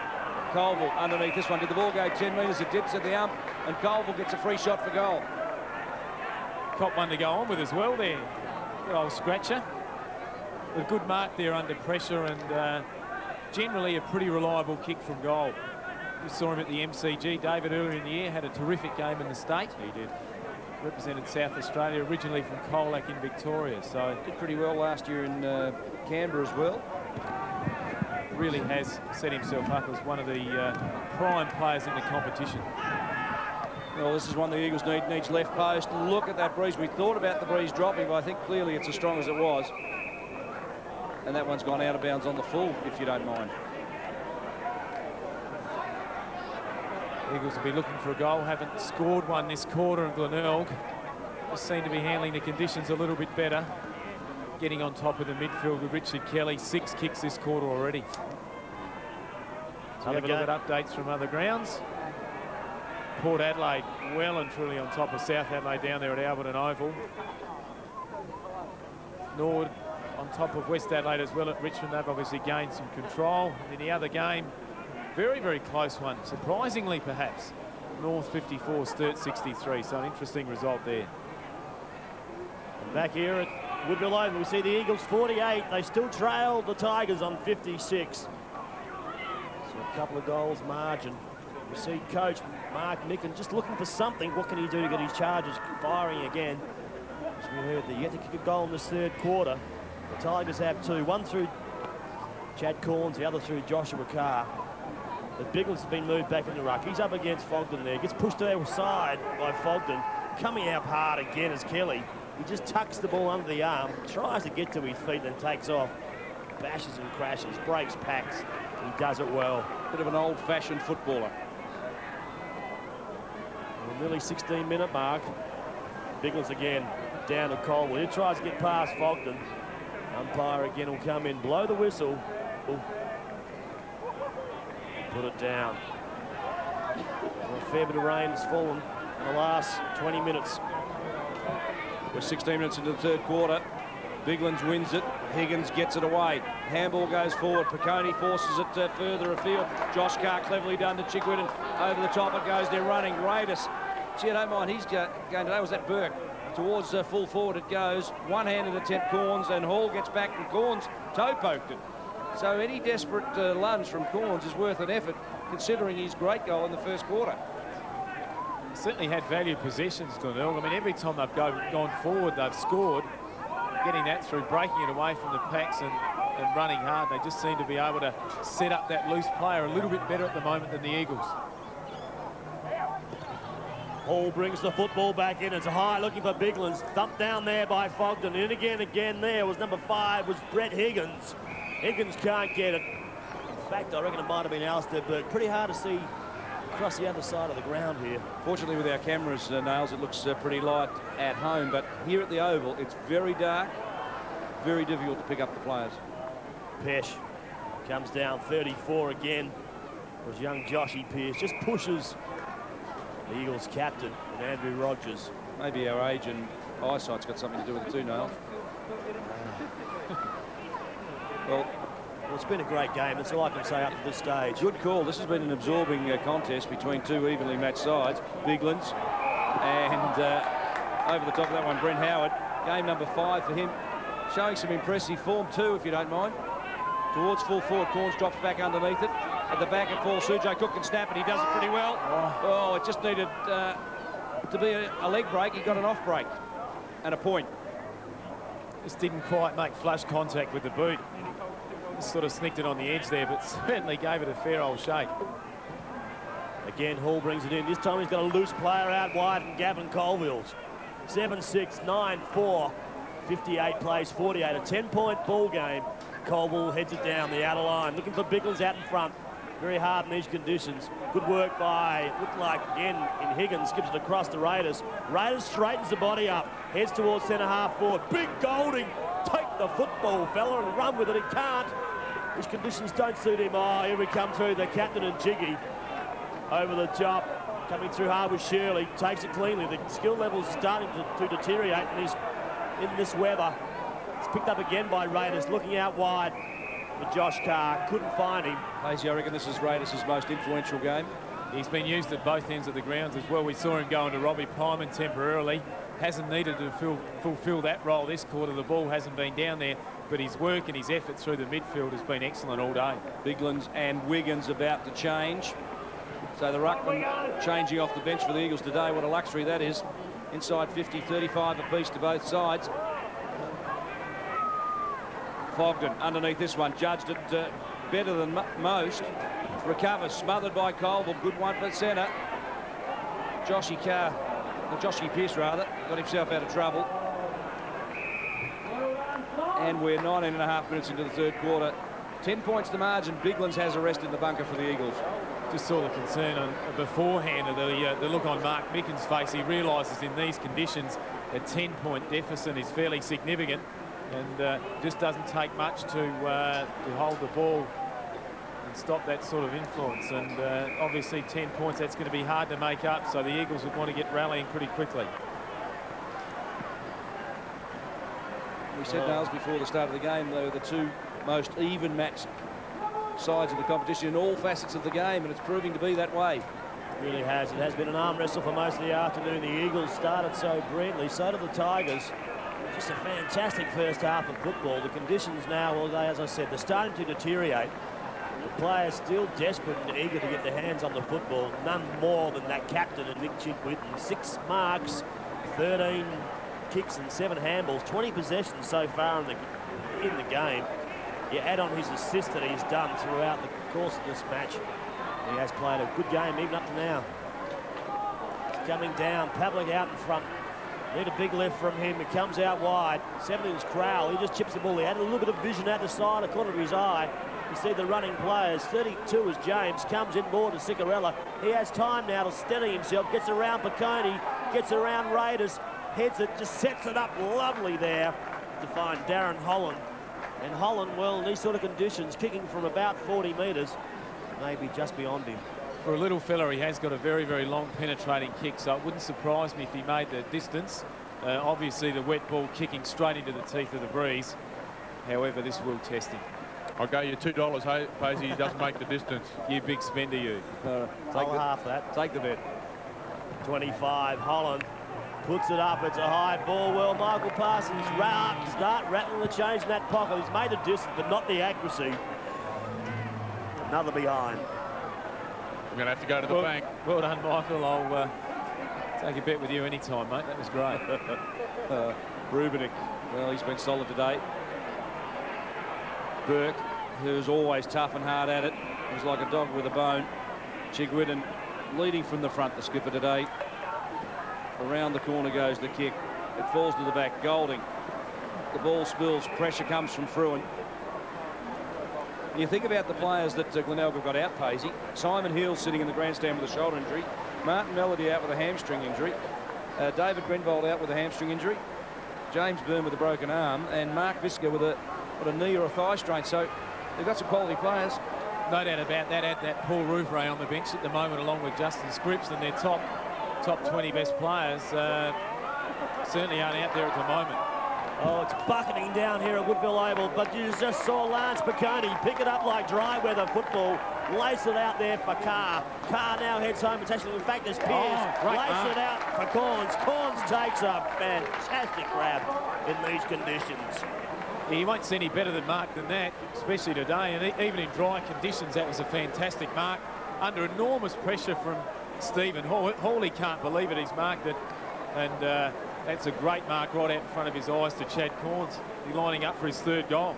Colville underneath this one. Did the ball go 10 metres? It did, said the ump, and Colville gets a free shot for goal. Cop one to go on with as well there. Good old scratcher. A good mark there under pressure, and generally a pretty reliable kick from goal. You saw him at the MCG. David earlier in the year had a terrific game in the state. He did. Represented South Australia, originally from Colac in Victoria. So did pretty well last year in Canberra as well. Really has set himself up as one of the prime players in the competition. Well, this is one the Eagles needs left post. Look at that breeze. We thought about the breeze dropping, but I think clearly it's as strong as it was. And that one's gone out of bounds on the full, if you don't mind. Eagles will be looking for a goal. Haven't scored one this quarter, and Glenelg just seem to be handling the conditions a little bit better. Getting on top of the midfield with Richard Kelly. 6 kicks this quarter already. So have a look at updates from other grounds. Port Adelaide well and truly on top of South Adelaide down there at Albertson Oval. Nord on top of West Adelaide as well at Richmond. They've obviously gained some control. And in the other game, very, very close one. Surprisingly, perhaps. North 54, Sturt 63. So an interesting result there. Back here at Woodville Oval, we see the Eagles 48. They still trail the Tigers on 56. So a couple of goals margin. We see coach Mark Micken just looking for something. What can he do to get his Chargers firing again? As we heard, they yet to kick a goal in this third quarter. The Tigers have 2. One through Chad Corns, the other through Joshua Carr. But Biglands has been moved back in the ruck. He's up against Fogden there. Gets pushed outside by Fogden. Coming out hard again is Kelly. He just tucks the ball under the arm, tries to get to his feet and takes off. Bashes and crashes, breaks packs. He does it well. Bit of an old-fashioned footballer. Nearly 16-minute mark. Biglands again down to Colwell. He tries to get past Fogden. Umpire again will come in, blow the whistle. Ooh. Put it down. Well, a fair bit of rain has fallen in the last 20 minutes. We're 16 minutes into the third quarter. Biglands wins it. Higgins gets it away. Handball goes forward. Piccone forces it further afield. Josh Carr cleverly done to Chickwitten. Over the top it goes. They're running. Raidis. Gee, I don't mind. He's going today. Was that Burke? Towards full forward it goes. One-handed attempt, Corns, and Hall gets back, and Corns toe poked it. So any desperate lunge from Corns is worth an effort, considering his great goal in the first quarter. Certainly had valued possessions, Glenelg. I mean, every time they've gone forward, they've scored. Getting that through, breaking it away from the packs and running hard. They just seem to be able to set up that loose player a little bit better at the moment than the Eagles. Hall brings the football back in. It's high looking for Biglands. Thumped down there by Fogden. And again there was number 5 was Brett Higgins. Higgins can't get it. In fact, I reckon it might have been Alistair Burke. Pretty hard to see across the other side of the ground here. Fortunately, with our cameras, Nails, it looks pretty light at home, but here at the Oval, it's very dark, very difficult to pick up the players. Pesh comes down 34 again. It was young Joshy Pearce, just pushes the Eagles captain, and Andrew Rogers. Maybe our age and eyesight's got something to do with it too, Nails. Well, it's been a great game. That's all I can say up to this stage. Good call. This has been an absorbing contest between two evenly matched sides. Biglands and over the top of that one, Brent Howard. Game number 5 for him. Showing some impressive form too, if you don't mind. Towards full forward, Corns drops back underneath it. At the back, it falls. Sujay Cook can snap it. He does it pretty well. Oh, it just needed to be a leg break. He got an off break and a point. Just didn't quite make flush contact with the boot. Just sort of snicked it on the edge there, but certainly gave it a fair old shake. Again, Hall brings it in. This time he's got a loose player out wide, and Gavin Colville's 7-6, 9-4, 58 plays 48. A 10-point ball game. Colville heads it down the outer line, looking for Biglan's out in front. Very hard in these conditions. Good work by, looked like, again, in Higgins, skips it across the Raiders. Raiders straightens the body up, heads towards centre half forward. Big Golding, take the football, fella, and run with it. He can't. These conditions don't suit him. Oh, here we come through, the captain and Jiggy. Over the top, coming through hard with Shirley, takes it cleanly. The skill level's starting to deteriorate, and he's in this weather. It's picked up again by Raiders, looking out wide for Josh Carr. Couldn't find him. Hazy, I reckon this is Raiders' most influential game. He's been used at both ends of the grounds as well. We saw him go into Robbie Pyman temporarily. Hasn't needed to fulfil that role this quarter. The ball hasn't been down there, but his work and his effort through the midfield has been excellent all day. Biglan's and Wiggins about to change. So the ruckman changing off the bench for the Eagles today. What a luxury that is. Inside 50, 35 apiece to both sides. Fogden underneath this one, judged it better than most. Recovers, smothered by Colville. Good one for centre. Joshy Pearce rather, got himself out of trouble. And we're 19.5 minutes into the third quarter. 10 points to margin. Biglan's has arrested the bunker for the Eagles. Just saw the concern on beforehand of the look on Mark Micken's face. He realises in these conditions a 10-point deficit is fairly significant, and just doesn't take much to hold the ball and stop that sort of influence. And obviously 10 points, that's going to be hard to make up, so the Eagles would want to get rallying pretty quickly. We said, Niles, before the start of the game, they were the two most even matched sides of the competition in all facets of the game, and it's proving to be that way. It really has. It has been an arm wrestle for most of the afternoon. The Eagles started so brilliantly, so did the Tigers. Just a fantastic first half of football. The conditions now, well, as I said, they're starting to deteriorate. The players still desperate and eager to get their hands on the football. None more than that captain and Nick Chidwin. 6 marks, 13 kicks and 7 handballs, 20 possessions so far in the game. You add on his assist that he's done throughout the course of this match. He has played a good game even up to now. He's coming down, Pavlik out in front. Need a big lift from him. It comes out wide. 17's Crowell. He just chips the ball. He had a little bit of vision out the side, a corner of his eye. You see the running players. 32 is James. Comes in more to Cicarella. He has time now to steady himself. Gets around Piccone. Gets around Raiders. Heads it. Just sets it up lovely there to find Darren Holland. And Holland, well, in these sort of conditions, kicking from about 40 metres, maybe just beyond him. For a little fella, he has got a very, very long penetrating kick, so it wouldn't surprise me if he made the distance. Obviously, the wet ball kicking straight into the teeth of the breeze. However, this will test him. I'll go you $2, hey, Posey, he doesn't make the distance. You big spender, you. Take half that. Take the bet. 25, Holland puts it up. It's a high ball. Well, Michael Parsons start rattling the chains in that pocket. He's made the distance, but not the accuracy. Another behind. I'm going to have to go to the bank. Well done, Michael. I'll take a bet with you anytime, mate. That was great. Rubenik, well, he's been solid today. Burke, who's always tough and hard at it. He's like a dog with a bone. Chigwidden leading from the front, the skipper today. Around the corner goes the kick. It falls to the back. Golding. The ball spills. Pressure comes from Fruin. You think about the players that Glenelg have got out, Paisley. Simon Hill sitting in the grandstand with a shoulder injury. Martin Melody out with a hamstring injury. David Grenvold out with a hamstring injury. James Byrne with a broken arm. And Mark Visca with a knee or a thigh strain. So they've got some quality players. No doubt about that. Add that Paul Rouvray on the bench at the moment, along with Justin Scripps, and their top 20 best players certainly aren't out there at the moment. Oh, it's bucketing down here at Woodville Oval, but you just saw Lance Piccone pick it up like dry weather football, lace it out there for Carr. Carr now heads home. It's actually, in fact, there's Pearce. Lace it out for Corns. Corns takes a fantastic grab in these conditions. He won't see any better than mark than that, especially today. And even in dry conditions, that was a fantastic mark. Under enormous pressure from Stephen Hall. Hawley can't believe it. He's marked it. And that's a great mark right out in front of his eyes to Chad Corns. He's lining up for his third goal.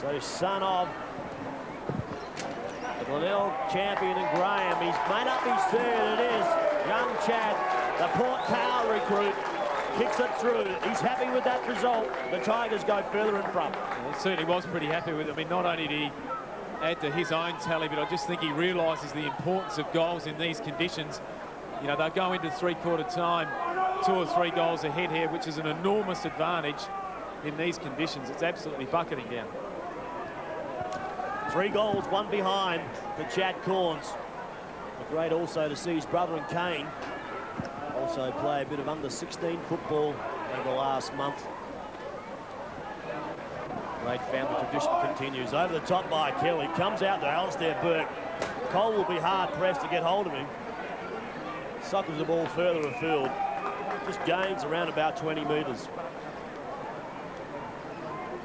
So son of the Glenelg champion and Graham. He's made up his third. It is young Chad, the Port Power recruit. Kicks it through. He's happy with that result. The Tigers go further in front. Well, he certainly was pretty happy with it. I mean, not only did he add to his own tally, but I just think he realises the importance of goals in these conditions. You know, they'll go into three-quarter time 2 or 3 goals ahead here, which is an enormous advantage in these conditions. It's absolutely bucketing down. 3 goals, 1 behind for Chad Corns. Great also to see his brother and Kane also play a bit of under-16 football over the last month. Great family tradition continues. Over the top by Kelly. Comes out to Alistair Burke. Cole will be hard-pressed to get hold of him. Suckles the ball further afield. Just gains around about 20 metres.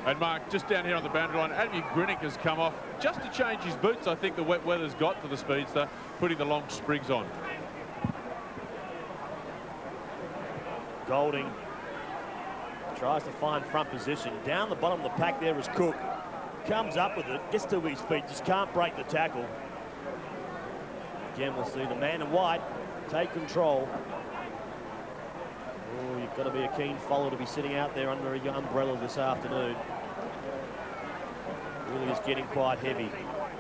And Mark, just down here on the boundary line, Adam Grinick has come off just to change his boots. I think the wet weather's got for the speedster, putting the long sprigs on. Golding tries to find front position. Down the bottom of the pack there is Cook. Comes up with it, gets to his feet, just can't break the tackle. Again, we'll see the man in white take control. Oh, you've got to be a keen follower to be sitting out there under a umbrella this afternoon. Really is getting quite heavy.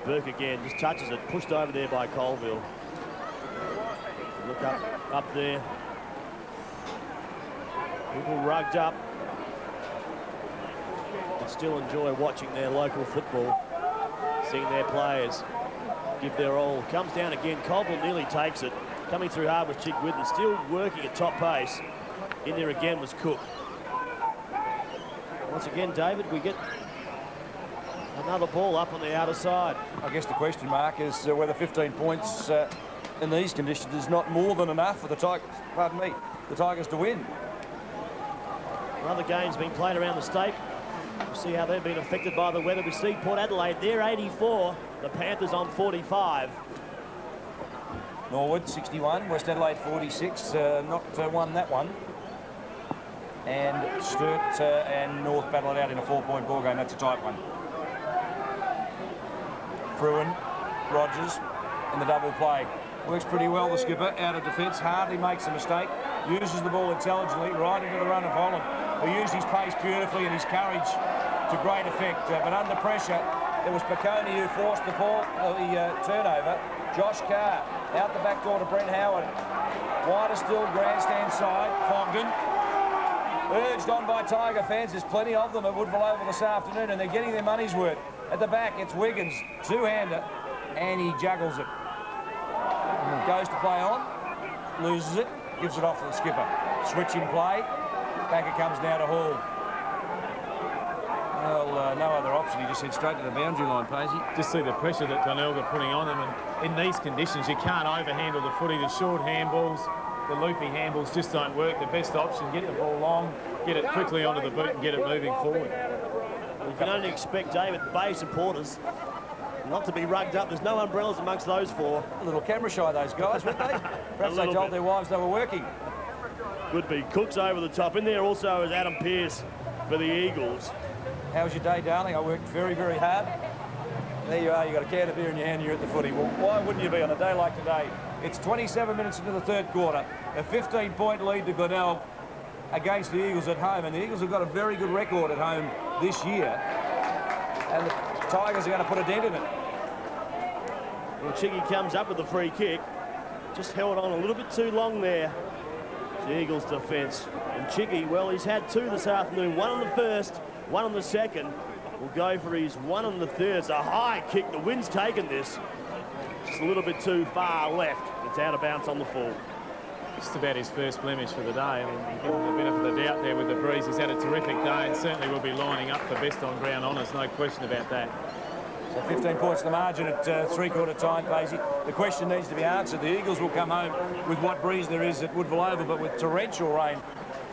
Burke again just touches it, pushed over there by Colville. Look up there. People rugged up and still enjoy watching their local football, seeing their players give their all. Comes down again. Colville nearly takes it. Coming through hard with Chigwith and still working at top pace. In there again was Cook. Once again, David, we get another ball up on the outer side. I guess the question mark is whether 15 points in these conditions is not more than enough for the Tigers to win. Another game's been played around the state. We'll see how they've been affected by the weather. We see Port Adelaide, they're 84. The Panthers on 45. Norwood 61, West Adelaide 46, not won that one. And Sturt and North battle it out in a 4-point ball game. That's a tight one. Fruin, Rogers in the double play. Works pretty well, the skipper, out of defence, hardly makes a mistake, uses the ball intelligently, right into the run of Holland, who used his pace beautifully and his courage to great effect. But under pressure, it was Piccone who forced the turnover. Josh Carr out the back door to Brent Howard. Wider still, grandstand side, Fogden. Urged on by Tiger fans. There's plenty of them at Woodville Oval this afternoon, and they're getting their money's worth. At the back, it's Wiggins, two-hander, and he juggles it. Goes to play on, loses it, gives it off to the skipper. Switch in play, back it comes now to Hall. Well, no other option. He just head straight to the boundary line, Posey. Just see the pressure that Glenelg are putting on them, and in these conditions, you can't overhandle the footy. The short handballs, the loopy handballs just don't work. The best option, get the ball long, get it quickly onto the boot and get it moving forward. You can only expect David Bay supporters not to be rugged up. There's no umbrellas amongst those 4. A little camera shy, those guys, weren't they? Perhaps they told their wives they were working. Could be. Cook's over the top. In there also is Adam Pearce for the Eagles. How was your day, darling? I worked very, very hard. There you are, you got a can of beer in your hand and you're at the footy. Well, why wouldn't you be on a day like today? It's 27 minutes into the third quarter. A 15-point lead to Glenelg against the Eagles at home. And the Eagles have got a very good record at home this year. And the Tigers are going to put a dent in it. Well, Chiggy comes up with the free kick. Just held on a little bit too long there. The Eagles' defence. And Chiggy, well, he's had 2 this afternoon. 1 on the first, 1 on the second. Will go for his 1 on the third. It's a high kick. The wind's taken this. Just a little bit too far left. It's out of bounds on the full. Just about his first blemish for the day. I mean, you give him the benefit of the doubt there with the breeze. He's had a terrific day and certainly will be lining up for best on ground honours, no question about that. So 15 points the margin at three-quarter time, Posey. The question needs to be answered. The Eagles will come home with what breeze there is at Woodville Oval, but with torrential rain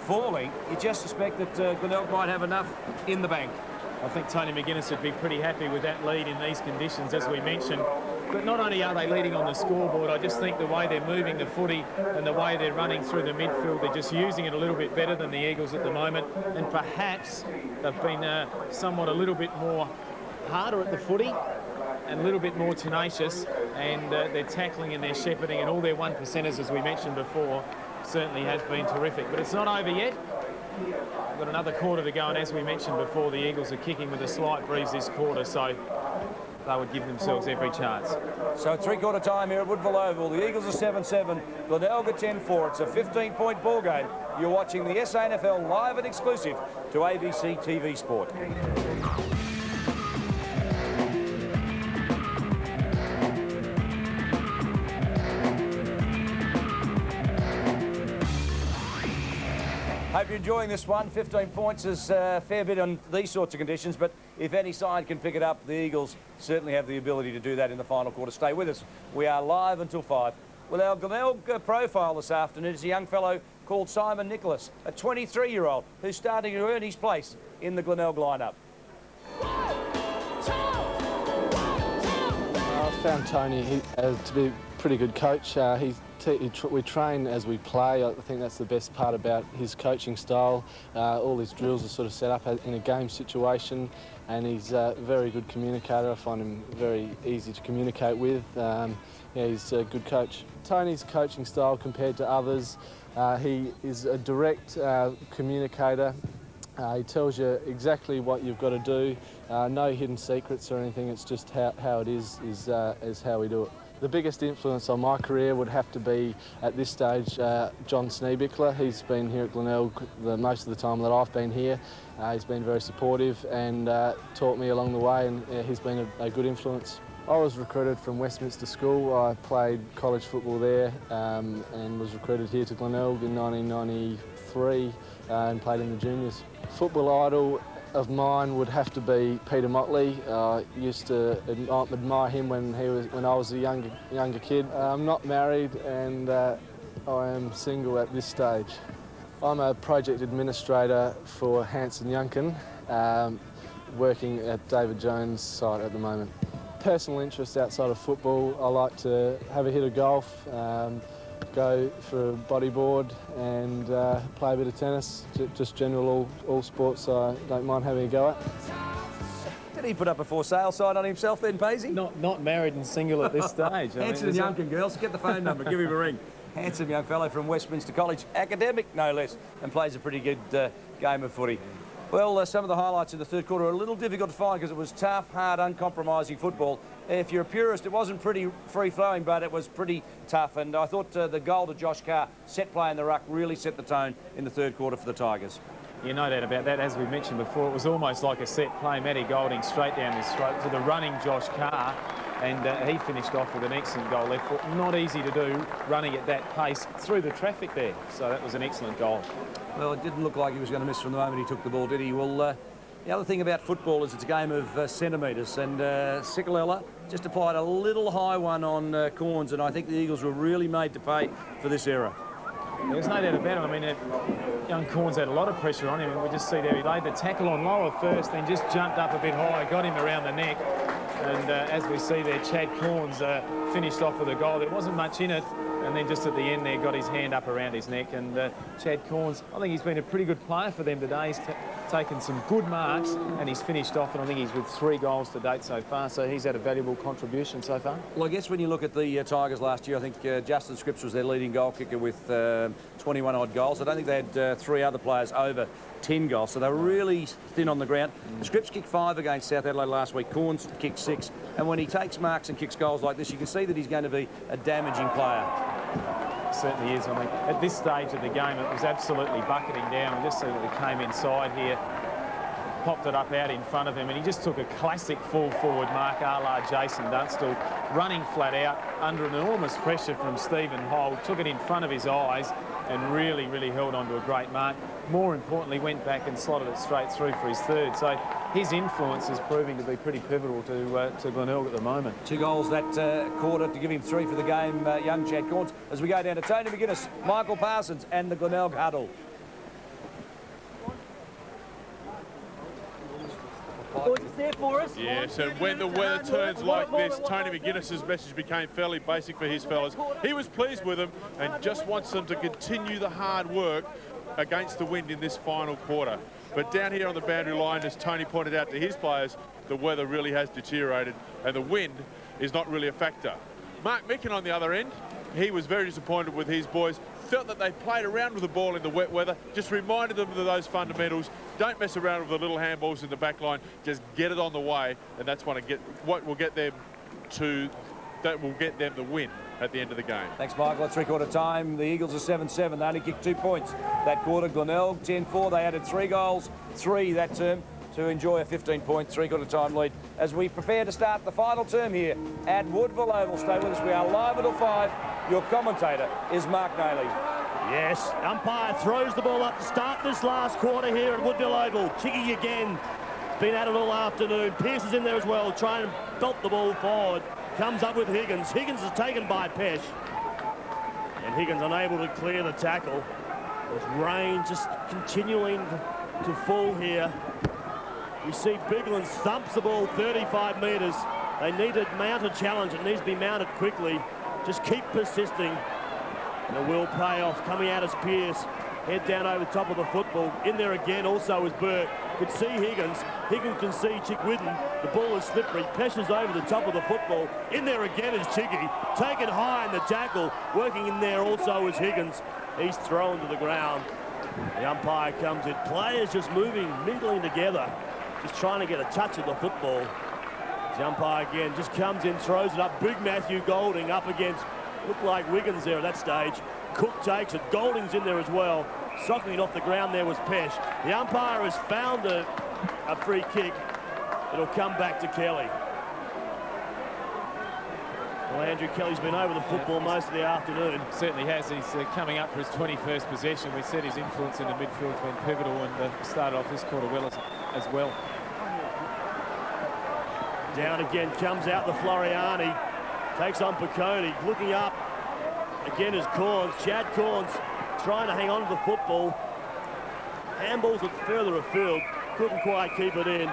falling, you just suspect that Glenelg might have enough in the bank. I think Tony McGuinness would be pretty happy with that lead in these conditions, as we mentioned. But not only are they leading on the scoreboard, I just think the way they're moving the footy and the way they're running through the midfield, they're just using it a little bit better than the Eagles at the moment. And perhaps they've been somewhat a little bit more harder at the footy and a little bit more tenacious, and their tackling and their shepherding and all their one percenters, as we mentioned before, certainly has been terrific. But it's not over yet. We've got another quarter to go, and as we mentioned before, the Eagles are kicking with a slight breeze this quarter, so they would give themselves every chance. So three-quarter time here at Woodville Oval. The Eagles are 7-7, Glenelg are 10-4. It's a 15-point ball game. You're watching the SANFL live and exclusive to ABC TV Sport. Hope you're enjoying this one. 15 points is a fair bit on these sorts of conditions, but if any side can pick it up, the Eagles certainly have the ability to do that in the final quarter. Stay with us. We are live until 5. Well, our Glenelg profile this afternoon is a young fellow called Simon Nicholas, a 23-year-old who's starting to earn his place in the Glenelg lineup. I found Tony to be a pretty good coach. We train as we play. I think that's the best part about his coaching style. All his drills are sort of set up in a game situation, and he's a very good communicator. I find him very easy to communicate with. Yeah, he's a good coach. Tony's coaching style compared to others, he is a direct communicator. He tells you exactly what you've got to do. No hidden secrets or anything. It's just how it is how we do it. The biggest influence on my career would have to be, at this stage, John Sneebickler. He's been here at Glenelg most of the time that I've been here. He's been very supportive and taught me along the way, and he's been a good influence. I was recruited from Westminster School. I played college football there and was recruited here to Glenelg in 1993 and played in the juniors. Football idol of mine would have to be Peter Motley. I used to admire him when I was a younger kid. I'm not married, and I am single at this stage. I'm a project administrator for Hanson Yunkin, working at David Jones' site at the moment. Personal interests outside of football, I like to have a hit of golf, go for a bodyboard and play a bit of tennis, just general all sports I don't mind having a go at. Did he put up a for sale sign on himself then, Paisley? Not married and single at this stage. Handsome Yunkin, girls, get the phone number, give him a ring. Handsome young fellow from Westminster College, academic no less, and plays a pretty good game of footy. Well, some of the highlights in the third quarter are a little difficult to find because it was tough, hard, uncompromising football. If you're a purist, it wasn't pretty free-flowing, but it was pretty tough. And I thought the goal to Josh Carr, set play in the ruck, really set the tone in the third quarter for the Tigers. You know that about that. As we mentioned before, it was almost like a set play. Matty Golding straight down his throat to the running Josh Carr, and he finished off with an excellent goal left foot. Not easy to do, running at that pace through the traffic there. So that was an excellent goal. Well, it didn't look like he was going to miss from the moment he took the ball, did he? Well, the other thing about football is it's a game of centimetres, and Sikalella just applied a little high one on Corns, and I think the Eagles were really made to pay for this error. There's no doubt about it. I mean, young Corns had a lot of pressure on him, and we just see there he laid the tackle on lower first, then just jumped up a bit high, got him around the neck, and as we see there, Chad Corns finished off with a goal. There wasn't much in it, and then just at the end there, got his hand up around his neck, and Chad Corns, I think he's been a pretty good player for them today. He's taken some good marks, and he's finished off, and I think he's with 3 goals to date so far, so he's had a valuable contribution so far. Well, I guess when you look at the Tigers last year, I think Justin Scripps was their leading goal kicker with 21 odd goals. I don't think they had 3 other players over 10 goals, so they were really thin on the ground. Scripps kicked 5 against South Adelaide last week. Corns kicked 6, and when he takes marks and kicks goals like this, you can see that he's going to be a damaging player. Certainly is. I mean, at this stage of the game, it was absolutely bucketing down. And just see that he came inside here, popped it up out in front of him, and he just took a classic full forward mark, a la Jason Dunstall, running flat out under enormous pressure from Stephen Holt, took it in front of his eyes and really, really held on to a great mark. More importantly, went back and slotted it straight through for his third. So his influence is proving to be pretty pivotal to Glenelg at the moment. 2 goals that quarter to give him 3 for the game, young Chad Corns. As we go down to Tony McGuinness, Michael Parsons and the Glenelg huddle. Boys, it's there for us. Yes, and when the weather turns like this, Tony McGuinness's message became fairly basic for his fellas. He was pleased with them and just wants them to continue the hard work against the wind in this final quarter. But down here on the boundary line, as Tony pointed out to his players, the weather really has deteriorated and the wind is not really a factor. Mark Micken on the other end, he was very disappointed with his boys, felt that they played around with the ball in the wet weather, just reminded them of those fundamentals. Don't mess around with the little handballs in the back line, just get it on the way, and that's what will get them the win at the end of the game. Thanks, Michael. At three-quarter time, the Eagles are 7-7. They only kicked 2 points that quarter. Glenelg 10-4. They added 3 goals, 3 that term, to enjoy a 15-point three-quarter time lead. As we prepare to start the final term here at Woodville Oval, stay with us. We are live until 5. Your commentator is Mark Daly. Yes, umpire throws the ball up to start this last quarter here at Woodville Oval. Chiggy again. Been at it all afternoon. Pearce is in there as well, trying to belt the ball forward. Comes up with Higgins. Higgins is taken by Pesh. And Higgins unable to clear the tackle. There's rain just continuing to fall here. We see Bigland thumps the ball 35 metres. They need to mount a challenge. It needs to be mounted quickly. Just keep persisting. And it will pay off. Coming out as Pearce. Head down over the top of the football. In there again also is Burke. Could see Higgins. Higgins can see Chickwidden. The ball is slippery. Peshes over the top of the football. In there again is Chicky. Taken high in the tackle. Working in there also is Higgins. He's thrown to the ground. The umpire comes in. Players just moving, mingling together. Just trying to get a touch of the football. The umpire again just comes in, throws it up. Big Matthew Golding up against, looked like Wiggins there at that stage. Cook takes it. Golding's in there as well. Socking it off the ground there was Pesh. The umpire has found a free kick. It'll come back to Kelly. Well, Andrew Kelly's been over the football most of the afternoon. Certainly has. He's coming up for his 21st possession. We said his influence in the midfield has been pivotal and started off this quarter well as well. Down again, comes out the Floriani. Takes on Piccone, looking up. Again is Corns. Chad Corns trying to hang on to the football. Handballs it further afield. Couldn't quite keep it in.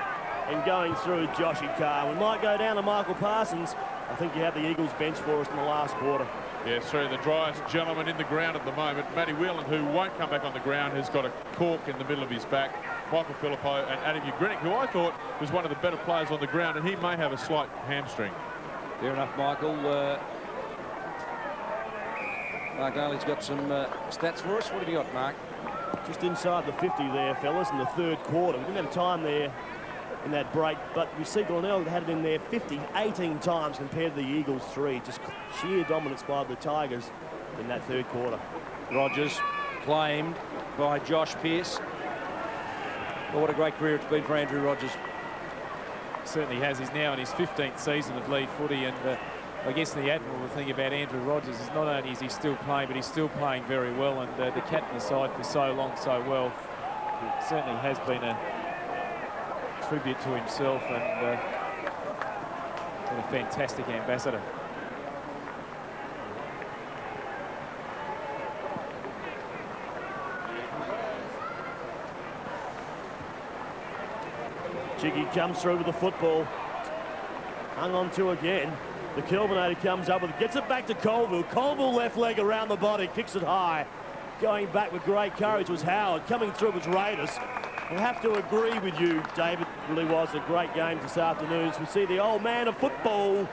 And going through Joshy Carr. We might go down to Michael Parsons. I think you have the Eagles bench for us in the last quarter. Yeah, through the driest gentleman in the ground at the moment. Matty Whelan, who won't come back on the ground, has got a cork in the middle of his back. Michael Philippou and Adam Ugrinik, who I thought was one of the better players on the ground, and he may have a slight hamstring. Fair enough, Michael. Mark Daly's got some stats for us. What have you got, Mark? Just inside the 50 there, fellas, in the third quarter. We didn't have time there in that break, but we see Glenelg had it in there 18 times compared to the Eagles 3. Just sheer dominance by the Tigers in that third quarter. Rogers claimed by Josh Pearce. Well, what a great career it's been for Andrew Rogers. Certainly has. He's now in his 15th season of league footy, and I guess the admirable thing about Andrew Rogers is not only is he still playing, but he's still playing very well, and the captain of the side for so long, so well. It certainly has been a tribute to himself, and a fantastic ambassador. Jiggy comes through with the football. Hung on to again. The Kelvinator comes up with it. Gets it back to Colville. Colville left leg around the body. Kicks it high. Going back with great courage was Howard. Coming through was Raiders. I have to agree with you, David. It really was a great game this afternoon. As we see the old man of football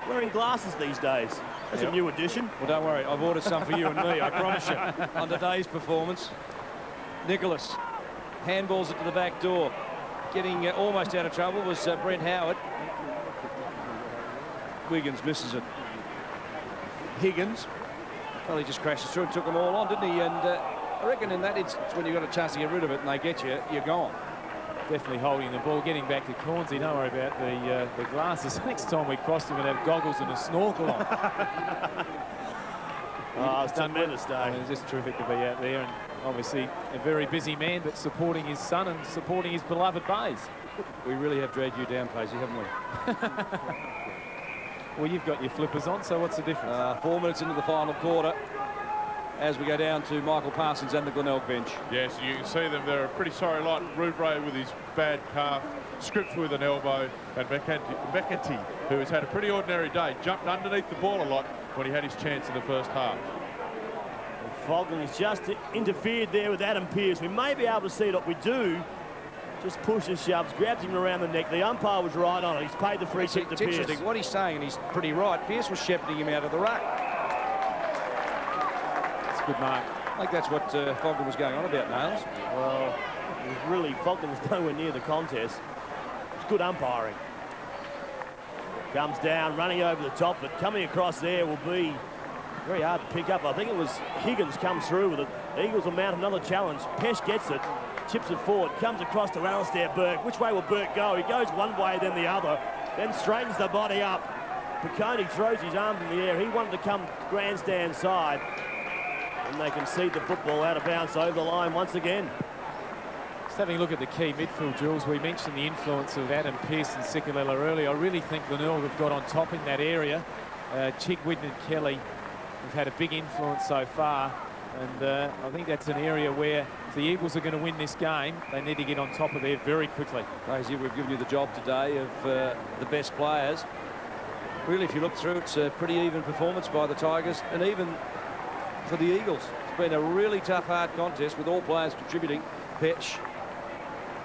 wearing glasses these days. That's a new addition. Well, don't worry. I've ordered some for you and me, I promise you. On today's performance, Nicholas handballs it to the back door. Getting almost out of trouble was Brent Howard. Wiggins misses it. Higgins, well, he just crashes through and took them all on, didn't he? And I reckon in that instance, when you've got a chance to get rid of it and they get you, you're gone. Definitely holding the ball, getting back to Cornsey. Don't worry about the glasses. Next time we crossed him, we'd have goggles and a snorkel on. Oh, it's tremendous day. I mean, it's just terrific to be out there, and obviously a very busy man, but supporting his son and supporting his beloved Bays. We really have dragged you down, Pacey, haven't we? Well, you've got your flippers on, so what's the difference? 4 minutes into the final quarter as we go down to Michael Parsons and the Glenelg bench. Yes, you can see them. They're a pretty sorry lot. Rouvray with his bad calf Scripps with an elbow, and McEntee, who has had a pretty ordinary day, jumped underneath the ball a lot when he had his chance in the first half. Fogden's just interfered there with Adam Pearce. We may be able to see it. What we do, just pushes, shoves, grabs him around the neck. The umpire was right on it. He's paid the free kick to Pearce. Interesting. What he's saying, and he's pretty right, Pearce was shepherding him out of the ruck. It's a good mark. I think that's what Fogden was going on about, Nails. Well, it was really, Fogden was nowhere near the contest. It's good umpiring. Comes down, running over the top, but coming across there will be very hard to pick up. I think it was Higgins comes through with it. The Eagles will mount another challenge. Pesh gets it, chips it forward, comes across to Alistair Burke. Which way will Burke go? He goes one way, then the other, then straightens the body up. Piccone throws his arms in the air. He wanted to come grandstand side, and they concede the football out of bounds over the line once again. Just having a look at the key midfield, Jules, we mentioned the influence of Adam Pearce and Sikalela earlier. I really think Glenelg have got on top in that area. Chigwin and Kelly have had a big influence so far, and I think that's an area where if the Eagles are going to win this game, they need to get on top of there very quickly. Daisy, we've given you the job today of the best players. Really, if you look through, it's a pretty even performance by the Tigers, and even for the Eagles. It's been a really tough, hard contest with all players contributing. Petch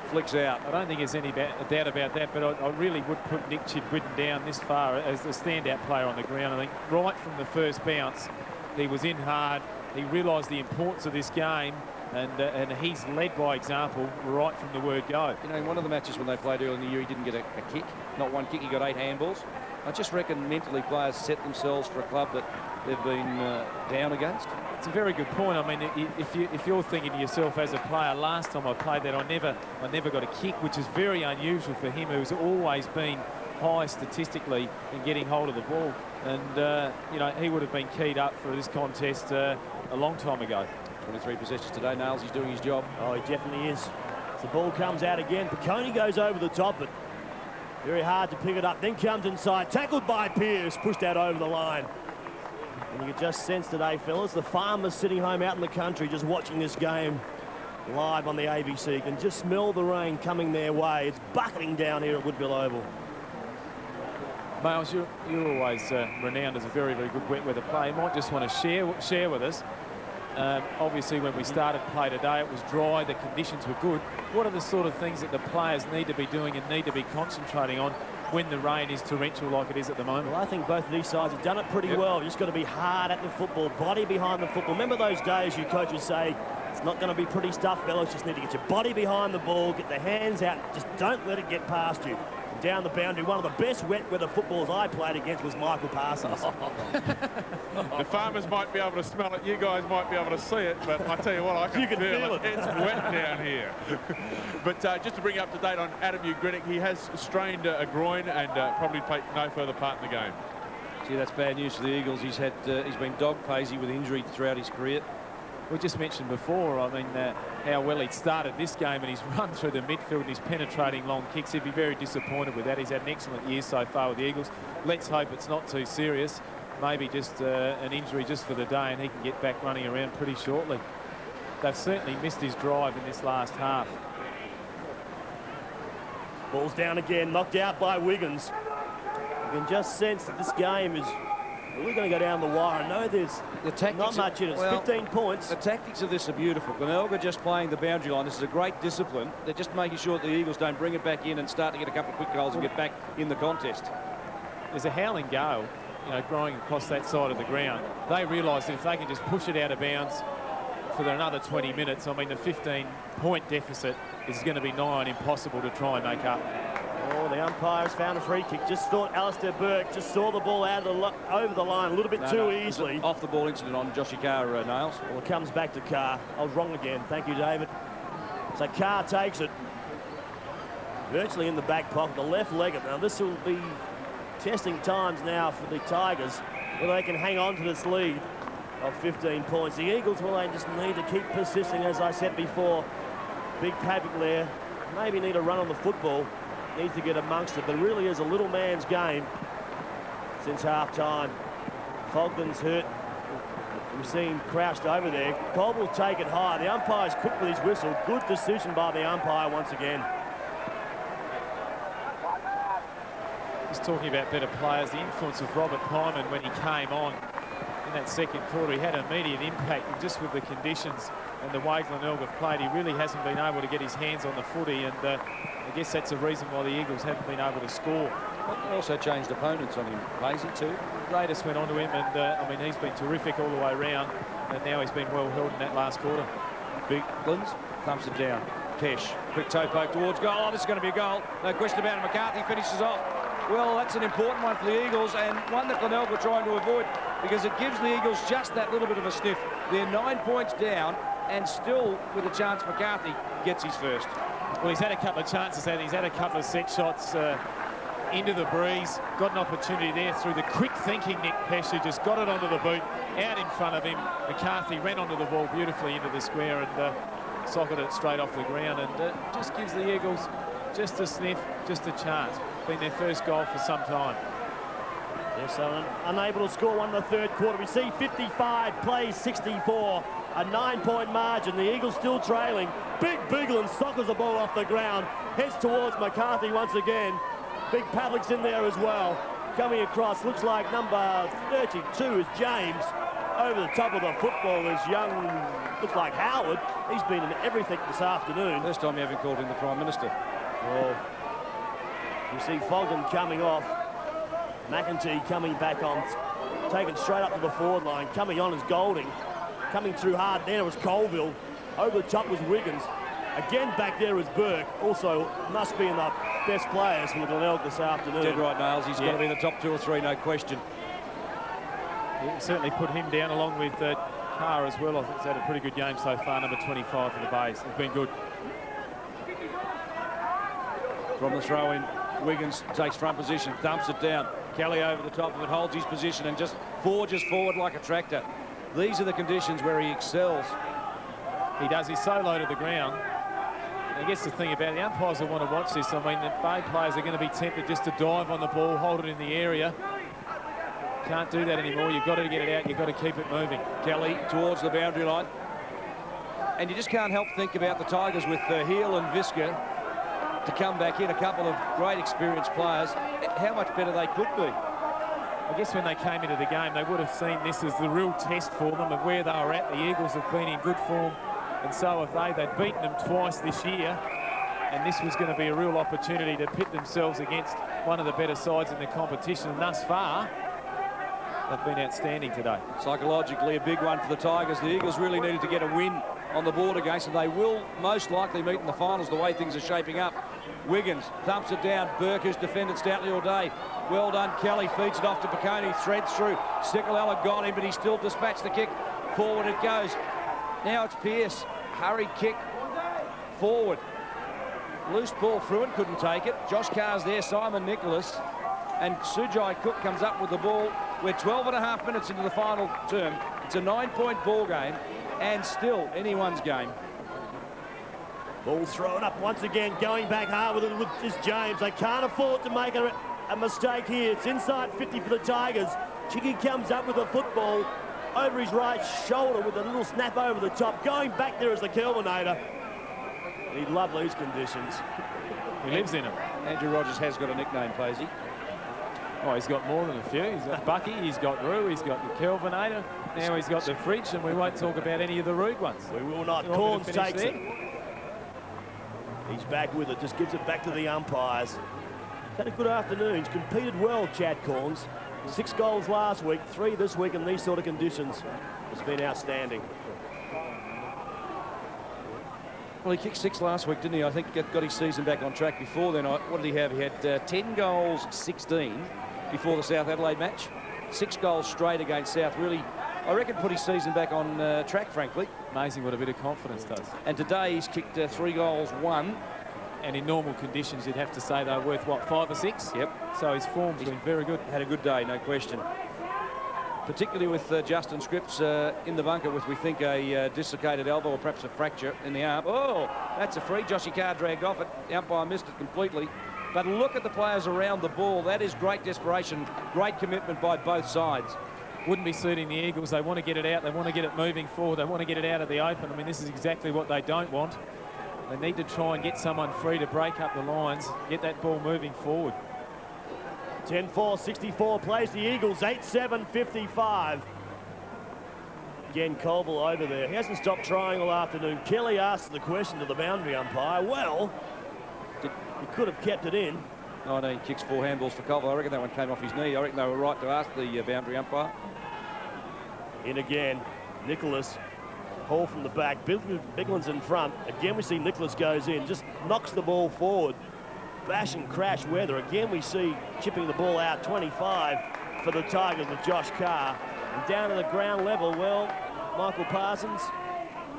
flicks out. I don't think there's any doubt about that, but I really would put Nick Chidwin down this far as the standout player on the ground. I think right from the first bounce, he was in hard. He realised the importance of this game, and he's led by example right from the word go. You know, in one of the matches when they played earlier in the year, he didn't get a kick. Not one kick, he got 8 handballs. I just reckon mentally players set themselves for a club that they've been down against. It's a very good point. I mean, if you're thinking to yourself as a player, last time I played that, I never got a kick, which is very unusual for him, who's always been high statistically in getting hold of the ball. And you know, he would have been keyed up for this contest a long time ago. 23 possessions today. Nails, he's doing his job. Oh, he definitely is. The ball comes out again. Piccone goes over the top, but very hard to pick it up. Then comes inside, tackled by Pearce, pushed out over the line. And you can just sense today, fellas, the farmers sitting home out in the country just watching this game live on the ABC. You can just smell the rain coming their way. It's bucketing down here at Woodville Oval. Miles, you're always renowned as a very, very good wet weather player. You might just want to share with us. Obviously, when we started play today, it was dry, the conditions were good. What are the sort of things that the players need to be doing and need to be concentrating on when the rain is torrential like it is at the moment? Well, I think both of these sides have done it pretty well. You've just got to be hard at the football, body behind the football. Remember those days you coaches say, it's not going to be pretty stuff, fellas. Just need to get your body behind the ball, get the hands out. Just don't let it get past you. And down the boundary, one of the best wet weather footballs I played against was Michael Parsons. The farmers might be able to smell it. You guys might be able to see it, but I tell you what, I can feel it. It's wet down here. But just to bring you up to date on Adam Ugritic, he has strained a groin and probably take no further part in the game. See, that's bad news for the Eagles. He's been dog-pazy with injury throughout his career. We just mentioned before, I mean, how well he'd started this game, and he's run through the midfield and he's penetrating long kicks. He'd be very disappointed with that. He's had an excellent year so far with the Eagles. Let's hope it's not too serious. Maybe just an injury just for the day, and he can get back running around pretty shortly. They've certainly missed his drive in this last half. Ball's down again, knocked out by Wiggins. You can just sense that this game is really going to go down the wire. I know there's not much in it. It's 15 points. The tactics of this are beautiful. Glenelg are just playing the boundary line. This is a great discipline. They're just making sure that the Eagles don't bring it back in and start to get a couple of quick goals and get back in the contest. There's a howling gale, you know, growing across that side of the ground. They realise that if they can just push it out of bounds for another 20 minutes, I mean, the 15-point deficit is going to be nigh on impossible to try and make up. Oh, the umpires found a free kick. Just thought Alistair Burke just saw the ball out of over the line a little bit too easily. Off the ball incident on Joshy Carr, Nails. Well, it comes back to Carr. I was wrong again. Thank you, David. So Carr takes it virtually in the back pocket, the left leg. Now this will be testing times now for the Tigers, whether they can hang on to this lead of 15 points. The Eagles, well, they just need to keep persisting, as I said before. Big havoc there. Maybe need a run on the football. Needs to get amongst it, but it really is a little man's game since half-time. Fogden's hurt. We see him crouched over there. Cobb will take it high. The umpire's quick with his whistle. Good decision by the umpire once again. just talking about better players, the influence of Robert Pyman when he came on in that second quarter, he had immediate impact, and just with the conditions and the way Glenelg have played, he really hasn't been able to get his hands on the footy, and I guess that's the reason why the Eagles haven't been able to score. They also changed opponents on him, Maisie, too. Raiders went on to him, and I mean, he's been terrific all the way round, and now he's been well held in that last quarter. Big Glens thumps it down. Pesh, quick toe poke towards goal. Oh, this is going to be a goal. No question about it. McCarthy finishes off. Well, that's an important one for the Eagles, and one that Glenelg were trying to avoid, because it gives the Eagles just that little bit of a sniff. They're 9 points down, and still with a chance McCarthy gets his first. Well, he's had a couple of chances, and he's had a couple of set shots into the breeze. Got an opportunity there through the quick thinking Nick Pesh, who just got it onto the boot, out in front of him. McCarthy ran onto the ball beautifully into the square and socketed it straight off the ground, and just gives the Eagles just a sniff, just a chance. Been their first goal for some time. Yes, so unable to score one in the third quarter. We see 55 plays 64, a 9-point margin. The Eagles still trailing. Big Bigland soccers the ball off the ground, heads towards McCarthy once again. Big Pavlik's in there as well. Coming across, looks like number 32 is James. Over the top of the football is young, looks like Howard. He's been in everything this afternoon. First time you haven't called in the Prime Minister. Well, you see Fogden coming off. McEntee coming back on, taken straight up to the forward line. Coming on is Golding. Coming through hard there was Colville. Over the top was Wiggins. Again back there is Burke. Also must be in the best players from the Glenelg this afternoon. Dead right, Nails. He's got to be in the top 2 or 3, no question. He certainly put him down along with Carr as well. I think he's had a pretty good game so far, number 25 for the base. It's been good. From the throw-in, Wiggins takes front position, dumps it down. Kelly over the top of it, holds his position and just forges forward like a tractor. These are the conditions where he excels. He does. He's so low to the ground. And I guess the thing about it, the umpires will want to watch this. I mean, the Bay players are going to be tempted just to dive on the ball, hold it in the area. Can't do that anymore. You've got to get it out. You've got to keep it moving. Kelly towards the boundary line. And you just can't help think about the Tigers with Heel and Visca to come back in, a couple of great experienced players, how much better they could be. I guess when they came into the game, they would have seen this as the real test for them of where they are at. The Eagles have been in good form, and so have they. They've beaten them twice this year, and this was going to be a real opportunity to pit themselves against one of the better sides in the competition, and thus far, they've been outstanding today. Psychologically, a big one for the Tigers. The Eagles really needed to get a win on the board against them. They will most likely meet in the finals the way things are shaping up. Wiggins thumps it down. Burke, who's defended stoutly all day. Well done, Kelly. Feeds it off to Piccone. Threads through. Sicolella got him, but he still dispatched the kick. Forward it goes. Now it's Pearce. Hurried kick. Forward. Loose ball. Fruin couldn't take it. Josh Carr's there. Simon Nicholas. And Sujai Cook comes up with the ball. We're 12.5 minutes into the final term. It's a 9-point ball game, and still anyone's game. Ball thrown up once again, going back hard with it with this James. They can't afford to make a mistake here. It's inside 50 for the Tigers. Chicky comes up with the football over his right shoulder with a little snap over the top. Going back there is the Kelvinator. He'd love these conditions. He lives in them. Andrew Rogers has got a nickname, Posey. Oh, he's got more than a few. He's got Bucky, he's got Roo, he's got the Kelvinator. Now he's got the Fridge, and we won't talk about any of the rude ones. We will not. Corns takes it. He's back with it, just gives it back to the umpires. Had a good afternoon. He's competed well, Chad Corns. 6 goals last week, 3 this week in these sort of conditions. It's been outstanding. Well, he kicked 6 last week, didn't he? I think got his season back on track before then. What did he have? He had 10 goals, 16 before the South Adelaide match. 6 goals straight against South. Really, I reckon, put his season back on track, frankly. Amazing what a bit of confidence does. And today he's kicked 3 goals, 1. And in normal conditions, you'd have to say they're worth, what, 5 or 6? Yep. So his form's been very good. Had a good day, no question. Particularly with Justin Scripps in the bunker with, we think, a dislocated elbow or perhaps a fracture in the arm. Oh, that's a free. Joshy Carr dragged off it. The umpire missed it completely. But look at the players around the ball. That is great desperation, great commitment by both sides. Wouldn't be suiting the Eagles. They want to get it out. They want to get it moving forward. They want to get it out of the open. I mean, this is exactly what they don't want. They need to try and get someone free to break up the lines, get that ball moving forward. 10-4, 64 plays the Eagles, 8-7, 55. Again, Colville over there. He hasn't stopped trying all afternoon. Kelly asked the question to the boundary umpire. Well, he could have kept it in. 19 kicks, 4 handballs for Colville. I reckon that one came off his knee. I reckon they were right to ask the boundary umpire. In again, Nicholas. Hall from the back. Bigland's in front. Again, we see Nicholas goes in, just knocks the ball forward. Bash and crash weather. Again, we see chipping the ball out 25 for the Tigers with Josh Carr. And down to the ground level, well, Michael Parsons.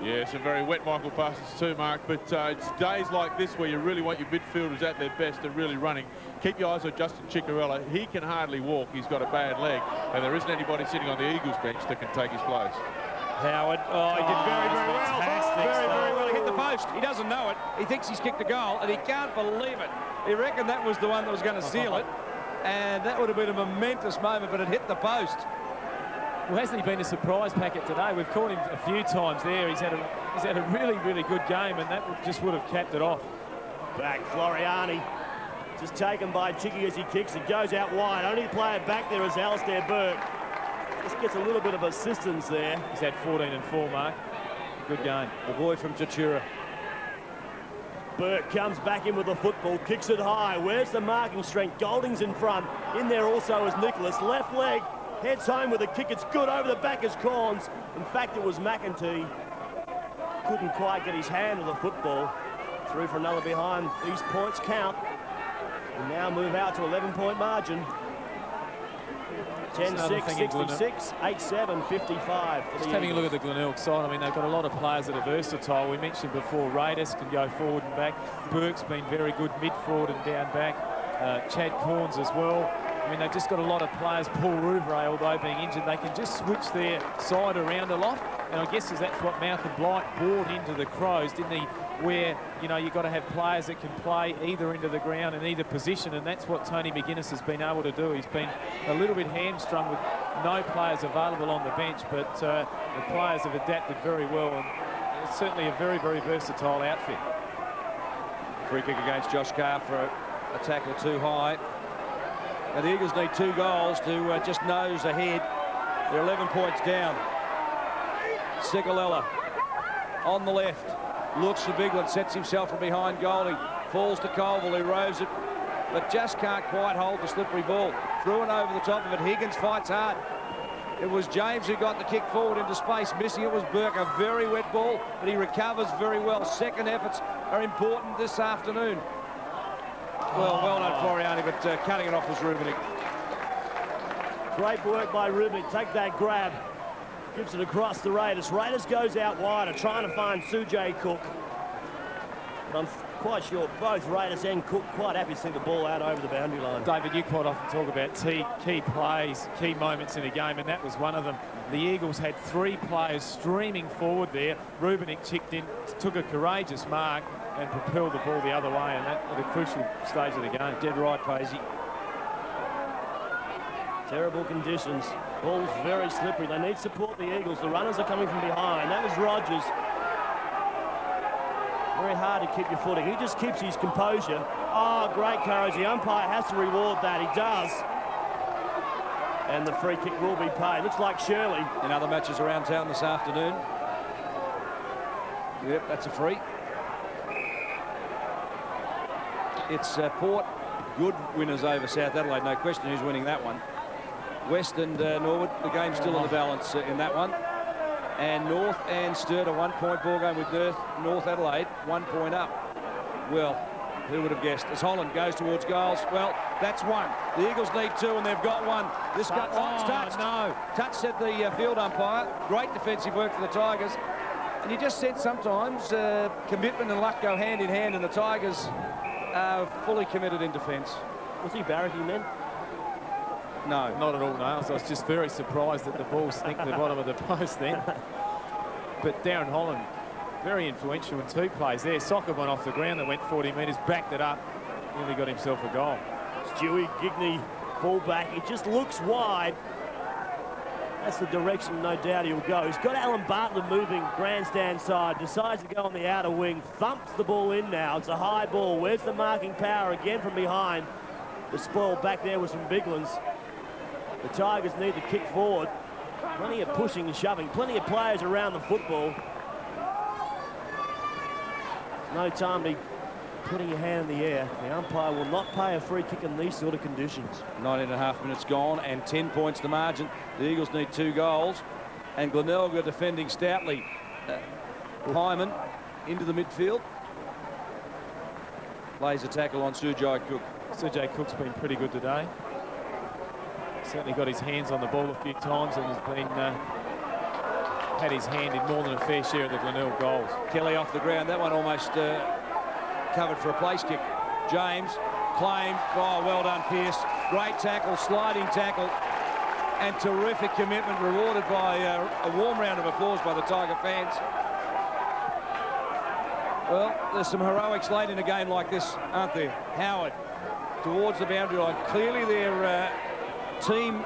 Yeah, it's a very wet Michael Parsons too, Mark, but it's days like this where you really want your midfielders at their best and really running. Keep your eyes on Justin Ciccarella. He can hardly walk. He's got a bad leg, and there isn't anybody sitting on the Eagles bench that can take his place. Howard, he did very, very well. Very, very well. He hit the post. He doesn't know it. He thinks he's kicked a goal, and he can't believe it. He reckoned that was the one that was going to seal it, and that would have been a momentous moment, but it hit the post. Well, hasn't he been a surprise packet today? We've caught him a few times there. He's had a really, really good game, and that just would have capped it off. Back, Floriani. Just taken by Chicky as he kicks. It goes out wide. Only player back there is Alistair Burke. Just gets a little bit of assistance there. He's had 14 and 4, Mark. Good game. The boy from Tatura. Burke comes back in with the football, kicks it high. Where's the marking strength? Golding's in front. In there also is Nicholas. Left leg, heads home with a kick. It's good over the back as Corns. In fact, it was McEntee. Couldn't quite get his hand on the football. Through for another behind. These points count. And now move out to 11-point margin. 10-6, 66, 8-7, 55. Just having a look at the Glenelg side, I mean, they've got a lot of players that are versatile. We mentioned before, Raiders can go forward and back. Burke's been very good mid-forward and down back. Chad Corns as well. I mean, they've just got a lot of players. Paul Rouvray, although being injured, they can just switch their side around a lot. And I guess that's what Malcolm Blight brought into the Crows, didn't he? Where, you know, you've got to have players that can play either into the ground in either position, and that's what Tony McGuinness has been able to do. He's been a little bit hamstrung with no players available on the bench, but the players have adapted very well, and it's certainly a very, very versatile outfit. Free kick against Josh Carr for a tackle too high. Now the Eagles need 2 goals to just nose ahead. They're 11 points down. Ciccarella on the left. Looks for Bigland, sets himself from behind Goldie. Falls to Colville, who rows it, but just can't quite hold the slippery ball. Threw it over the top of it. Higgins fights hard. It was James who got the kick forward into space. Missing it was Burke. A very wet ball, but he recovers very well. Second efforts are important this afternoon. Well done, Floriani, but cutting it off was Rubenik. Great work by Rubenik. Take that grab. Gives it across the Raiders. Raiders goes out wider, trying to find Sujay Cook. But I'm quite sure both Raiders and Cook quite happy to see the ball out over the boundary line. David, you quite often talk about key plays, key moments in a game, and that was one of them. The Eagles had 3 players streaming forward there. Rubenik chipped in, took a courageous mark and propelled the ball the other way, and that at a crucial stage of the game. Dead right, Posey. Terrible conditions. Ball's very slippery. They need to support the Eagles. The runners are coming from behind. That was Rogers. Very hard to keep your footing. He just keeps his composure. Oh, great courage. The umpire has to reward that. He does. And the free kick will be paid. Looks like Shirley. In other matches around town this afternoon. Yep, that's a free. It's Port. Good winners over South Adelaide. No question who's winning that one. West and Norwood, the game's still in the balance in that one. And North and Sturt, a 1-point ball game with North Adelaide, 1 point up. Well, who would have guessed? As Holland goes towards goals, well, that's 1. The Eagles need 2, and they've got 1. This got touched. No, touch, said the field umpire. Great defensive work for the Tigers. And you just said sometimes commitment and luck go hand in hand, and the Tigers are fully committed in defence. Was he barracking then? No. Not at all, no. I was just very surprised that the ball snicked the bottom of the post then. But Darren Holland, very influential in 2 plays there. Soccer went off the ground that went 40 metres, backed it up, nearly got himself a goal. Stewie Gigney, fullback. He just looks wide. That's the direction, no doubt, he'll go. He's got Alan Bartlett moving grandstand side, decides to go on the outer wing, thumps the ball in now. It's a high ball. Where's the marking power again from behind? The spoil back there was from Biglands. The Tigers need to kick forward. Plenty of pushing and shoving. Plenty of players around the football. No time to be putting your hand in the air. The umpire will not pay a free kick in these sort of conditions. 9.5 minutes gone and 10 points the margin. The Eagles need 2 goals. And Glenelg are defending stoutly. Hyman into the midfield. Lays a tackle on Sujai Cook. Sujai Cook's been pretty good today. Certainly got his hands on the ball a few times and has been had his hand in more than a fair share of the Glenelg goals. Kelly off the ground. That one almost covered for a place kick. James claimed. Oh, well done, Pearce. Great tackle, sliding tackle, and terrific commitment, rewarded by a warm round of applause by the Tiger fans. Well, there's some heroics late in a game like this, aren't there? Howard towards the boundary line. Clearly their team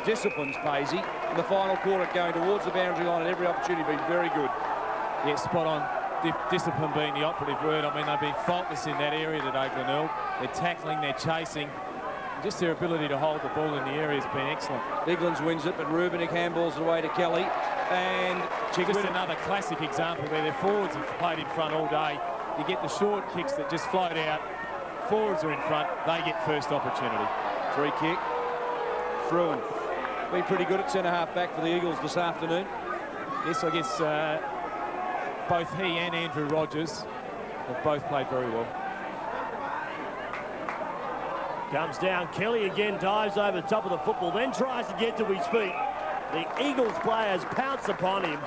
disciplines, Paisley, in the final quarter, going towards the boundary line at every opportunity, been very good. Yeah, spot on. Discipline being the operative word. I mean, they've been faultless in that area today, Glenelg. They're tackling, they're chasing. Just their ability to hold the ball in the area has been excellent. Biglands wins it, but Rubenik handballs it away to Kelly. And just another classic example where their forwards have played in front all day. You get the short kicks that just float out. Forwards are in front, they get first opportunity. Free kick. Fruin. Been pretty good at centre-half back for the Eagles this afternoon. Yes, I guess both he and Andrew Rogers have both played very well. Comes down, Kelly again, dives over the top of the football, then tries to get to his feet. The Eagles players pounce upon him.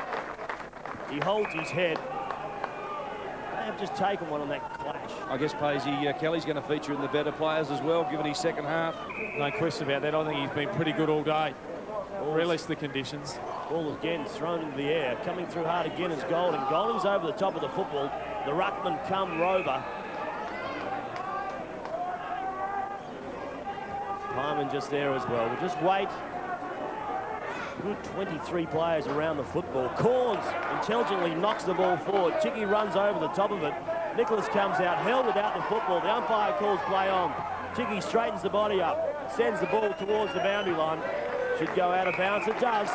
He holds his head. They have just taken one on that clash. I guess Paisley, Kelly's going to feature in the better players as well, given his second half. No question about that. I think he's been pretty good all day. Relish the conditions. Ball again thrown into the air. Coming through hard again is Golding. Golding's over the top of the football. The ruckman come Rover. Hyman just there as well. We'll just wait. Good 23 players around the football. Corns intelligently knocks the ball forward. Chicky runs over the top of it. Nicholas comes out, held without the football. The umpire calls play on. Chicky straightens the body up, sends the ball towards the boundary line. Should go out of bounds. It does.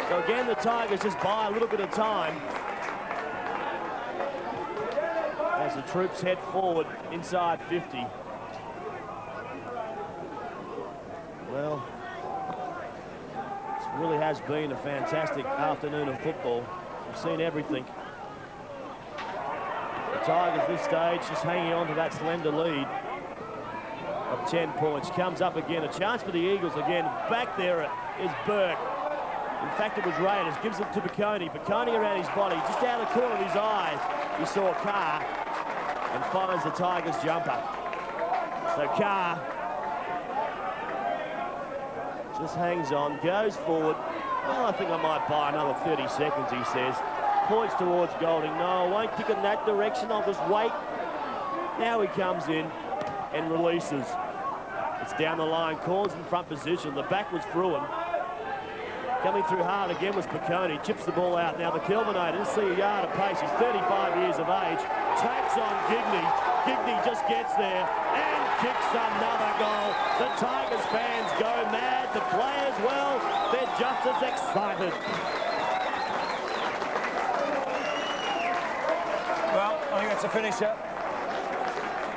So again, the Tigers just buy a little bit of time as the troops head forward inside 50. Well, this really has been a fantastic afternoon of football. We've seen everything. The Tigers this stage just hanging on to that slender lead of 10 points. Comes up again, a chance for the Eagles again. Back there is Burke. In fact, it was Raiders. Gives it to Piccone. Piccone around his body, just out of the corner of his eyes. He saw Carr and finds the Tigers jumper. So Carr just hangs on, goes forward. Well, I think I might buy another 30 seconds, he says. Points towards Golding. No, I won't kick in that direction. I'll just wait. Now he comes in and releases. It's down the line. Corns in front position. The back was Fruin. Coming through hard again was Piccone. Chips the ball out. Now the Kelvinator doesn't see a yard of pace. He's 35 years of age. Taps on Gigney. Gigney just gets there and kicks another goal. The Tigers fans go mad. The players, well, they're just as excited. Well, I think that's a finisher.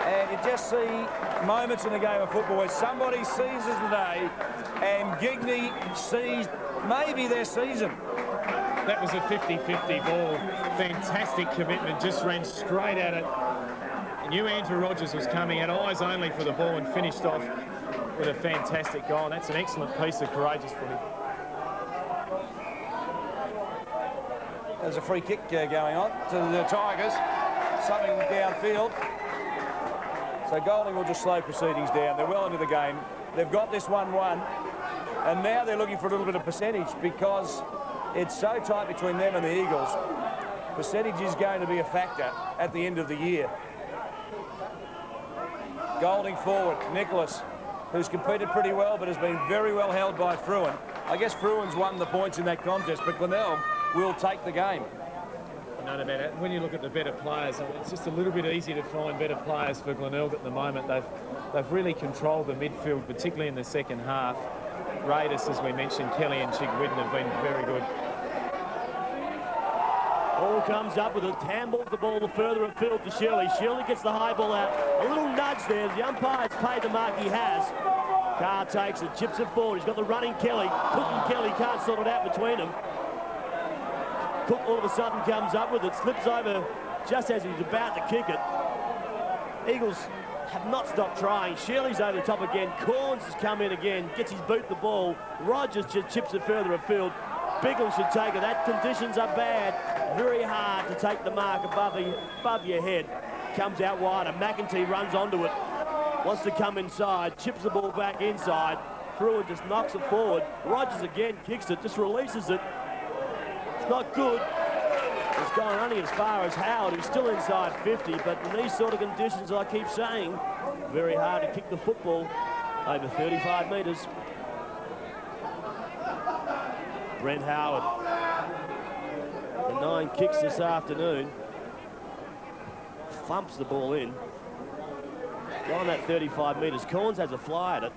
And you just see moments in the game of football where somebody seizes the day and Gigney sees maybe their season. That was a 50-50 ball. Fantastic commitment, just ran straight at it. I knew Andrew Rogers was coming at eyes only for the ball and finished off with a fantastic goal. And that's an excellent piece of courageous footy. There's a free kick going on to the Tigers. Something downfield. So Golding will just slow proceedings down. They're well into the game. They've got this 1-1. And now they're looking for a little bit of percentage because it's so tight between them and the Eagles. Percentage is going to be a factor at the end of the year. Golding forward. Nicholas, who's competed pretty well but has been very well held by Fruin. I guess Fruin's won the points in that contest, but Glenelg will take the game. No about it. When you look at the better players, it's just a little bit easy to find better players for Glenelg at the moment. They've really controlled the midfield, particularly in the second half. Raiders, as we mentioned, Kelly and Chigwidden have been very good. Ball comes up with it, handballs the ball further afield to Shirley. Shirley gets the high ball out. A little nudge there. The umpire's paid the mark he has. Carr takes it, chips it forward. He's got the running Kelly. Cook and Kelly can't sort it out between them. Cook all of a sudden comes up with it, slips over just as he's about to kick it. Eagles have not stopped trying. Shirley's over the top again. Corns has come in again, gets his boot the ball. Rogers just chips it further afield. Biggle should take it. That conditions are bad. Very hard to take the mark above your head. Comes out wider. McEntee runs onto it. Wants to come inside. Chips the ball back inside. Through just knocks it forward. Rogers again kicks it. Just releases it. It's not good. It's going only as far as Howard, who's still inside 50. But in these sort of conditions, I keep saying, very hard to kick the football over 35 metres. Brent Howard. The 9 kicks this afternoon. Thumps the ball in. On that 35 metres. Corns has a fly at it.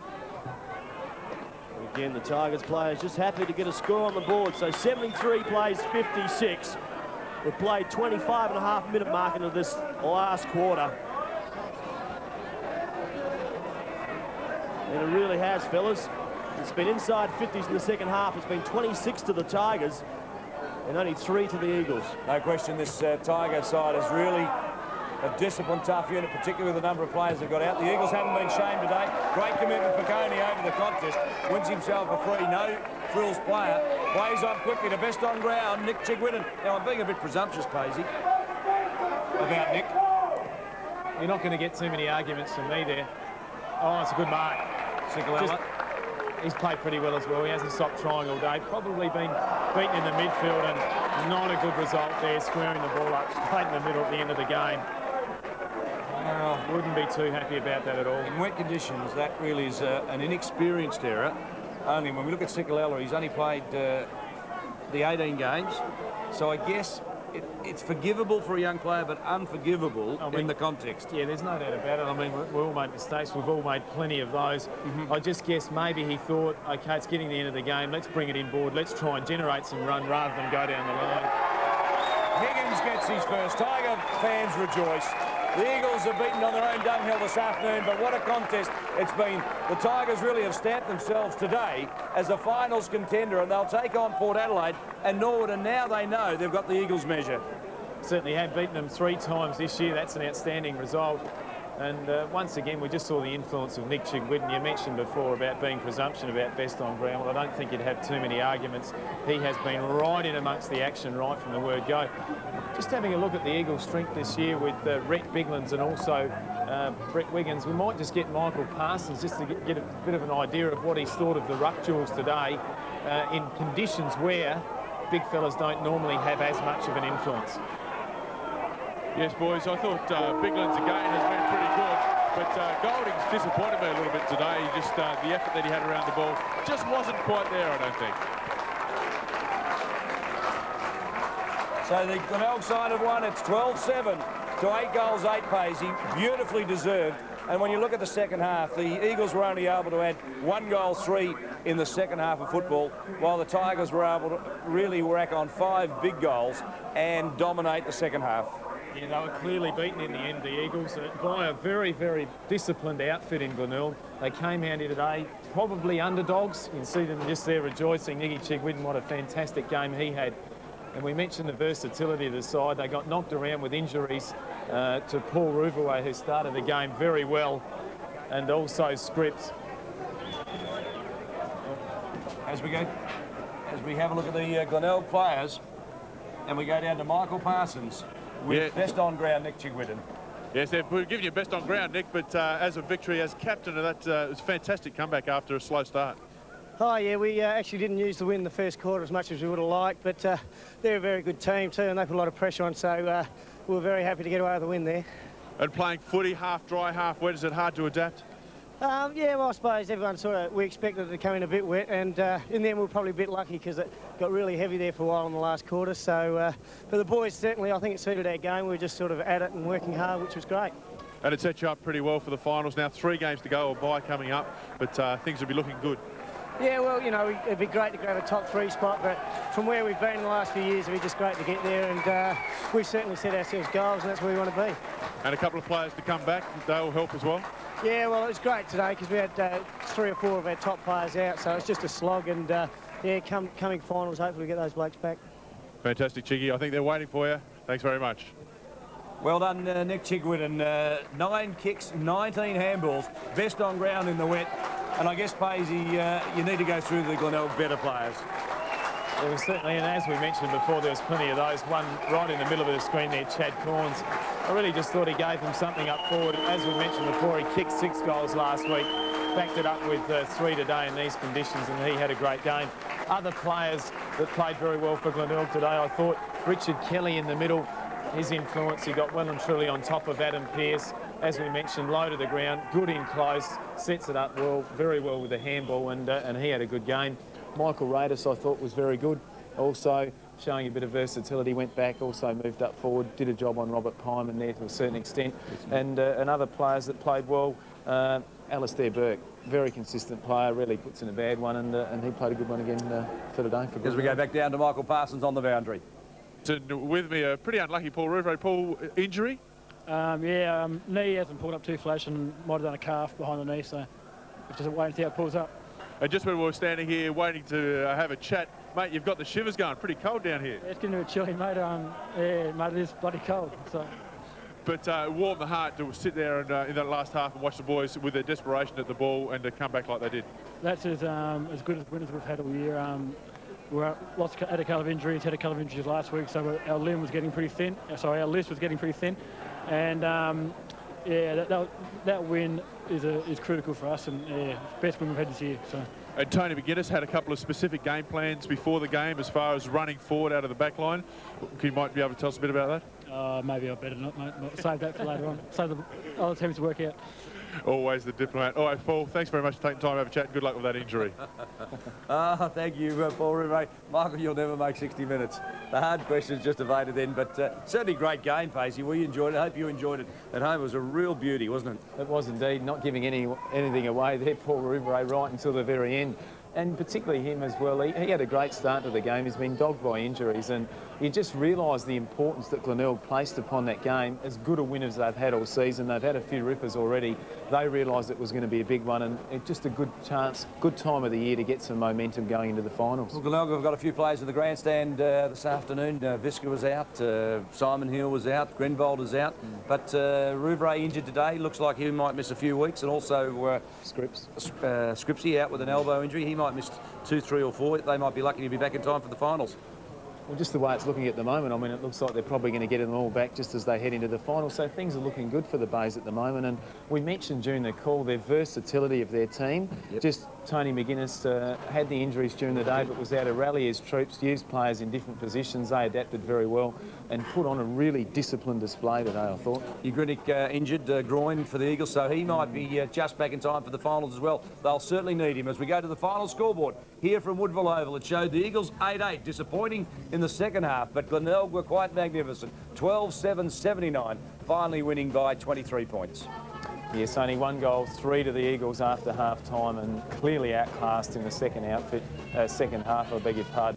And again, the Tigers players just happy to get a score on the board. So 73 plays 56. We've played 25.5-minute mark into this last quarter. And it really has, fellas. It's been inside 50s in the second half. It's been 26 to the Tigers and only 3 to the Eagles. No question this Tiger side is really a disciplined, tough unit, particularly with the number of players they've got out. The Eagles haven't been shamed today. Great commitment for Coney over the contest. Wins himself a free, no frills player. Plays on quickly to best on ground, Nick Chigwidden. Now, I'm being a bit presumptuous, Paisy, about Nick. You're not going to get too many arguments from me there. Oh, it's a good mark. He's played pretty well as well. He hasn't stopped trying all day. Probably been beaten in the midfield and not a good result there, squaring the ball up straight in the middle at the end of the game. Wouldn't be too happy about that at all. In wet conditions, that really is an inexperienced error. Only when we look at Sikalella, he's only played the 18 games. So I guess it's forgivable for a young player, but unforgivable in the context. Yeah, there's no doubt about it. I mean, we all make mistakes. We've all made plenty of those. I just guess maybe he thought, OK, it's getting the end of the game. Let's bring it inboard. Let's try and generate some run rather than go down the line. Higgins gets his first. Tiger fans rejoice. The Eagles are beaten on their own dunghill this afternoon, but what a contest it's been. The Tigers really have stamped themselves today as a finals contender, and they'll take on Port Adelaide and Norwood, and now they know they've got the Eagles measure. Certainly have beaten them 3 times this year. That's an outstanding result. And once again, we just saw the influence of Nick Chigwidden. You mentioned before about being presumption about best on ground. Well, I don't think you'd have too many arguments. He has been right in amongst the action right from the word go. Just having a look at the Eagles' strength this year with Rhett Biglands and also Brett Wiggins, we might just get Michael Parsons just to get a bit of an idea of what he's thought of the ruck duels today in conditions where big fellas don't normally have as much of an influence. Yes, boys, I thought Biglands again has been pretty good, but Golding's disappointed me a little bit today. Just the effort that he had around the ball just wasn't quite there, I don't think. So the Glenelg side have won. It's 12-7 to 8 goals, 8 Paisy. Beautifully deserved. And when you look at the second half, the Eagles were only able to add 1 goal, 3 in the second half of football, while the Tigers were able to really rack on 5 big goals and dominate the second half. Yeah, they were clearly beaten in the end, the Eagles, by a very, very disciplined outfit in Glenelg. They came out here today, probably underdogs. You can see them just there rejoicing. Nicky Chigwidden, what a fantastic game he had. And we mentioned the versatility of the side. They got knocked around with injuries to Paul Rouvaway, who started the game very well, and also Scripps. As we have a look at the Glenelg players, and we go down to Michael Parsons with best on ground Nick Chigwidden. Yes, they've given you best on ground, Nick, but as a victory, as captain of that, it was a fantastic comeback after a slow start. Oh, yeah, we actually didn't use the win in the first quarter as much as we would have liked, but they're a very good team too, and they put a lot of pressure on, so we were very happy to get away with the win there. And playing footy, half dry, half wet, is it hard to adapt? Yeah, well, I suppose everyone we expected it to come in a bit wet, and in the end we were probably a bit lucky because it got really heavy there for a while in the last quarter. So for the boys, certainly, I think it suited our game. We were just sort of at it and working hard, which was great. And it set you up pretty well for the finals. Now 3 games to go, or bye coming up, but things will be looking good. Yeah, well, you know, it'd be great to grab a top 3 spot, but from where we've been in the last few years, it'd be just great to get there, and we've certainly set ourselves goals, and that's where we want to be. And a couple of players to come back, they'll help as well. Yeah, well, it was great today because we had 3 or 4 of our top players out, so it's just a slog, and yeah, coming finals, hopefully we get those blokes back. Fantastic, Chiggy. I think they're waiting for you. Thanks very much. Well done, Nick Chigwin, 9 kicks, 19 handballs, best on ground in the wet. And I guess, Paisley, you need to go through the Glenelg better players. There was certainly, and as we mentioned before, there was plenty of those. One right in the middle of the screen there, Chad Corns. I really just thought he gave them something up forward. As we mentioned before, he kicked 6 goals last week, backed it up with 3 today in these conditions, and he had a great game. Other players that played very well for Glenelg today, I thought Richard Kelly in the middle, his influence, he got well and truly on top of Adam Pearce. As we mentioned, low to the ground, good in close, sets it up well, very well with the handball, and he had a good game. Michael Radis, I thought, was very good. Also showing a bit of versatility, went back, also moved up forward, did a job on Robert Pyman there to a certain extent. And other players that played well, Alistair Burke, very consistent player, really puts in a bad one, and he played a good one again for today. As we go back down to Michael Parsons on the boundary. With me, a pretty unlucky Paul Rouvray. Paul, injury? Knee hasn't pulled up too flash and might have done a calf behind the knee, so we're just waiting to see how it pulls up. And just when we were standing here waiting to have a chat, mate, you've got the shivers going. Pretty cold down here. Yeah, it's getting a bit chilly, mate. Yeah, mate, it is bloody cold. So. But warm the heart to sit there and, in that last half and watch the boys with their desperation at the ball and to come back like they did. That's as good as winners we've had all year. Had a couple of injuries, last week, so our limb was getting pretty thin. Sorry, our list was getting pretty thin, and yeah, that win is critical for us, and yeah, best win we've had this year. So. And Tony McGuinness had a couple of specific game plans before the game as far as running forward out of the back line. You might be able to tell us a bit about that? Maybe I better not, mate. Save that for later on. Save the other teams to work out. Always the diplomat. All right, Paul, thanks very much for taking time to have a chat. Good luck with that injury. Thank you, Paul Rouvray. Michael, you'll never make 60 minutes. The hard questions just evaded then, but certainly great game, Pacey. We enjoyed it. I hope you enjoyed it at home. It was a real beauty, wasn't it? It was indeed. Not giving anything away there, Paul Rouvray, right until the very end. And particularly him as well. He had a great start to the game. He's been dogged by injuries, and you just realise the importance that Glenelg placed upon that game. As good a win as they've had all season, they've had a few rippers already. They realised it was going to be a big one, and it's just a good chance, good time of the year to get some momentum going into the finals. Well, Glenelg have got a few players in the grandstand this afternoon. Visca was out, Simon Hill was out, Grenvold is out, but Rouvray injured today. Looks like he might miss a few weeks, and also Scripsy out with an elbow injury. He might miss 2, 3 or 4. They might be lucky to be back in time for the finals. Well, just the way it's looking at the moment, I mean, it looks like they're probably going to get them all back just as they head into the final. So things are looking good for the Bays at the moment. And we mentioned during the call their versatility of their team. Yep. Just Tony McGuinness had the injuries during the day, but was able to rally his troops, use players in different positions. They adapted very well and put on a really disciplined display today, I thought. Ugritic injured groin for the Eagles, so he might be just back in time for the finals as well. They'll certainly need him as we go to the final scoreboard here from Woodville Oval. It showed the Eagles 8-8, disappointing in the second half, but Glenelg were quite magnificent. 12-7-79, finally winning by 23 points. Yes, only 1 goal, 3 to the Eagles after half-time, and clearly outclassed in the second half, I beg your pardon.